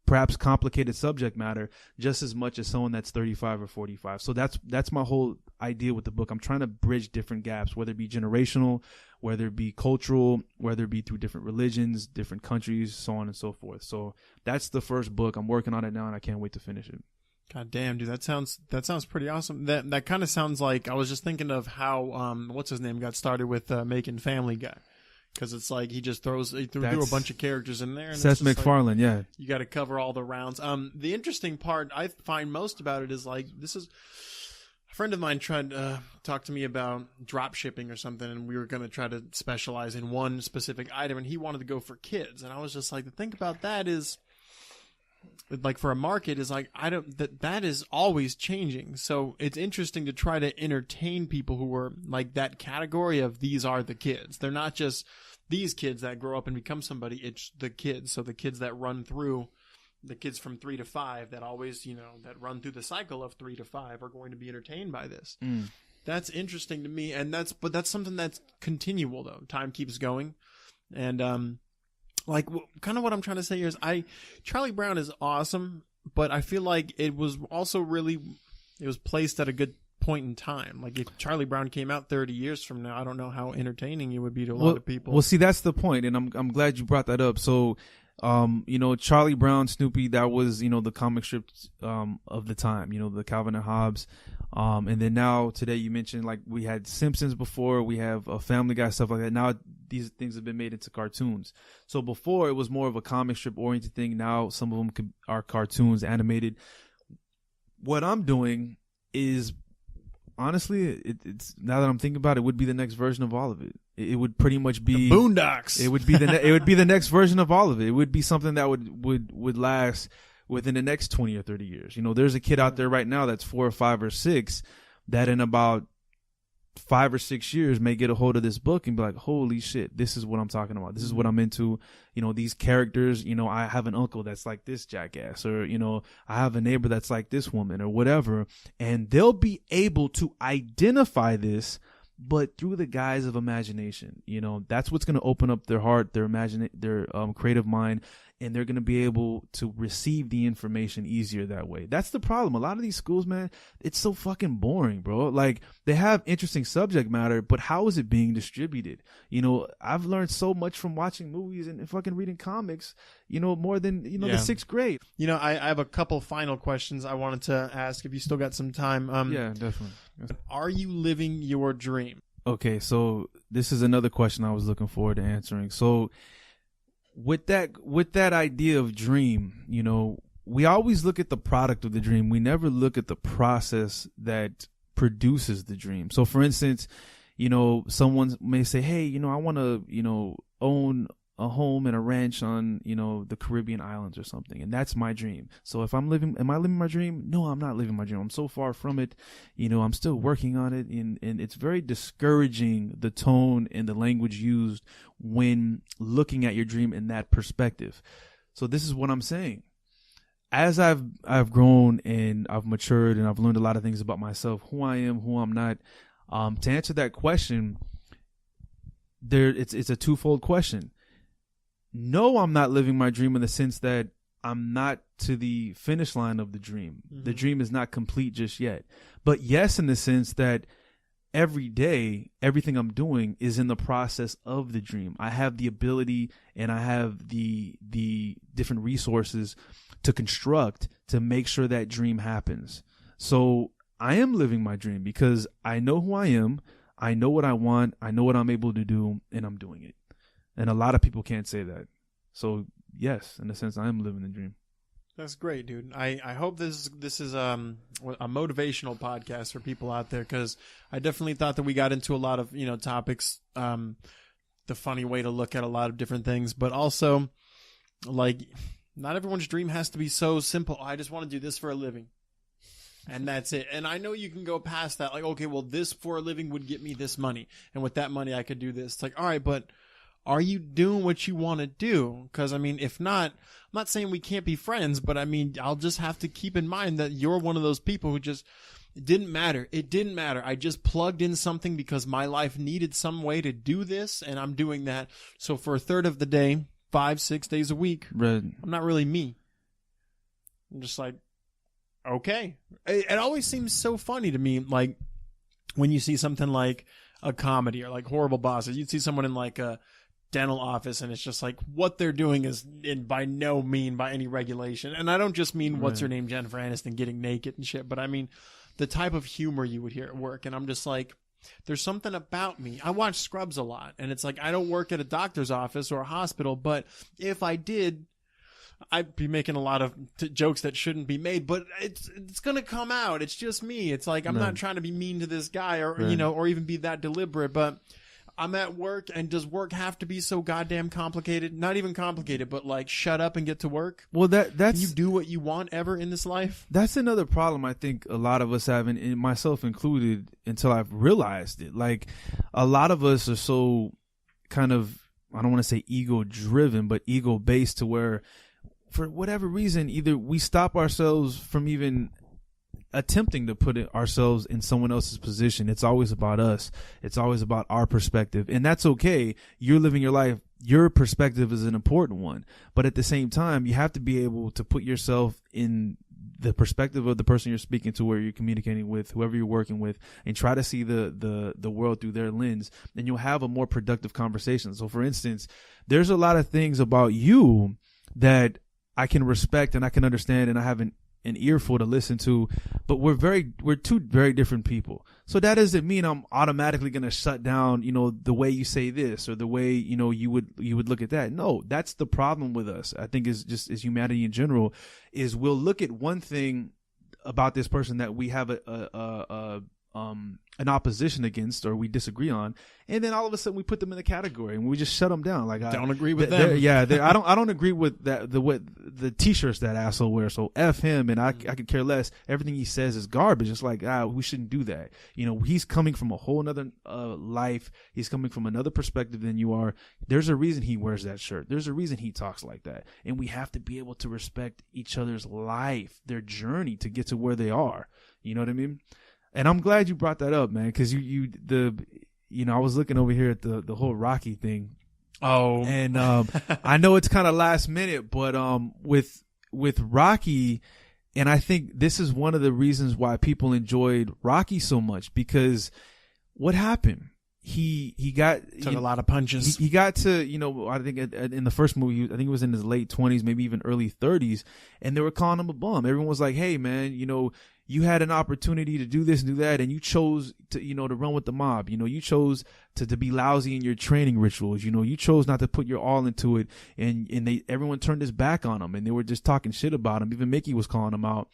perhaps complicated subject matter just as much as someone that's 35 or 45. So that's my whole idea with the book. I'm trying to bridge different gaps, whether it be generational, whether it be cultural, whether it be through different religions, different countries, so on and so forth. So that's the first book. I'm working on it now, and I can't wait to finish it. God damn, dude, that sounds pretty awesome. That kind of sounds like, I was just thinking of how what's his name got started with making Family Guy. because it's like he threw a bunch of characters in there. And Seth it's just MacFarlane, yeah. You got to cover all the rounds. The interesting part I find most about it is like this is a friend of mine tried to talk to me about drop shipping or something, and we were going to try to specialize in one specific item, and he wanted to go for kids, and I was just like, the thing about that is, like for a market is like that is always changing. So it's interesting to try to entertain people who are like that category of these are the kids. They're not just these kids that grow up and become somebody. It's the kids. So the kids that run through, the kids from 3 to 5 that always, that run through the cycle of 3 to 5 are going to be entertained by this. That's interesting to me. And that's something that's continual though. Time keeps going. And, like, kind of what I'm trying to say here is Charlie Brown is awesome, but I feel like it was also it was placed at a good point in time. Like, if Charlie Brown came out 30 years from now, I don't know how entertaining it would be to a lot of people. Well, see, that's the point, and I'm glad you brought that up. So, Charlie Brown, Snoopy, that was, the comic strips of the time, the Calvin and Hobbes. And then now today you mentioned like we had Simpsons before, we have a Family Guy, stuff like that. Now these things have been made into cartoons. So before it was more of a comic strip oriented thing. Now some of them are cartoons, animated. What I'm doing is honestly, it's now that I'm thinking about it, would be the next version of all of it. It would pretty much be the Boondocks. It would be it would be the next version of all of it. It would be something that would last within the next 20 or 30 years. There's a kid out there right now that's 4 or 5 or 6 that in about 5 or 6 years may get a hold of this book and be like, holy shit, this is what I'm talking about. This is what I'm into. These characters, I have an uncle that's like this jackass, or, I have a neighbor that's like this woman or whatever. And they'll be able to identify this, but through the guise of imagination. That's what's going to open up their heart, their creative mind, and they're going to be able to receive the information easier that way. That's the problem. A lot of these schools, man, it's so fucking boring, bro. Like, they have interesting subject matter, but how is it being distributed? I've learned so much from watching movies and fucking reading comics, more than, the 6th grade. I have a couple final questions I wanted to ask if you still got some time. Yeah, definitely. Are you living your dream? Okay, so this is another question I was looking forward to answering. So with that idea of dream, we always look at the product of the dream. We never look at the process that produces the dream. So for instance, someone may say, hey, I want to, own a home and a ranch on, the Caribbean islands or something. And that's my dream. So am I living my dream? No, I'm not living my dream. I'm so far from it. I'm still working on it. And it's very discouraging, the tone and the language used when looking at your dream in that perspective. So this is what I'm saying. As I've grown and I've matured and I've learned a lot of things about myself, who I am, who I'm not, to answer that question, it's a twofold question. No, I'm not living my dream in the sense that I'm not to the finish line of the dream. Mm-hmm. The dream is not complete just yet. But yes, in the sense that every day, everything I'm doing is in the process of the dream. I have the ability and I have the different resources to construct to make sure that dream happens. So I am living my dream because I know who I am. I know what I want. I know what I'm able to do, and I'm doing it. And a lot of people can't say that. So yes, in a sense, I am living the dream. That's great, dude. I hope this is a motivational podcast for people out there, because I definitely thought that we got into a lot of topics, the funny way to look at a lot of different things, but also like not everyone's dream has to be so simple. I just want to do this for a living. And that's it. And I know you can go past that. Like, okay, well, this for a living would get me this money. And with that money, I could do this. It's like, all right, but are you doing what you want to do? Because, if not, I'm not saying we can't be friends, but I'll just have to keep in mind that you're one of those people who just, it didn't matter. It didn't matter. I just plugged in something because my life needed some way to do this, and I'm doing that. So for a third of the day, 5-6 days a week, right, I'm not really me. I'm just like, okay. It always seems so funny to me, like when you see something like a comedy or like Horrible Bosses, you'd see someone in like a dental office and it's just like what they're doing is by no mean by any regulation. And I don't just mean what's her name, Jennifer Aniston getting naked and shit, but I mean the type of humor you would hear at work. And I'm just like, there's something about me. I watch Scrubs a lot, and it's like I don't work at a doctor's office or a hospital, but if I did, I'd be making a lot of jokes that shouldn't be made, but it's gonna come out. It's just me. It's like I'm not trying to be mean to this guy or or even be that deliberate, but I'm at work, and does work have to be so goddamn complicated? Not even complicated, but like shut up and get to work. Well, that's can you do what you want ever in this life? That's another problem I think a lot of us have, and myself included, until I've realized it. Like a lot of us are so kind of, I don't want to say ego driven, but ego based, to where for whatever reason, either we stop ourselves from even attempting to put ourselves in someone else's position. It's always about us. It's always about our perspective. And that's okay. You're living your life. Your perspective is an important one. But at the same time, you have to be able to put yourself in the perspective of the person you're speaking to, where you're communicating with, whoever you're working with, and try to see the world through their lens, and you'll have a more productive conversation. So for instance, there's a lot of things about you that I can respect and I can understand, and I have an earful to listen to, but we're two very different people. So that doesn't mean I'm automatically going to shut down, the way you say this or the way, you would look at that. No, that's the problem with us. I think is just as humanity in general, is we'll look at one thing about this person that we have an opposition against or we disagree on, and then all of a sudden we put them in the category and we just shut them down. Like, I don't agree with them. I don't agree with that. The t-shirts that asshole wears. So F him, and I could care less. Everything he says is garbage. It's like, we shouldn't do that. He's coming from a whole another life. He's coming from another perspective than you are. There's a reason he wears that shirt. There's a reason he talks like that. And we have to be able to respect each other's life, their journey to get to where they are. You know what I mean? And I'm glad you brought that up, man, because I was looking over here at the whole Rocky thing. Oh, and I know it's kind of last minute, but with Rocky, and I think this is one of the reasons why people enjoyed Rocky so much, because what happened? He took a lot of punches. He got to, I think in the first movie, I think it was in his late 20s, maybe even early 30s, and they were calling him a bum. Everyone was like, hey, man, you had an opportunity to do this and do that, and you chose to, to run with the mob. You chose to be lousy in your training rituals. You chose not to put your all into it, and everyone turned his back on him, and they were just talking shit about him. Even Mickey was calling him out.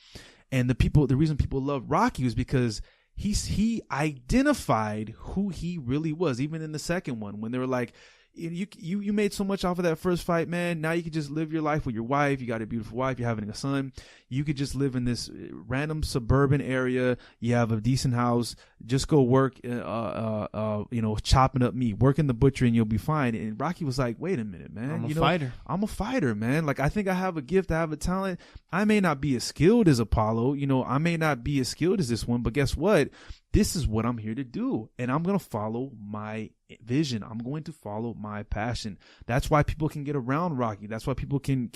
And the reason people loved Rocky was because he identified who he really was. Even in the second one, when they were like, you made so much off of that first fight, man. Now you can just live your life with your wife. You got a beautiful wife. You're having a son. You could just live in this random suburban area. You have a decent house. Just go work, chopping up meat, work in the butcher, and you'll be fine. And Rocky was like, wait a minute, man. I'm a fighter. I'm a fighter, man. Like, I think I have a gift. I have a talent. I may not be as skilled as Apollo. I may not be as skilled as this one, but guess what? This is what I'm here to do. And I'm going to follow my vision. I'm going to follow my passion. That's why people can get around Rocky. That's why people can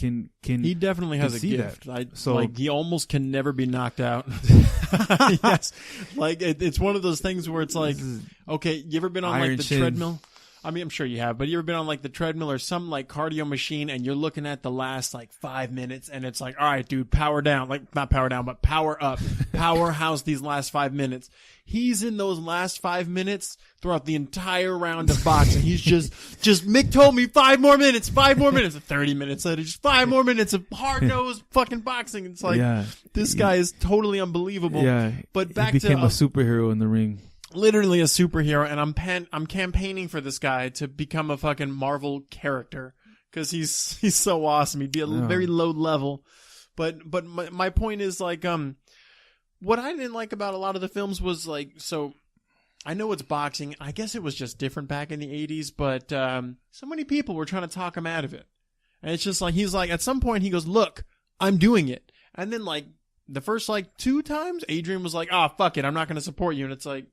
he definitely has a gift. He almost can never be knocked out. Yes. Like it's one of those things where it's like, okay, you ever been on like the treadmill? I mean, I'm sure you have, but you ever been on like the treadmill or some like cardio machine, and you're looking at the last like 5 minutes, and it's like, all right, dude, power down. Like not power down, but power up. Powerhouse these last 5 minutes. He's in those last 5 minutes throughout the entire round of boxing. He's just Mick told me 5 more minutes, 30 minutes later, just 5 more minutes of hard-nosed fucking boxing. It's like, this guy is totally unbelievable. Yeah. But back he became a superhero in the ring. Literally a superhero, and I'm campaigning for this guy to become a fucking Marvel character because he's so awesome. He'd be a very low level, but my point is like what I didn't like about a lot of the films was like, so I know it's boxing. I guess it was just different back in the 80s, but so many people were trying to talk him out of it, and it's just like he's like at some point he goes, look, I'm doing it, and then like the first like 2 times Adrian was like, fuck it, I'm not going to support you, and it's like.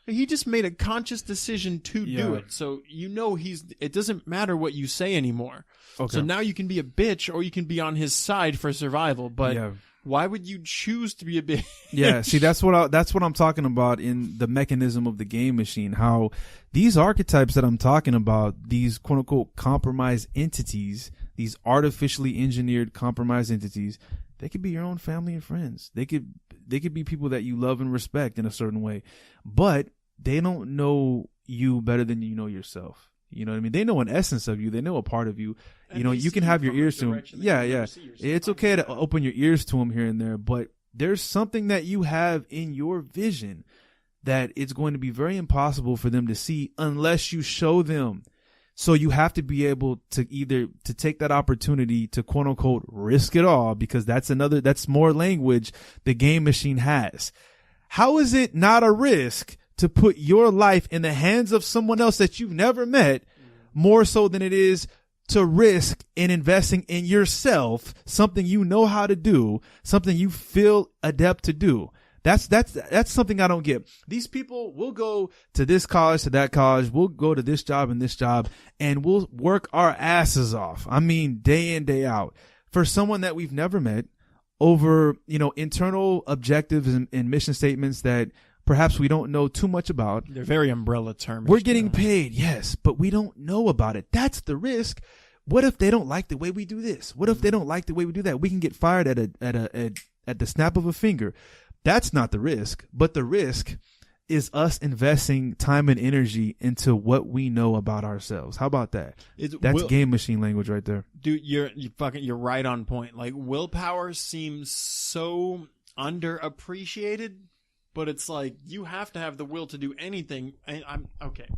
He just made a conscious decision to do it. So, it doesn't matter what you say anymore. Okay. So now you can be a bitch or you can be on his side for survival. But why would you choose to be a bitch? Yeah. See, that's what I'm talking about in the mechanism of the game machine. How these archetypes that I'm talking about, these quote unquote compromised entities, these artificially engineered compromised entities, they could be your own family and friends. They could be people that you love and respect in a certain way. But they don't know you better than you know yourself. You know what I mean? They know an essence of you. They know a part of you. And you know, they you can see have your from a ears to them. direction that Yeah, you yeah. never see yourself. It's okay to open your ears to them here and there, but there's something that you have in your vision that it's going to be very impossible for them to see unless you show them. So you have to be able to either to take that opportunity to quote unquote risk it all, because that's more language the game machine has. How is it not a risk to put your life in the hands of someone else that you've never met, more so than it is to risk in investing in yourself, something you know how to do, something you feel adept to do? That's something I don't get. These people will go to this college, to that college. We'll go to this job and this job, and we'll work our asses off. I mean, day in, day out, for someone that we've never met, over, you know, internal objectives and mission statements that perhaps we don't know too much about. They're very umbrella terms. We're getting paid, yes, but we don't know about it. That's the risk. What if they don't like the way we do this? What if they don't like the way we do that? We can get fired at the snap of a finger. That's not the risk, but the risk is us investing time and energy into what we know about ourselves. How about that? That's game machine language right there. Dude, you're right on point. Like, willpower seems so underappreciated, but it's like you have to have the will to do anything. And I'm okay.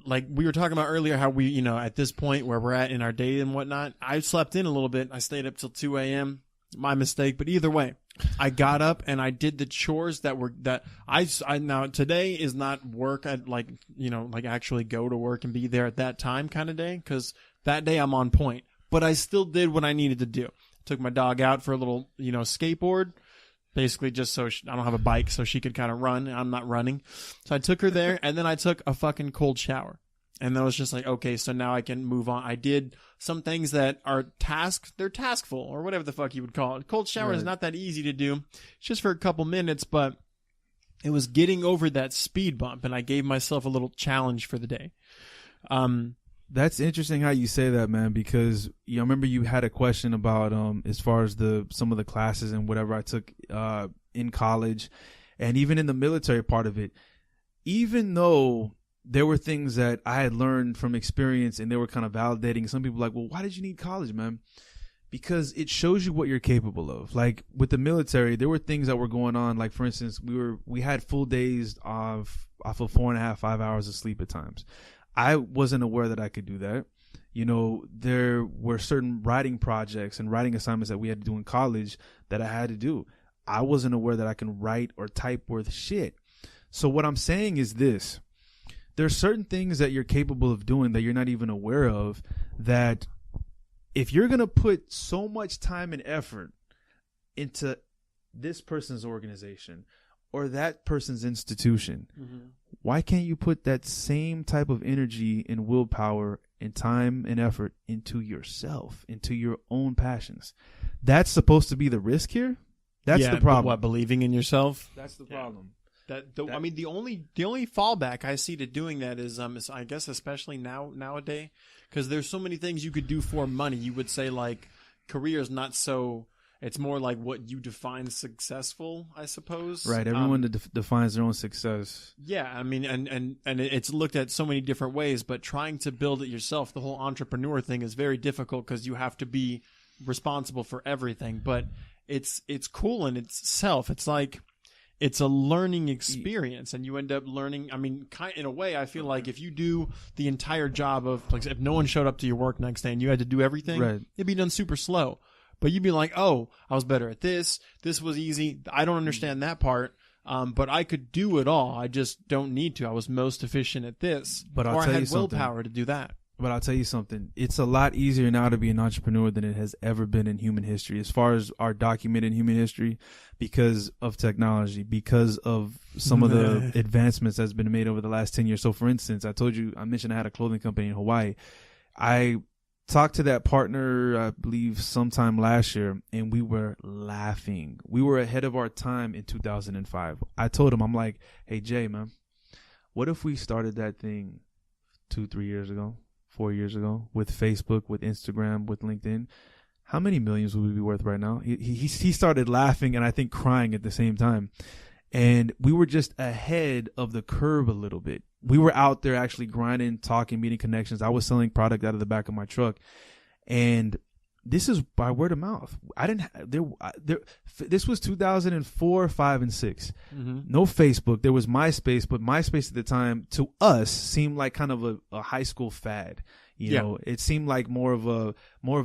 Like we were talking about earlier, how we, you know, at this point where we're at in our day and whatnot, I slept in a little bit. I stayed up till 2 a.m. My mistake, but either way, I got up and I did the chores that I now today is not work. I'd like, you know, like actually go to work and be there at that time kind of day, because that day I'm on point, but I still did what I needed to do. Took my dog out for a little, you know, skateboard, basically just so I don't have a bike so she could kind of run and I'm not running. So I took her there and then I took a fucking cold shower. And then I was just like, okay, so now I can move on. I did some things that are they're taskful or whatever the fuck you would call it. Cold shower is not that easy to do. It's just for a couple minutes, but it was getting over that speed bump, and I gave myself a little challenge for the day. That's interesting how you say that, man, because you remember you had a question about as far as some of the classes and whatever I took in college and even in the military part of it. Even though there were things that I had learned from experience and they were kind of validating. Some people were like, well, why did you need college, man? Because it shows you what you're capable of. Like with the military, there were things that were going on. Like for instance, we had full days off of 4.5, 5 hours of sleep at times. I wasn't aware that I could do that. You know, there were certain writing projects and writing assignments that we had to do in college that I had to do. I wasn't aware that I can write or type worth shit. So what I'm saying is this. There's certain things that you're capable of doing that you're not even aware of, that if you're going to put so much time and effort into this person's organization or that person's institution, why can't you put that same type of energy and willpower and time and effort into yourself, into your own passions? That's supposed to be the risk here. That's the problem. What, believing in yourself? That's the problem. I mean, the only fallback I see to doing that is I guess especially nowadays, because there's so many things you could do for money. You would say like career is not so. It's more like what you define successful, I suppose. Right. Everyone defines their own success. Yeah, I mean, and it's looked at so many different ways, but trying to build it yourself, the whole entrepreneur thing is very difficult because you have to be responsible for everything. But it's cool in itself. It's like. It's a learning experience, and you end up learning. I mean, in a way, I feel like if you do the entire job of, like, if no one showed up to your work next day and you had to do everything, it'd be done super slow. But you'd be like, oh, I was better at this. This was easy. I don't understand that part, but I could do it all. I just don't need to. I was most efficient at this. But I had willpower to do that. But I'll tell you something. It's a lot easier now to be an entrepreneur than it has ever been in human history, as far as our documented human history, because of technology, because of some of the advancements that's been made over the last 10 years. So, for instance, I mentioned I had a clothing company in Hawaii. I talked to that partner, I believe, sometime last year, and we were laughing. We were ahead of our time in 2005. I told him, I'm like, hey, Jay, man, what if we started that thing 2-3 years ago? 4 years ago, with Facebook, with Instagram, with LinkedIn? How many millions would we be worth right now? He started laughing and I think crying at the same time. And we were just ahead of the curve a little bit. We were out there actually grinding, talking, meeting connections. I was selling product out of the back of my truck. And this is by word of mouth. This was 2004, 5, and 6. No Facebook. There was MySpace, but MySpace at the time to us seemed like kind of a high school fad. You know, it seemed like more of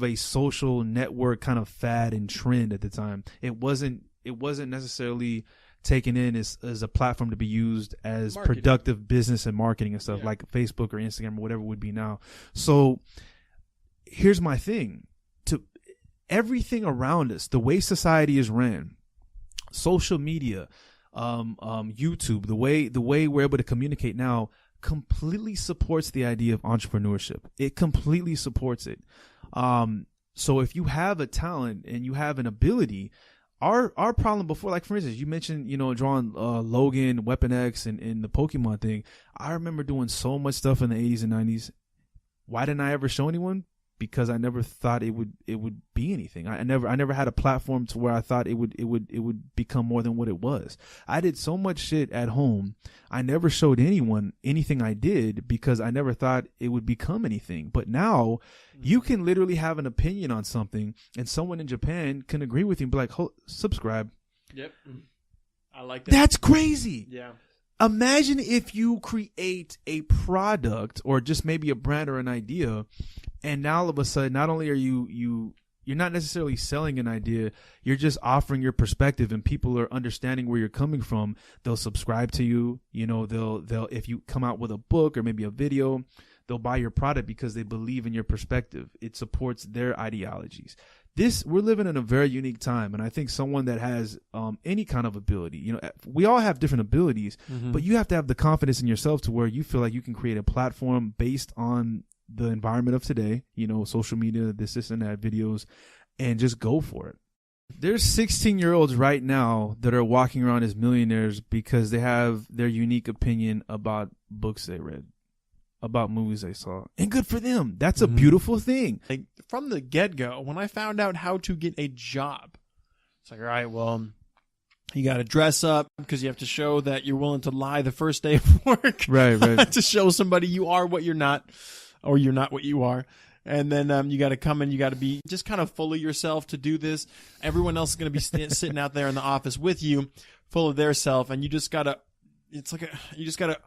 a social network kind of fad and trend at the time. It wasn't necessarily taken in as a platform to be used as marketing. Productive business and marketing and stuff like Facebook or Instagram or whatever it would be now. So here's my thing. To everything around us, the way society is ran, social media, YouTube, the way we're able to communicate now completely supports the idea of entrepreneurship. It completely supports it. So if you have a talent and you have an ability, our problem before, like for instance, you mentioned, drawing Logan, Weapon X, and the Pokemon thing. I remember doing so much stuff in the 80s and 90s. Why didn't I ever show anyone? Because I never thought it would be anything. I never had a platform to where I thought it would become more than what it was. I did so much shit at home. I never showed anyone anything I did because I never thought it would become anything. But now you can literally have an opinion on something and someone in Japan can agree with you and be like, subscribe. Yep. I like that. That's crazy. Yeah. Imagine if you create a product or just maybe a brand or an idea, and now all of a sudden, not only are you're not necessarily selling an idea, you're just offering your perspective, and people are understanding where you're coming from. They'll subscribe to you. They'll if you come out with a book or maybe a video, they'll buy your product because they believe in your perspective. It supports their ideologies. We're living in a very unique time, and I think someone that has any kind of ability, we all have different abilities, but you have to have the confidence in yourself to where you feel like you can create a platform based on the environment of today, social media, this and that, videos, and just go for it. There's 16-year-olds right now that are walking around as millionaires because they have their unique opinion about books they read, about movies they saw, and good for them. That's a beautiful thing. Like from the get-go, when I found out how to get a job, it's like, all right, well, you got to dress up because you have to show that you're willing to lie the first day of work. Right. To show somebody you are what you're not, or you're not what you are. And then you got to come and you got to be just kind of full of yourself to do this. Everyone else is going to be sitting out there in the office with you, full of their self, and you just got to, you just got to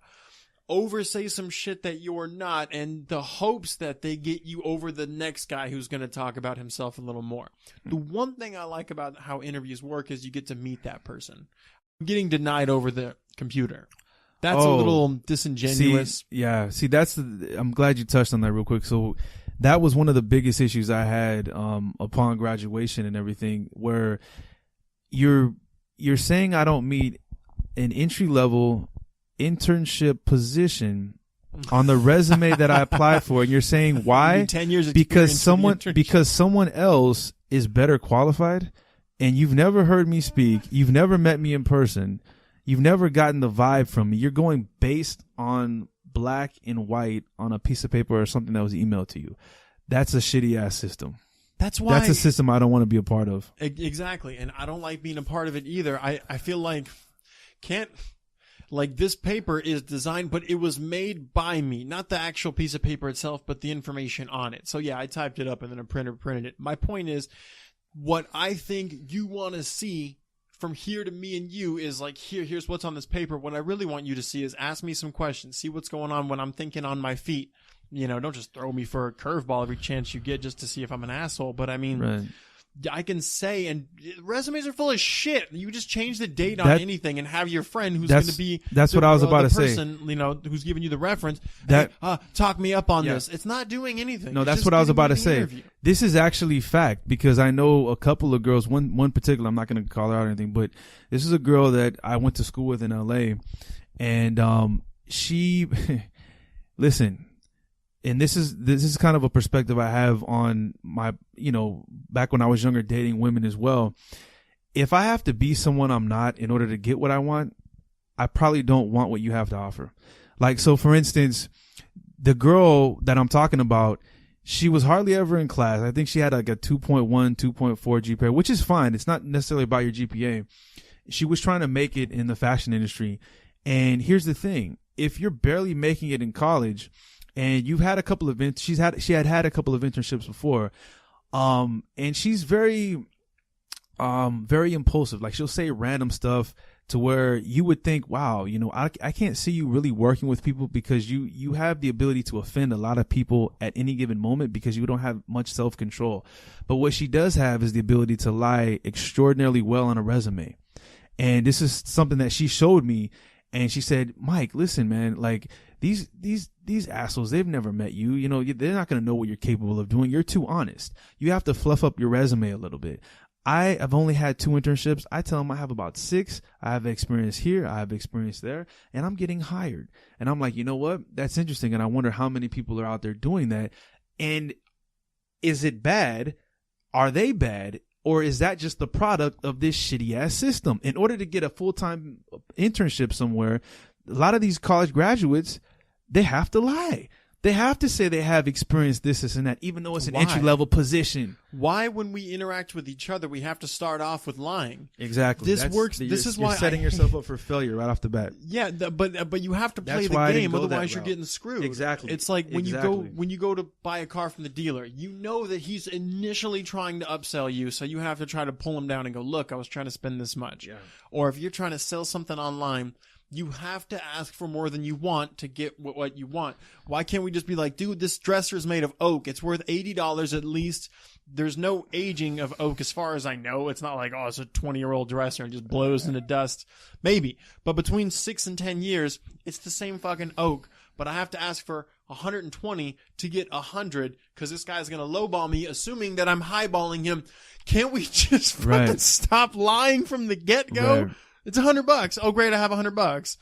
oversay some shit that you're not, and the hopes that they get you over the next guy who's going to talk about himself a little more. The one thing I like about how interviews work is you get to meet that person. Getting denied over the computer, that's a little disingenuous. I'm glad you touched on that real quick. So that was one of the biggest issues I had upon graduation and everything, where you're saying I don't meet an entry level internship position on the resume that I applied for, and you're saying why? 10 years because someone else is better qualified, and you've never heard me speak, you've never met me in person, you've never gotten the vibe from me. You're going based on black and white on a piece of paper or something that was emailed to you. That's a shitty ass system. That's why. That's a system I don't want to be a part of. Exactly, and I don't like being a part of it either. I feel like this paper is designed, but it was made by me, not the actual piece of paper itself, but the information on it. So yeah, I typed it up and then a printer printed it. My point is, what I think you want to see from here to me and you is like, here's what's on this paper. What I really want you to see is ask me some questions, see what's going on when I'm thinking on my feet. Don't just throw me for a curveball every chance you get just to see if I'm an asshole. But I mean, right. I can say, and resumes are full of shit. You just change the date on anything and have your friend who's going to be what I was about to say. Who's giving you the reference. That talk me up on this. It's not doing anything. No, that's what I was about to say. Interview. This is actually fact, because I know a couple of girls. One particular, I'm not going to call her out or anything, but this is a girl that I went to school with in LA, and she listen. And this is kind of a perspective I have on my, back when I was younger, dating women as well. If I have to be someone I'm not in order to get what I want, I probably don't want what you have to offer. Like, so for instance, the girl that I'm talking about, she was hardly ever in class. I think she had like a 2.1, 2.4 GPA, which is fine. It's not necessarily about your GPA. she was trying to make it in the fashion industry. And here's the thing. If you're barely making it in college and you've had a couple of, she had a couple of internships before, and she's very impulsive. Like she'll say random stuff to where you would think, wow, you know, I can't see you really working with people because you have the ability to offend a lot of people at any given moment because you don't have much self-control. But what she does have is the ability to lie extraordinarily well on a resume. And this is something that she showed me. And she said, Mike, listen, man, like these assholes, they've never met you. You know, they're not going to know what you're capable of doing. You're too honest. You have to fluff up your resume a little bit. I have only had 2 internships. I tell them I have about 6. I have experience here. I have experience there, and I'm getting hired. And I'm like, you know what? That's interesting. And I wonder how many people are out there doing that. And is it bad? Are they bad? Or is that just the product of this shitty ass system? In order to get a full-time internship somewhere, a lot of these college graduates, they have to lie. They have to say they have experienced this and that, even though it's an entry-level position. Why, when we interact with each other, we have to start off with lying? Exactly. Works. This is why you're setting yourself up for failure right off the bat. Yeah, but you have to play the game, otherwise you're getting screwed. Exactly. It's like when you go to buy a car from the dealer, you know that he's initially trying to upsell you, so you have to try to pull him down and go, look, I was trying to spend this much. Yeah. Or if you're trying to sell something online, you have to ask for more than you want to get what you want. Why can't we just be like, dude, this dresser is made of oak. It's worth $80 at least. There's no aging of oak as far as I know. It's not like, oh, it's a 20-year-old dresser and just blows into dust. Maybe. But between 6 and 10 years, it's the same fucking oak. But I have to ask for 120 to get 100 because this guy's going to lowball me, assuming that I'm highballing him. Can't we just fucking stop lying from the get-go? Right. It's $100. Oh, great. I have $100.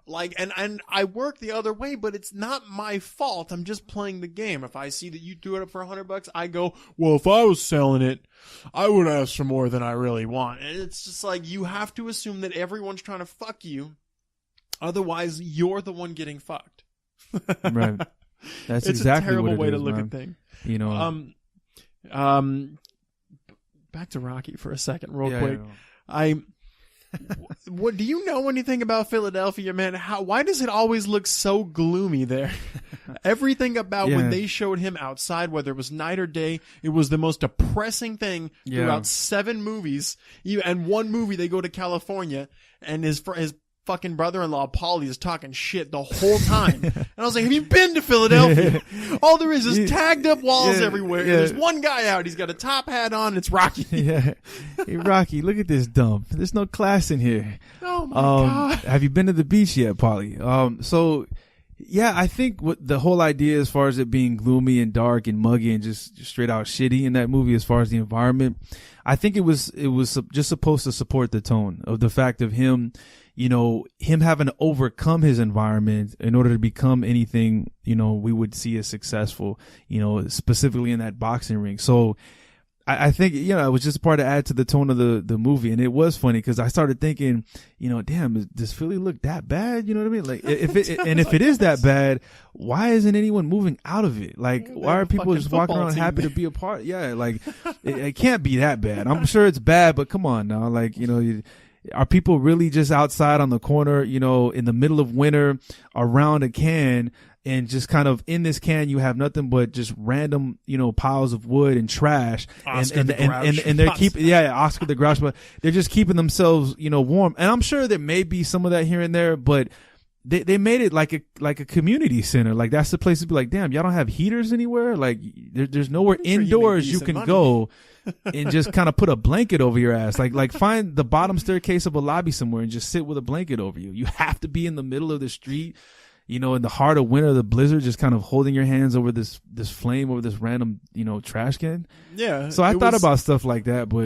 Like, and I work the other way, but it's not my fault. I'm just playing the game. If I see that you threw it up for $100, I go, well, if I was selling it, I would ask for more than I really want. And it's just like, you have to assume that everyone's trying to fuck you. Otherwise, you're the one getting fucked. Right. That's it's exactly a terrible what it way is, to look man. at things. You know, back to Rocky for a second, real yeah, quick. Yeah. What do you know anything about Philadelphia, man? Why does it always look so gloomy there? Everything about when they showed him outside, whether it was night or day, it was the most depressing thing throughout 7 movies. And one movie, they go to California, and his fucking brother-in-law, Paulie, is talking shit the whole time. And I was like, have you been to Philadelphia? All there is tagged up walls everywhere. And there's one guy out. He's got a top hat on. It's Rocky. Yeah. Hey, Rocky, look at this dump. There's no class in here. Oh, my God. Have you been to the beach yet, Paulie? So, yeah, I think what the whole idea as far as it being gloomy and dark and muggy and just straight out shitty in that movie as far as the environment, I think it was just supposed to support the tone of the fact of him, you know, him having to overcome his environment in order to become anything, you know, we would see as successful, you know, specifically in that boxing ring. So I think, you know, it was just a part to add to the tone of the movie. And it was funny because I started thinking, you know, damn, does Philly look that bad? You know what I mean? Like, if it is that bad, why isn't anyone moving out of it? Like, why are people just walking around happy to be a part? Yeah, like, it can't be that bad. I'm sure it's bad, but come on now. Like, you know, are people really just outside on the corner, you know, in the middle of winter around a can and just kind of in this can you have nothing but just random, you know, piles of wood and trash and they're keeping Oscar the Grouch, but they're just keeping themselves, you know, warm. And I'm sure there may be some of that here and there, but they made it like a community center. Like that's the place to be like, damn, y'all don't have heaters anywhere? Like there's nowhere indoors you can go and just kind of put a blanket over your ass. Like find the bottom staircase of a lobby somewhere and just sit with a blanket over you. You have to be in the middle of the street, you know, in the heart of winter, the blizzard, just kind of holding your hands over this flame, over this random, you know, trash can. Yeah. So I thought about stuff like that, but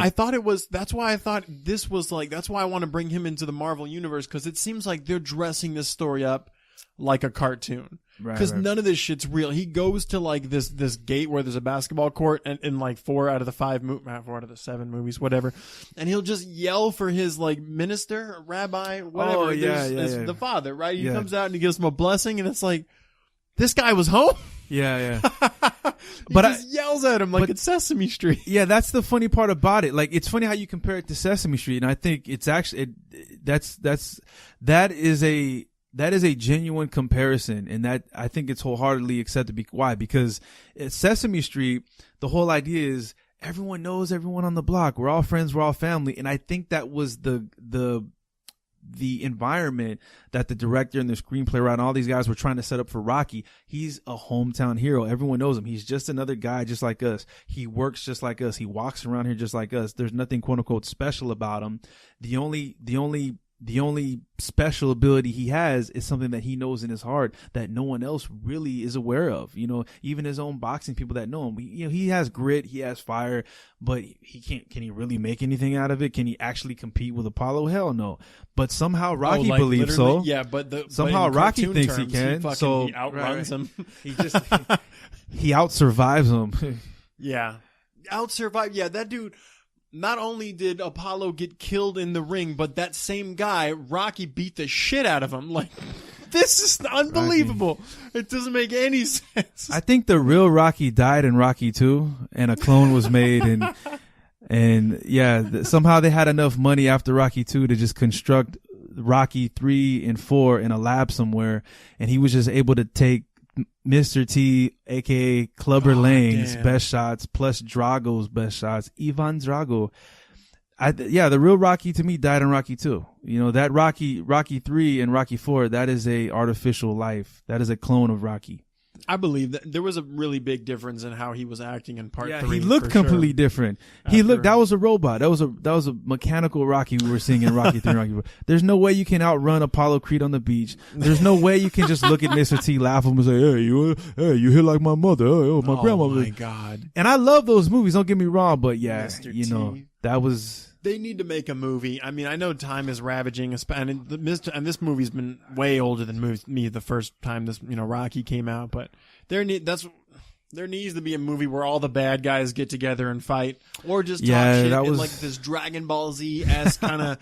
that's why I thought this was like, that's why I want to bring him into the Marvel universe. Cause it seems like they're dressing this story up like a cartoon. Because none of this shit's real. He goes to like this gate where there's a basketball court and in like 4 out of the 7 movies, whatever. And he'll just yell for his like minister, rabbi, whatever. Oh, yeah. The father, right? He comes out and he gives him a blessing and it's like, this guy was home. Yeah. He But just yells at him like it's Sesame Street. Yeah, that's the funny part about it. Like, it's funny how you compare it to Sesame Street, and I think it's actually that is a genuine comparison, and that I think it's wholeheartedly accepted. Why? Because at Sesame Street, the whole idea is everyone knows everyone on the block. We're all friends. We're all family, and I think that was the environment that the director and the screenplay writer and all these guys were trying to set up for Rocky. He's a hometown hero. Everyone knows him. He's just another guy just like us. He works just like us. He walks around here just like us. There's nothing quote unquote special about him. The only special ability he has is something that he knows in his heart that no one else really is aware of. You know, even his own boxing people that know him, he has grit, he has fire, but can he really make anything out of it? Can he actually compete with Apollo? Hell no. But somehow Rocky believes so. Yeah, but somehow Rocky thinks he can. He outruns him. He out survives him. Yeah. Out survive. Yeah, that dude. Not only did Apollo get killed in the ring, but that same guy, Rocky, beat the shit out of him. Like, this is unbelievable. Rocky. It doesn't make any sense. I think the real Rocky died in Rocky 2, and a clone was made, and yeah, somehow they had enough money after Rocky 2 to just construct Rocky 3 and 4 in a lab somewhere, and he was just able to take Mr. T, aka Clubber Lang's best shots, plus Drago's best shots. Ivan Drago. The real Rocky to me died in Rocky 2. You know, that Rocky 3 and Rocky 4, that is a artificial life. That is a clone of Rocky. I believe that there was a really big difference in how he was acting in part 3. He looked completely different. That was a robot. That was a mechanical Rocky we were seeing in Rocky 3 and Rocky 4. There's no way you can outrun Apollo Creed on the beach. There's no way you can just look at Mr. T, laugh at him and say, hey, you hit like my mother. Oh, my grandmother. Oh my God. And I love those movies, don't get me wrong, but yeah, Mr. you know, T. that was... They need to make a movie. I mean, I know time is ravaging, and this movie's been way older than me the first time this Rocky came out. But there needs to be a movie where all the bad guys get together and fight, or just talk shit in like this Dragon Ball Z-esque kind of.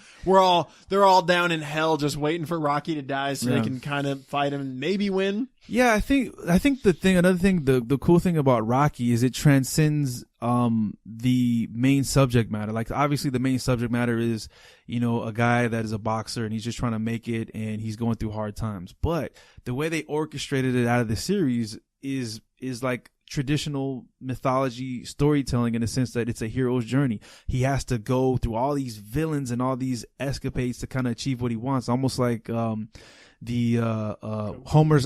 They're all down in hell just waiting for Rocky to die so they can kind of fight him and maybe win. Yeah, I think the cool thing about Rocky is it transcends the main subject matter. Like, obviously the main subject matter is, a guy that is a boxer and he's just trying to make it and he's going through hard times. But the way they orchestrated it out of the series is like traditional mythology storytelling, in the sense that it's a hero's journey. He has to go through all these villains and all these escapades to kind of achieve what he wants, almost like Homer's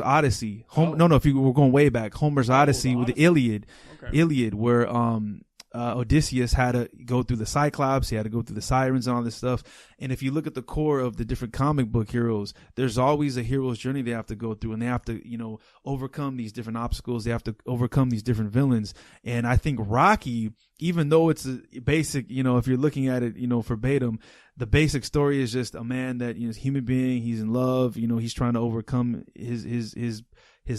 Odyssey. If you were going way back, Homer's Odyssey with the Iliad, where Odysseus had to go through the Cyclops, he had to go through the Sirens and all this stuff. And if you look at the core of the different comic book heroes, there's always a hero's journey they have to go through, and they have to, overcome these different obstacles. They have to overcome these different villains. And I think Rocky, even though it's a basic, if you're looking at it, verbatim, the basic story is just a man that, is a human being. He's in love, he's trying to overcome his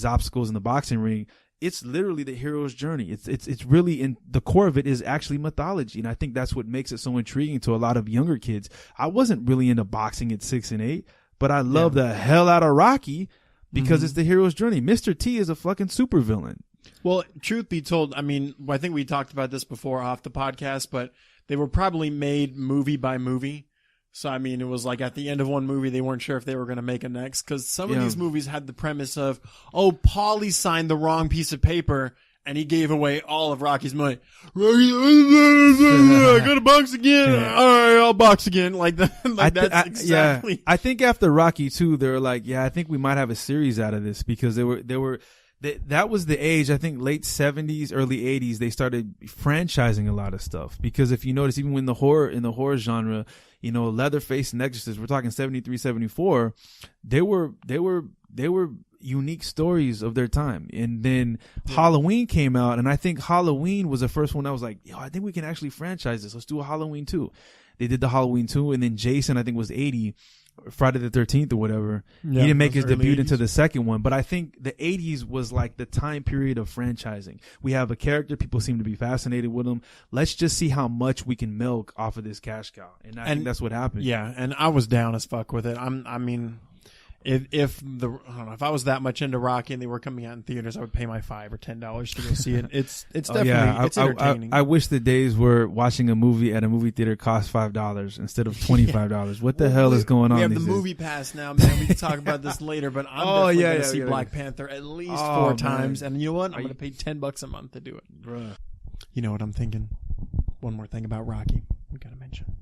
obstacles in the boxing ring. It's literally the hero's journey. It's really, in the core of it is actually mythology. And I think that's what makes it so intriguing to a lot of younger kids. I wasn't really into boxing at 6 and 8, but I love the hell out of Rocky because it's the hero's journey. Mr. T is a fucking supervillain. Well, truth be told, I mean, I think we talked about this before off the podcast, but they were probably made movie by movie. So, I mean, it was like at the end of one movie, they weren't sure if they were going to make a next, because some of these movies had the premise of, Paulie signed the wrong piece of paper and he gave away all of Rocky's money. I got to box again. All right, I'll box again. Like that. That's exactly. Yeah. I think after Rocky 2, they were like, I think we might have a series out of this, because that was the age, I think late 70s, early 80s, they started franchising a lot of stuff. Because if you notice, even in the horror genre, Leatherface and Exorcist, we're talking 73, 74, they were unique stories of their time. And then Halloween came out, and I think Halloween was the first one that was like, I think we can actually franchise this. Let's do a Halloween 2. They did the Halloween 2, and then Jason, I think, was 80. Friday the 13th or whatever. He didn't make his debut into the second one, but I think the 80s was like the time period of franchising. We have a character, people seem to be fascinated with him. Let's just see how much we can milk off of this cash cow. And I think that's what happened. Yeah, and I was down as fuck with it. if I was that much into Rocky and they were coming out in theaters, I would pay my $5 or $10 to go see it. It's definitely it's entertaining. I wish the days where watching a movie at a movie theater cost $5 instead of $25. What the hell is going on? We have the these movie pass now, man. We can talk about this later, but I'm definitely going to see Black Panther at least 4 times, and you know what? I'm going to pay $10 a month to do it. Bruh. You know what I'm thinking? One more thing about Rocky we got to mention.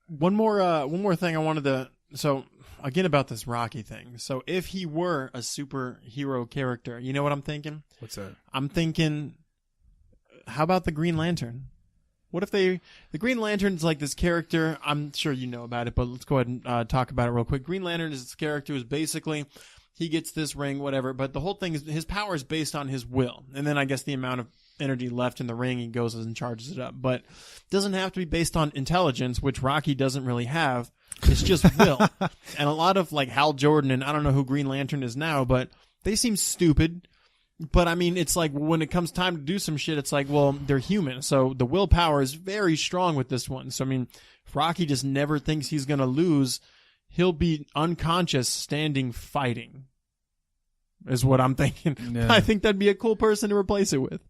One more thing I wanted to. So again about this Rocky thing. So if he were a superhero character, you know what I'm thinking? What's that? I'm thinking, how about the Green Lantern? What if the Green Lantern's like this character? I'm sure you know about it, but let's go ahead and talk about it real quick. Green Lantern is this character who's basically, he gets this ring, whatever, but the whole thing is his power is based on his will. And then I guess the amount of energy left in the ring, he goes and charges it up. But it doesn't have to be based on intelligence, which Rocky doesn't really have. It's just will. And a lot of like Hal Jordan, and I don't know who Green Lantern is now, but they seem stupid. But I mean, it's like when it comes time to do some shit, it's like, well, they're human. So the willpower is very strong with this one. So I mean, if Rocky just never thinks he's going to lose, he'll be unconscious standing fighting. Is what I'm thinking. Yeah. I think that'd be a cool person to replace it with.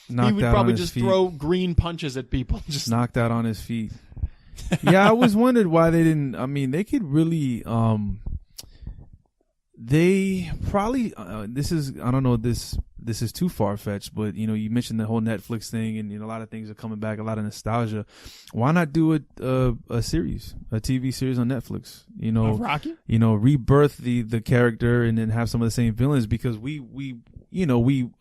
Knocked he would out probably on his just feet. throw green punches at people. Just Knocked out on his feet. Yeah, I always wondered why they didn't. I mean, they could really. They probably. This is. I don't know. This is too far fetched, but you know, you mentioned the whole Netflix thing, and you know, a lot of things are coming back. A lot of nostalgia. Why not do a series, a TV series on Netflix? You know, Rocky. You know, rebirth the character and then have some of the same villains, because we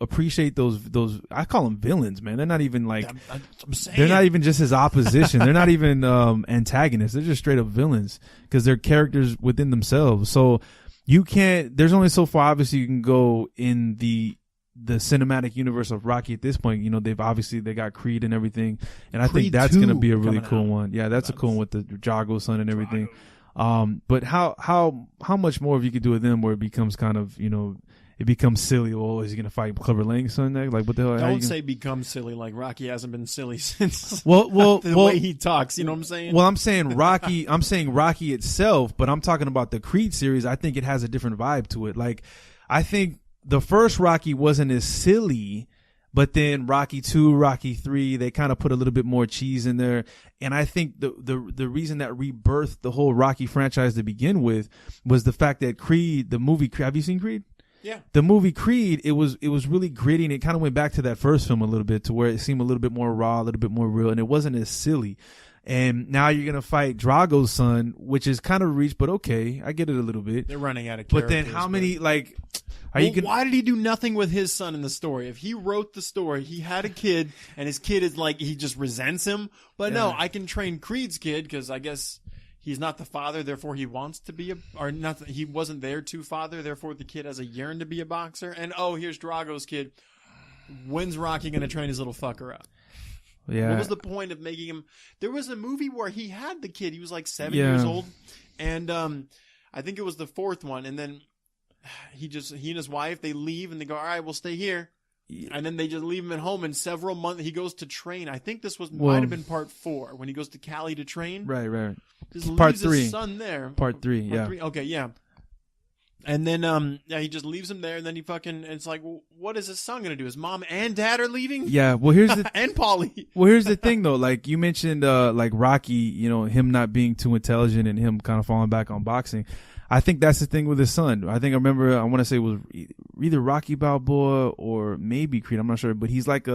appreciate those. I call them villains, man. They're not even like. I'm saying. They're not even just his opposition. They're not even antagonists. They're just straight up villains because they're characters within themselves. So you can't. There's only so far, obviously, you can go in the cinematic universe of Rocky at this point. You know, they got Creed and everything, and I think that's going to be a really cool one. Yeah, that's a cool one with the Drago son and everything. But how much more if you could do with them where it becomes kind of, you know, it becomes silly. Oh, is he going to fight Clubber Lang's son next? Like, what the hell? Don't say become silly. Like Rocky hasn't been silly since well, the way he talks. You know what I'm saying? Well, I'm saying Rocky itself, but I'm talking about the Creed series. I think it has a different vibe to it. Like, I think the first Rocky wasn't as silly, but then Rocky 2, Rocky 3, they kind of put a little bit more cheese in there. And I think the reason that rebirthed the whole Rocky franchise to begin with was the fact that Creed, the movie, have you seen Creed? Yeah. The movie Creed, it was really gritty, and it kind of went back to that first film a little bit, to where it seemed a little bit more raw, a little bit more real, and it wasn't as silly. And now you're going to fight Drago's son, which is kind of a reach, but okay, I get it a little bit. They're running out of But characters. then how many, like, why did he do nothing with his son in the story? If he wrote the story, he had a kid, and his kid is like, he just resents him. But no, I can train Creed's kid, because I guess he's not the father, therefore he wants to be he wasn't there to father, therefore the kid has a yearn to be a boxer. And here's Drago's kid. When's Rocky going to train his little fucker up? Yeah. What was the point of making him? There was a movie where he had the kid. He was like 7 years old, and I think it was the fourth one. And then he and his wife, they leave and they go, "All right, we'll stay here." Yeah. And then they just leave him at home. And several months he goes to train. I think this might have been part 4 when he goes to Cali to train. Right. Just Part leaves 3. his son there. Part 3. Yeah. 3? Okay, yeah. And then he just leaves him there, and then it's like, well, what is his son gonna do? His mom and dad are leaving? Yeah, well here's the and Paulie. Well, here's the thing though, like you mentioned like Rocky, you know, him not being too intelligent and him kind of falling back on boxing. I think that's the thing with his son. I want to say it was either Rocky Balboa or maybe Creed, I'm not sure, but he's like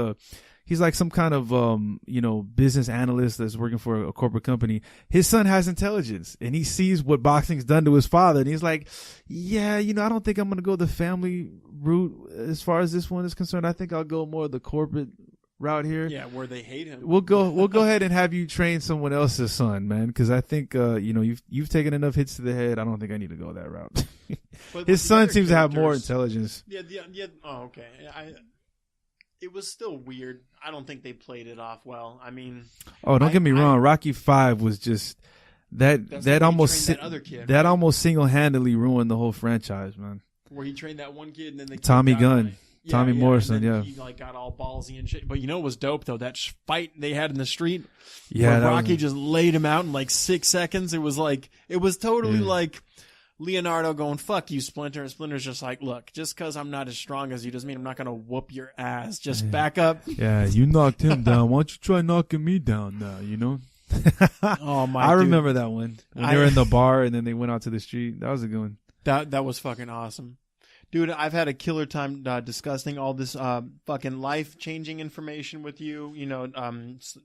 some kind of business analyst that's working for a corporate company. His son has intelligence, and he sees what boxing's done to his father, and he's like, yeah, I don't think I'm going to go the family route as far as this one is concerned. I think I'll go more the corporate route here. Yeah, where they hate him. We'll go ahead and have you train someone else's son, man, because I think you've taken enough hits to the head. I don't think I need to go that route. His son seems to have more intelligence. Yeah. Oh, okay. It was still weird. I don't think they played it off well. I mean, don't get me wrong. Rocky 5 was just that almost single-handedly ruined the whole franchise, man. Where he trained that one kid, and then they Tommy Gunn. Tommy Morrison, and then he got all ballsy and shit. But you know what was dope though? That fight they had in the street. Yeah, where Rocky just laid him out in like 6 seconds. It was totally Leonardo going, fuck you, Splinter. And Splinter's just like, look, just because I'm not as strong as you doesn't mean I'm not going to whoop your ass. Just back up. Yeah, you knocked him down. Why don't you try knocking me down now, you know? Oh, my I dude. remember that one. When they were in the bar and then they went out to the street. That was a good one. That was fucking awesome. Dude, I've had a killer time discussing all this fucking life-changing information with you, you know,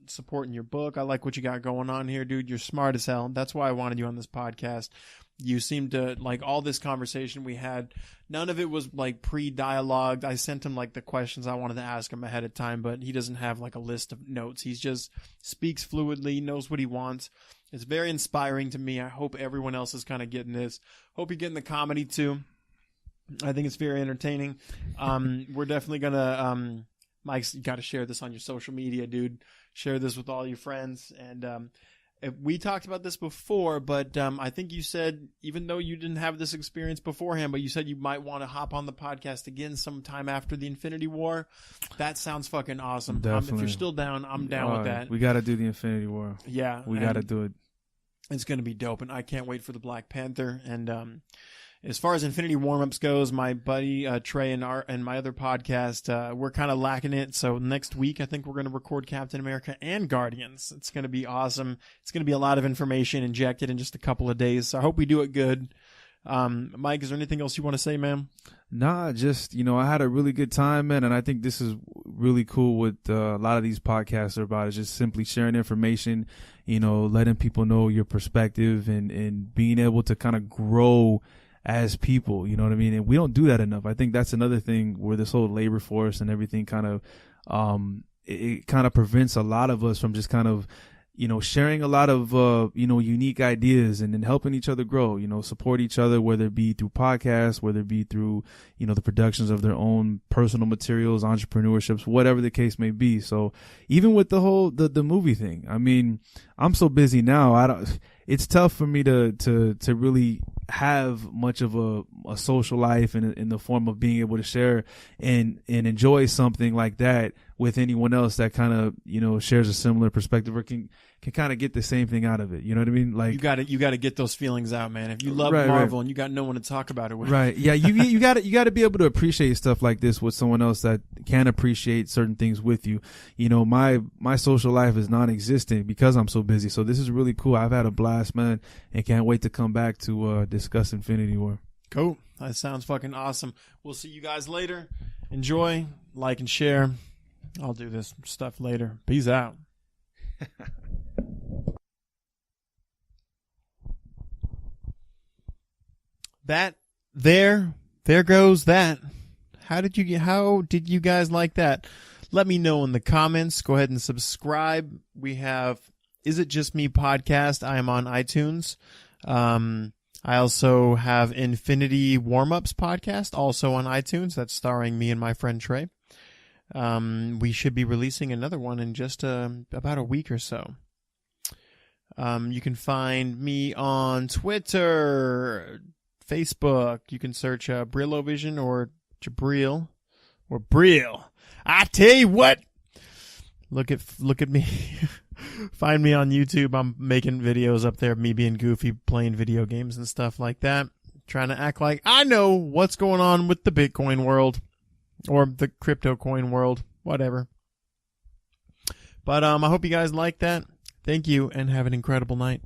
supporting your book. I like what you got going on here, dude. You're smart as hell. That's why I wanted you on this podcast. You seem to, like, all this conversation we had, none of it was, like, pre-dialogued. I sent him, like, the questions I wanted to ask him ahead of time, but he doesn't have, like, a list of notes. He's just speaks fluidly, knows what he wants. It's very inspiring to me. I hope everyone else is kind of getting this. Hope you're getting the comedy, too. I think it's very entertaining. We're definitely gonna, Mike's, you got to share this on your social media, dude. Share this with all your friends. And we talked about this before, but I think you said, even though you didn't have this experience beforehand, but you said you might want to hop on the podcast again sometime after the Infinity War. That sounds fucking awesome. If you're still down, I'm down with that. We got to do the Infinity War. Yeah, we got to do it. It's gonna be dope, and I can't wait for the Black Panther. And as far as Infinity warm-ups goes, my buddy Trey and my other podcast, we're kind of lacking it. So next week, I think we're going to record Captain America and Guardians. It's going to be awesome. It's going to be a lot of information injected in just a couple of days. So I hope we do it good. Mike, is there anything else you want to say, man? Nah, just, you know, I had a really good time, man. And I think this is really cool what a lot of these podcasts are about, is just simply sharing information, you know, letting people know your perspective and being able to kind of grow as people, you know what I mean? And we don't do that enough. I think that's another thing where this whole labor force and everything kind of, it kind of prevents a lot of us from just kind of, you know, sharing a lot of, you know, unique ideas and then helping each other grow, you know, support each other, whether it be through podcasts, whether it be through, you know, the productions of their own personal materials, entrepreneurships, whatever the case may be. So even with the whole, the movie thing, I mean, I'm so busy now. It's tough for me to really have much of a social life in the form of being able to share and enjoy something like that with anyone else that kind of, you know, shares a similar perspective or can kind of get the same thing out of it. You know what I mean? Like, you got to get those feelings out, man. If you love Marvel and you got no one to talk about it with. Right. Yeah. You got to be able to appreciate stuff like this with someone else that can appreciate certain things with you. You know, my social life is non-existent because I'm so busy. So this is really cool. I've had a blast, man, and can't wait to come back to discuss Infinity War. Cool. That sounds fucking awesome. We'll see you guys later. Enjoy, like, and share. I'll do this stuff later. Peace out. There goes that. How did you guys like that? Let me know in the comments. Go ahead and subscribe. We have Is It Just Me podcast. I am on iTunes. I also have Infinity Warm-Ups podcast, also on iTunes. That's starring me and my friend Trey. We should be releasing another one in just about a week or so. You can find me on Twitter, Facebook. You can search Brill-O-Vision or Jabril or Brill. I tell you what, look at me. Find me on YouTube. I'm making videos up there of me being goofy, playing video games and stuff like that. Trying to act like I know what's going on with the Bitcoin world or the crypto coin world, whatever. But I hope you guys like that. Thank you and have an incredible night.